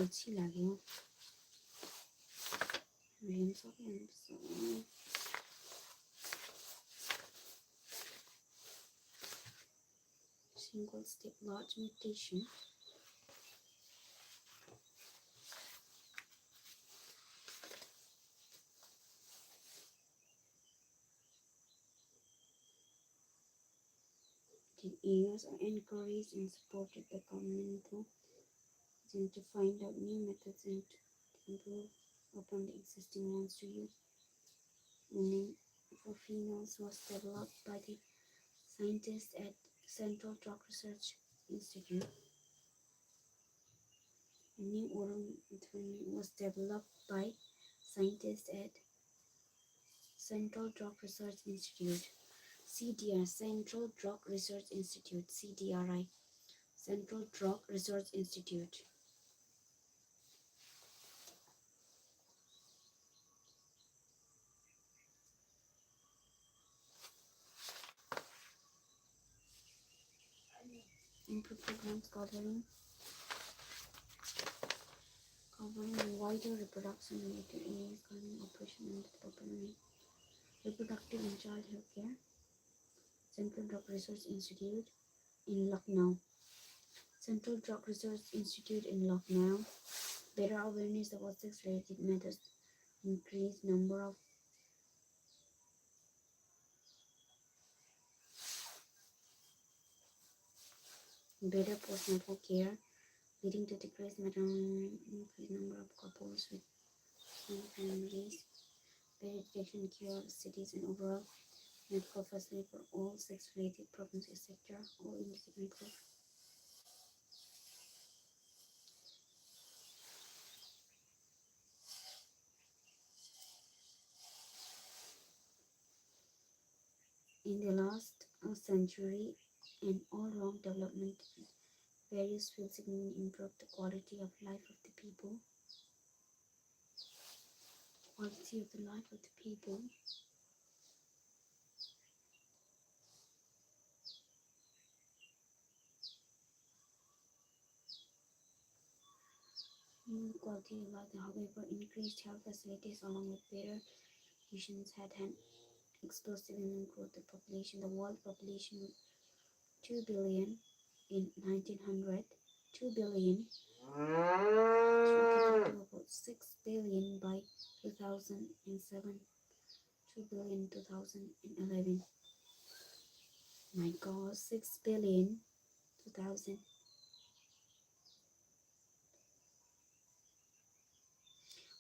Speaker 1: अच्छी लगी हो single step large mutation the ears are encouraged and supported by governmental to find out new methods and to improve upon the existing ones to use. Women for females was developed by the scientists at Central Drug Research Institute. A new oral metformin was developed by scientists at Central Drug Research Institute. CDR, Central Drug Research Institute, CDRI, Central Drug Research Institute. Improve programs covering wider reproduction related areas, covering operation and development, reproductive and child health care. Central Drug Research Institute in Lucknow. Central Drug Research Institute in Lucknow. Better awareness about sex-related matters, increased number of better postnatal care, leading to decreased maternal, increased number of couples with small families, better detection cure of cities and overall medical facility for all sex-related problems, etc. All independent group. In the last century, an all-round development in various fields significantly improved the quality of life of the people. Quality of the life of the people. Quality of life, however, increased health facilities along with better conditions had an explosive growth of population. The world population was 2 billion in 1900, 2 billion, to about 6 billion by 2007, 2 billion in 2011. My God, 6 billion 2000.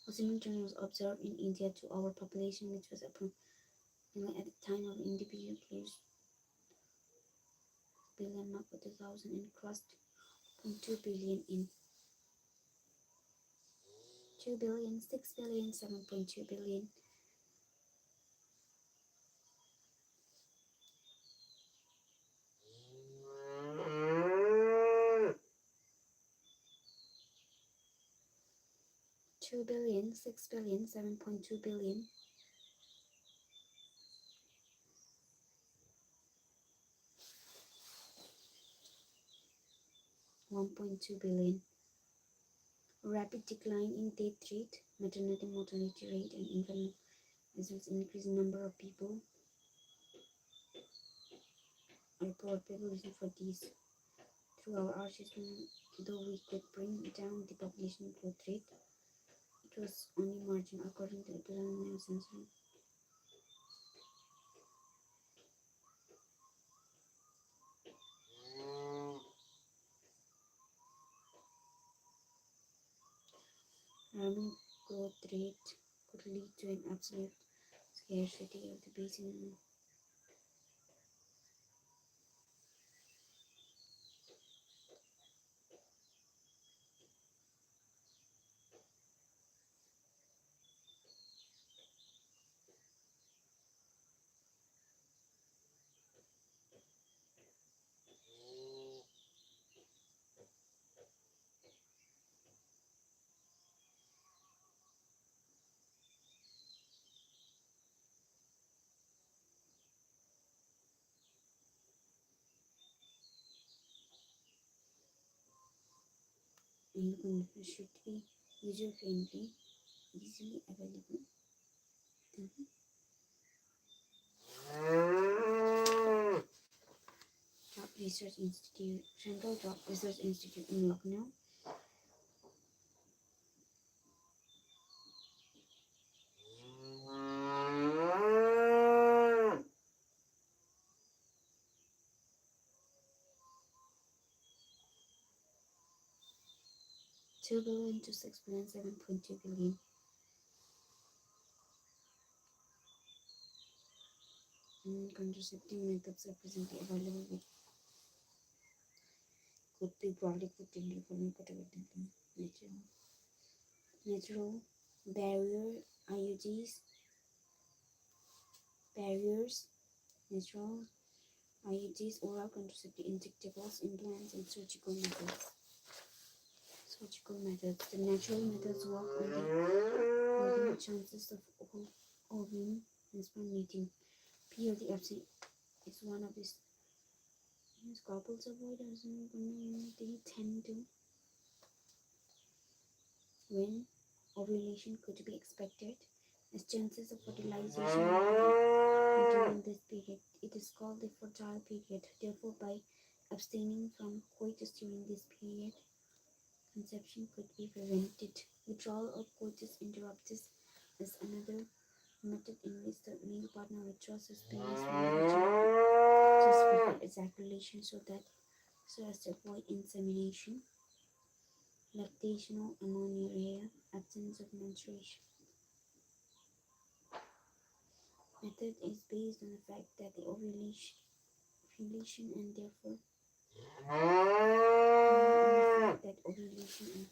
Speaker 1: A similar trend was observed in India to our population, which was approximately at the time of individual billion mark for 2000 and crossed 2 billion in 2 billion, 6 billion, 7.2 billion. 2 billion, 6 billion, 7.2 billion. 1.2 billion. Rapid decline in death rate, maternity mortality rate, and infant results in increasing number of people. Report population for these. Through our system, though we could bring down the population growth rate, it was only marginal according to the 2009 census. Ramming growth rate could lead to an absolute scarcity of the basin. And should be user friendly, easily available. Drug Research Institute, Central Drug Research Institute in Lucknow. $2 billion to $6 billion, $7.2 billion. Contraceptive methods are presently available which could be broadly put into following categories: natural barrier IUDs, barriers, natural IUDs, oral contraceptive injectables, implants, and surgical methods. The natural methods work on the ultimate chances of ovum and sperm meeting. Purely absent is one of these. Couples avoid they tend to when ovulation could be expected, as chances of fertilization during this period. It is called the fertile period. Therefore, by abstaining from coitus during this period, conception could be prevented. Withdrawal of coitus interruptus is another method in which the male partner withdraws his penis from the vagina just before ejaculation so as to avoid insemination, lactational amenorrhea, absence of menstruation. Method is based on the fact that the ovulation and therefore ovulation and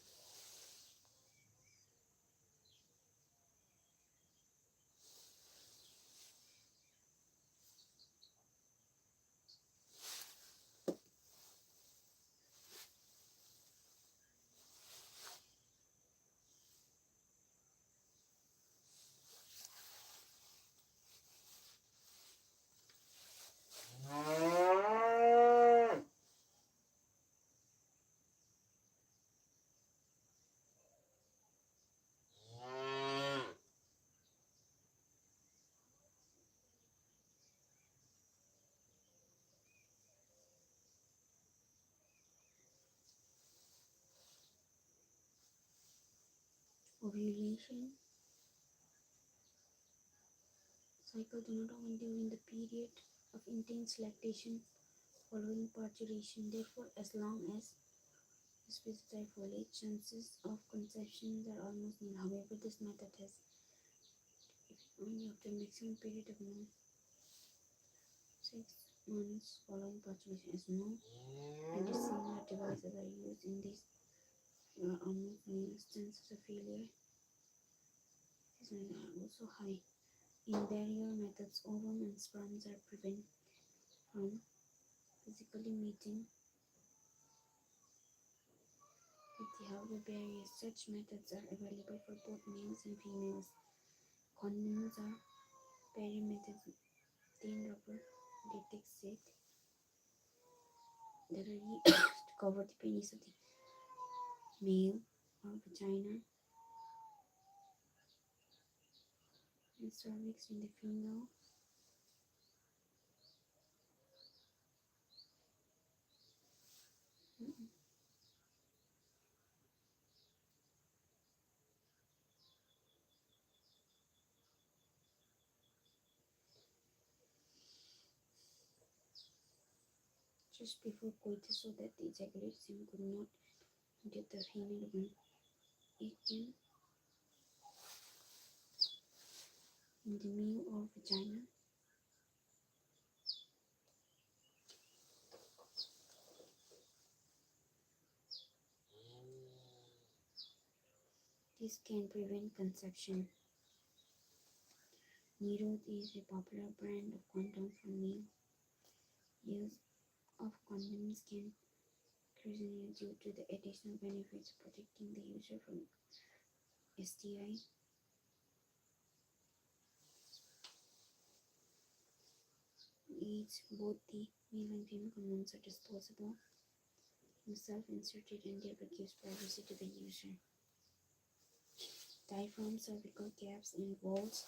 Speaker 1: Ovulation cycle do not occur during the period of intense lactation following parturition. Therefore, as long as the specified folate, chances of conception are almost nil. However, this method has effect only after a maximum period of 6 months following parturition. As no anti-similar devices are used in this, there are almost nil chances of failure. These methods are also high. In barrier methods, ovum and sperms are prevented from physically meeting with the outer barrier. Such methods are available for both males and females. Condoms are barrier methods. Thin rubber latex set that are used to cover the penis of the male or vagina and cervix in the female. Just before coitus so that the ejaculation could not enter the female when it can in the male or vagina. This can prevent conception. Neet is a popular brand of condom for male. Use of condoms can increase due to the additional benefits of protecting the user from STI. Both the male and female condoms are disposable and self-inserted and therefore gives privacy to the user. Diaphragm, cervical caps, and walls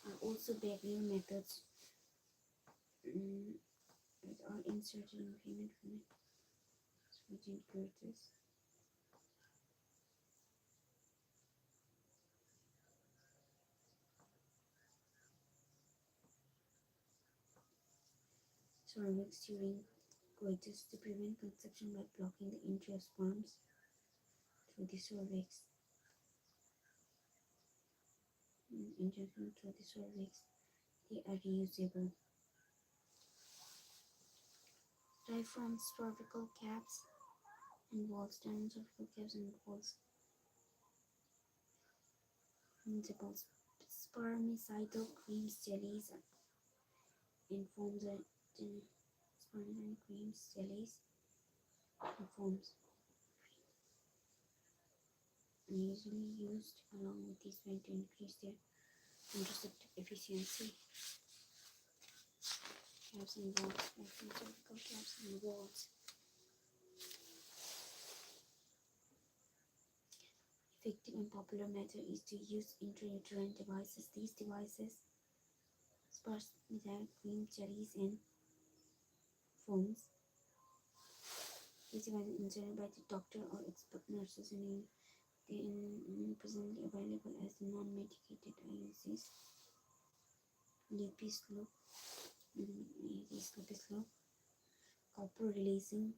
Speaker 1: are also barrier methods that are inserted in female within coitus. Cervix during coitus to prevent conception by blocking the entry of sperms through the cervix. Injection through the cervix. They are reusable. Diaphragm, cervical caps, and walls. Diaphragm, cervical caps, and walls. Injectable spermicidal creams, jellies, and foams are spermicidal creams, jellies, and foams are usually used along with these men to increase their contraceptive efficiency. Caps and walls, cervical caps and walls. Effective and popular method is to use intrauterine devices. These devices, spermicidal cream, jellies, and foams. These devices are inserted by the doctor or expert nurses and they are presently available as non-medicated IUCs. Lipis loop, copper releasing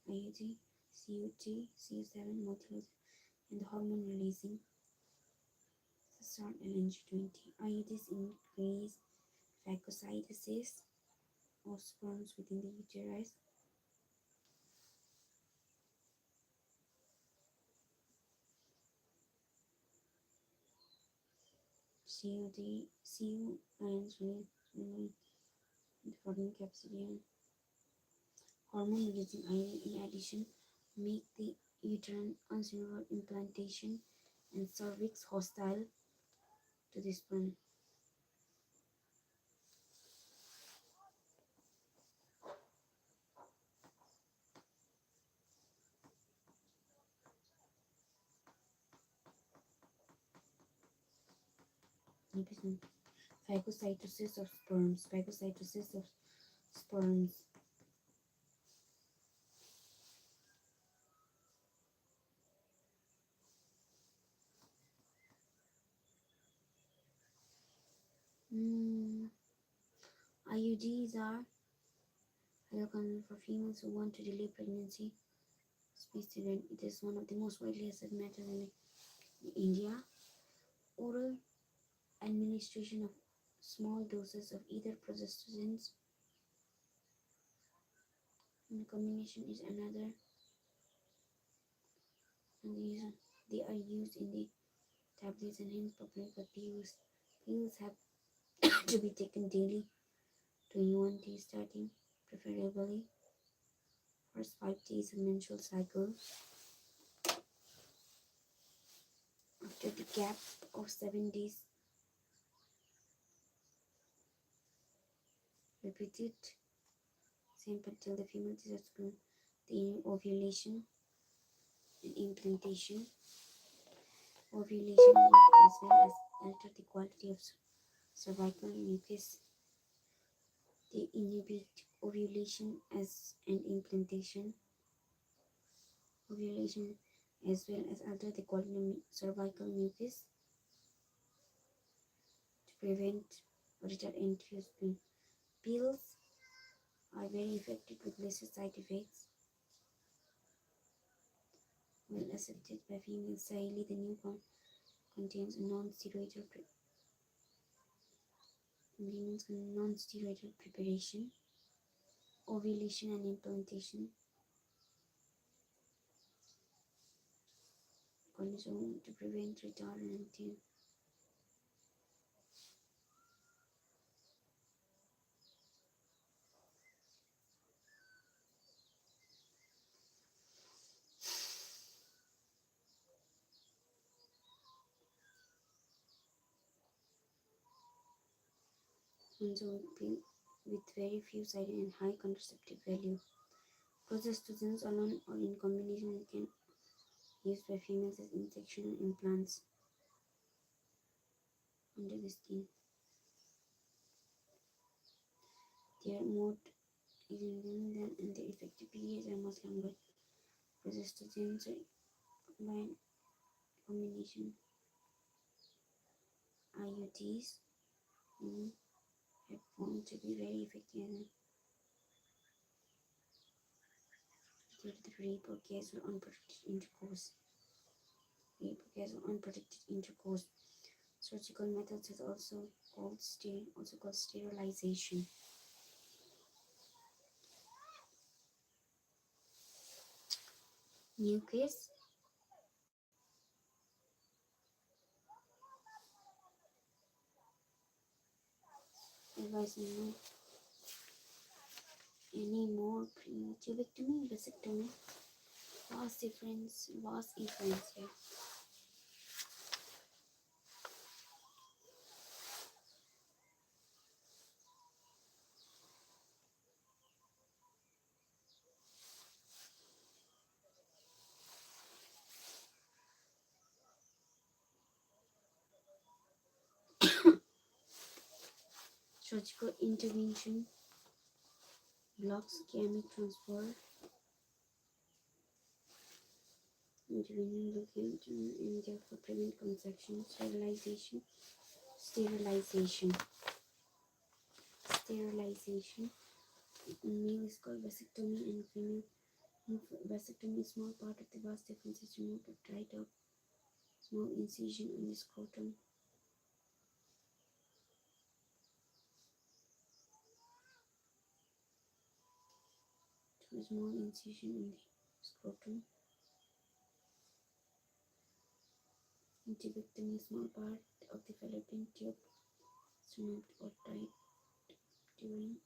Speaker 1: IUD, CUT, CU7, multiple, and hormone releasing SSR and NG20. IUDs increase phagocytosis or sperms within the uterus. CU ions in the following capacity and hormone releasing ion in addition make the uterine unsuitable implantation and cervix hostile to the sperm. Phagocytosis of sperms. Phagocytosis of sperms. IUDs are condoms for females who want to delay pregnancy. It is one of the most widely accepted methods in India. Oral administration of small doses of either progestogens and combination is another, and they are used in the tablets and hence popular for pills. Pills have to be taken daily, 21 days starting, preferably first 5 days of menstrual cycle. After the gap of 7 days, repeat it. Same until the female decides to the ovulation and implantation. Ovulation as well as alter the quality of cervical mucus. They inhibit ovulation as and implantation. Ovulation as well as alter the quality of cervical mucus to prevent or retard entry of sperm. Pills are very effective with lesser side effects. Well accepted by females, sadly the new contains a non-steroidal preparation. Ovulation and implantation consumed to prevent retard entry. Consumed with very few side and high contraceptive value. Progestogens alone or in combination can be used by females as injectional implants under the skin. Their mode is independent and their effective periods are much longer. Progestogens by combination IUDs have found to be very effective due to the rape or casual unprotected intercourse. Surgical methods is also called sterilization. Mucus advice no any more premature vasectomy. Vast difference here. Surgical intervention blocks gamete transfer. Intervening location and therefore prevent conception. Sterilization. In male is called vasectomy and female. Vasectomy is small part of the vas deferens is removed or dried up. Small incision on the scrotum. A small incision in the scrotum. Intubectomy, small part of the fallopian tube is removed or tied during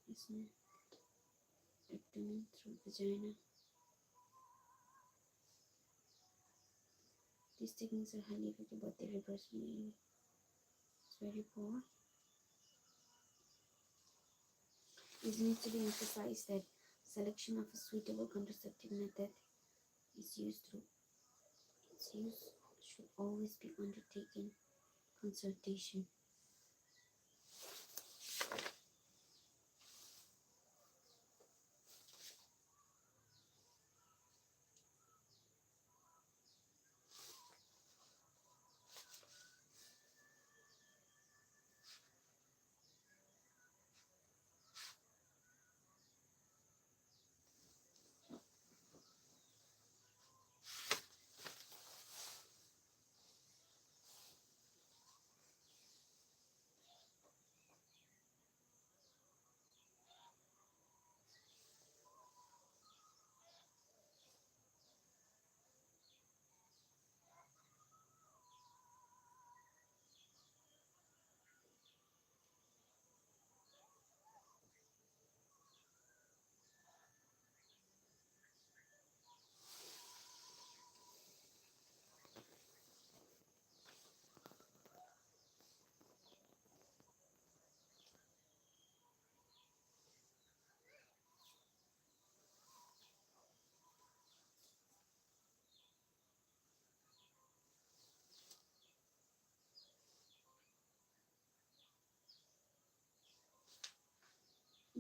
Speaker 1: abdomen through vagina. These techniques are highly effective, but their reversibility is very poor. It needs to be emphasized that selection of a suitable contraceptive method its use should always be undertaken consultation.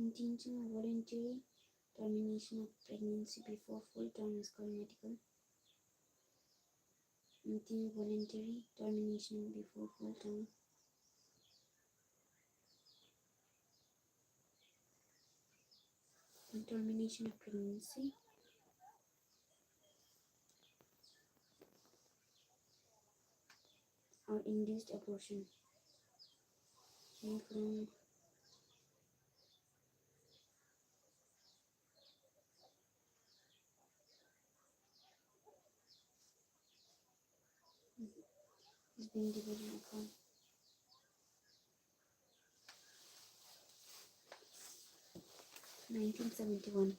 Speaker 1: Intentional voluntary termination of pregnancy before full term is called medical. Voluntary termination before full term. Termination of pregnancy or induced abortion. From is being divided upon 1971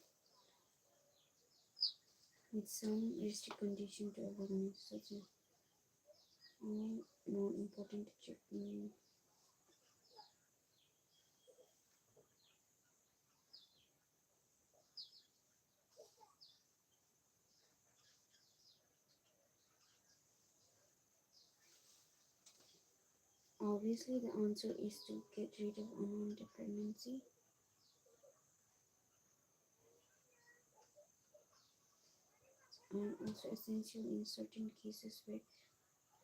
Speaker 1: with some restrict condition to awareness such as all more important to check. Obviously, the answer is to get rid of unwanted pregnancy. And also essential in certain cases where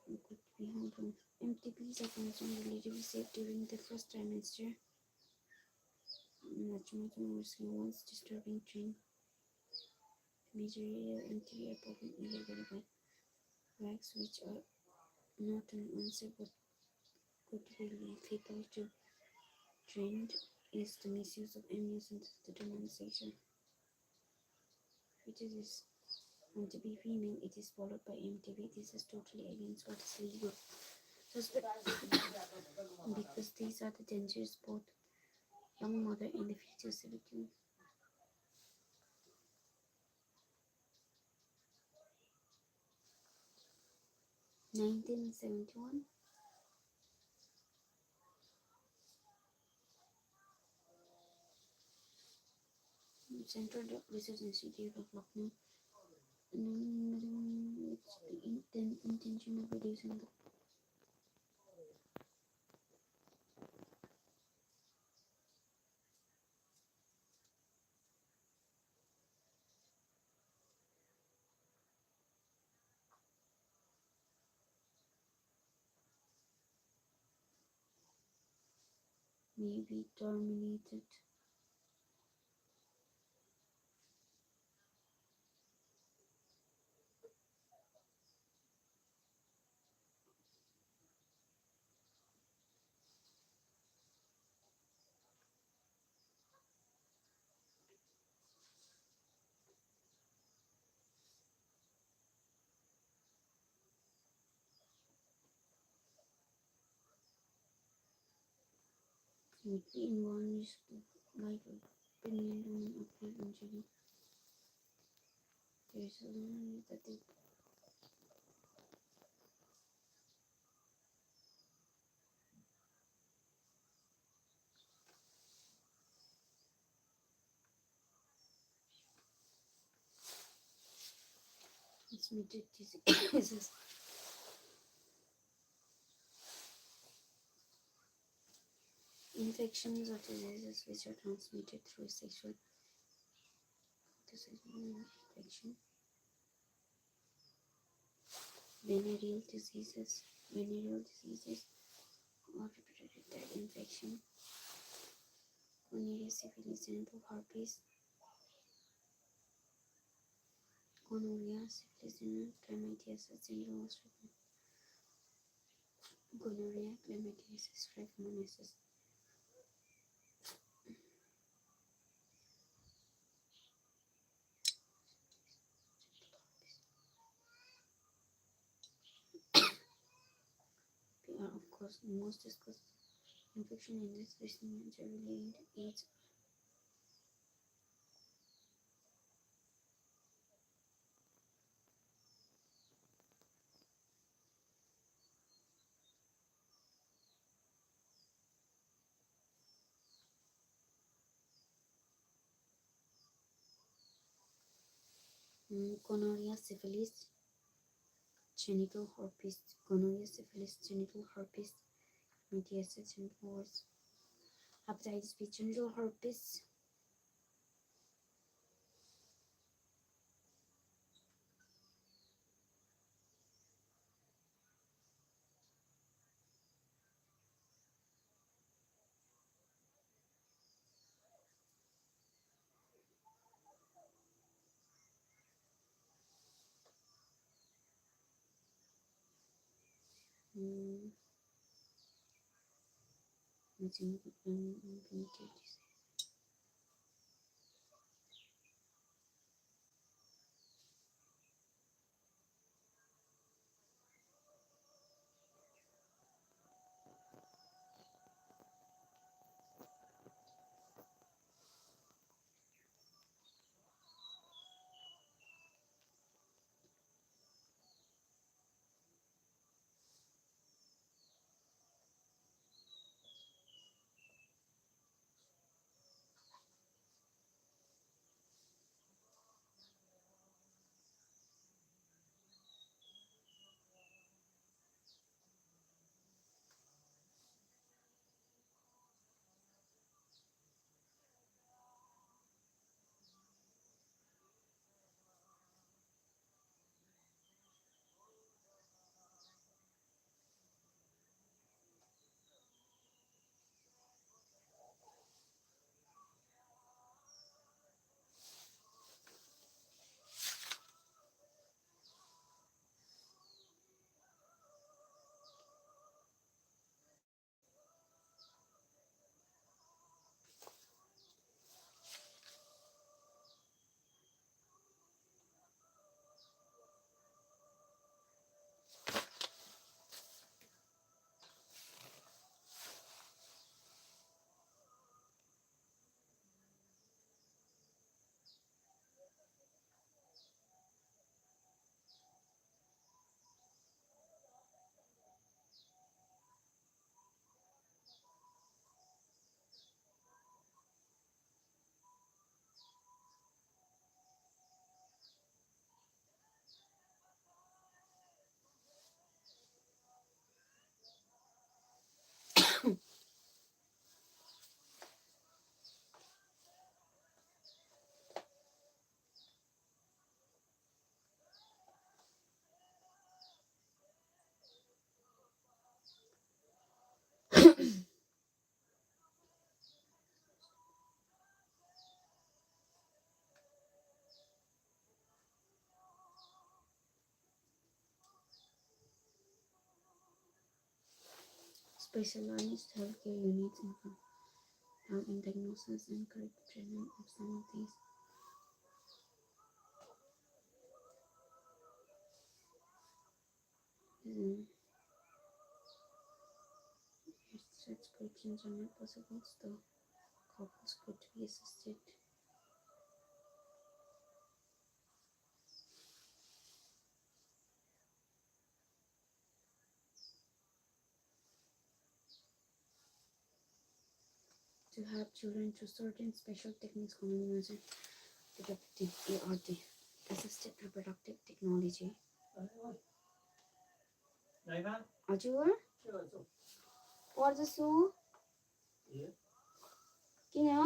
Speaker 1: it could be harmful. MTPs are considered relatively safe during the first trimester. Once disturbing trend. Major MTP are potent illegal drugs which are not an answer but could be fatal to trend is the misuse of amniocentesis determination. Which is to be female, it is followed by MTV. This is totally against what is legal. Because these are the dangers both young mother and the fetus victim. 1971. Central Research Institute of Lucknow. It's the intention of reducing the may be terminated. Would be involved like opinion on appeal injury. There is a that they transmitted diseases. Infections or diseases which are transmitted through sexual infection. Venereal diseases or reproductive tract infection. Gonorrhea, syphilis, genital herpes. Gonorrhea, syphilis, and chlamydiasis, genital herpes. Gonorrhea, chlamydiasis, trichomoniasis. They are, of course, the most discussed infection in this recent related AIDS. Gonorrhea, syphilis, genital herpes. Gonorrhea, syphilis, genital herpes. Chlamydiasis, genital herpes. Hepatitis B, genital herpes. Specialized healthcare units help in diagnosis and correct treatment of some of these. If such corrections are not possible, the couples could be assisted. To have children through certain special techniques commonly used in reproductive ART, assisted reproductive technology. हजुर पढ्दैछु किन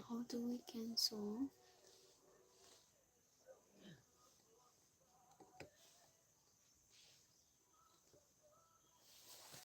Speaker 1: How do we cancel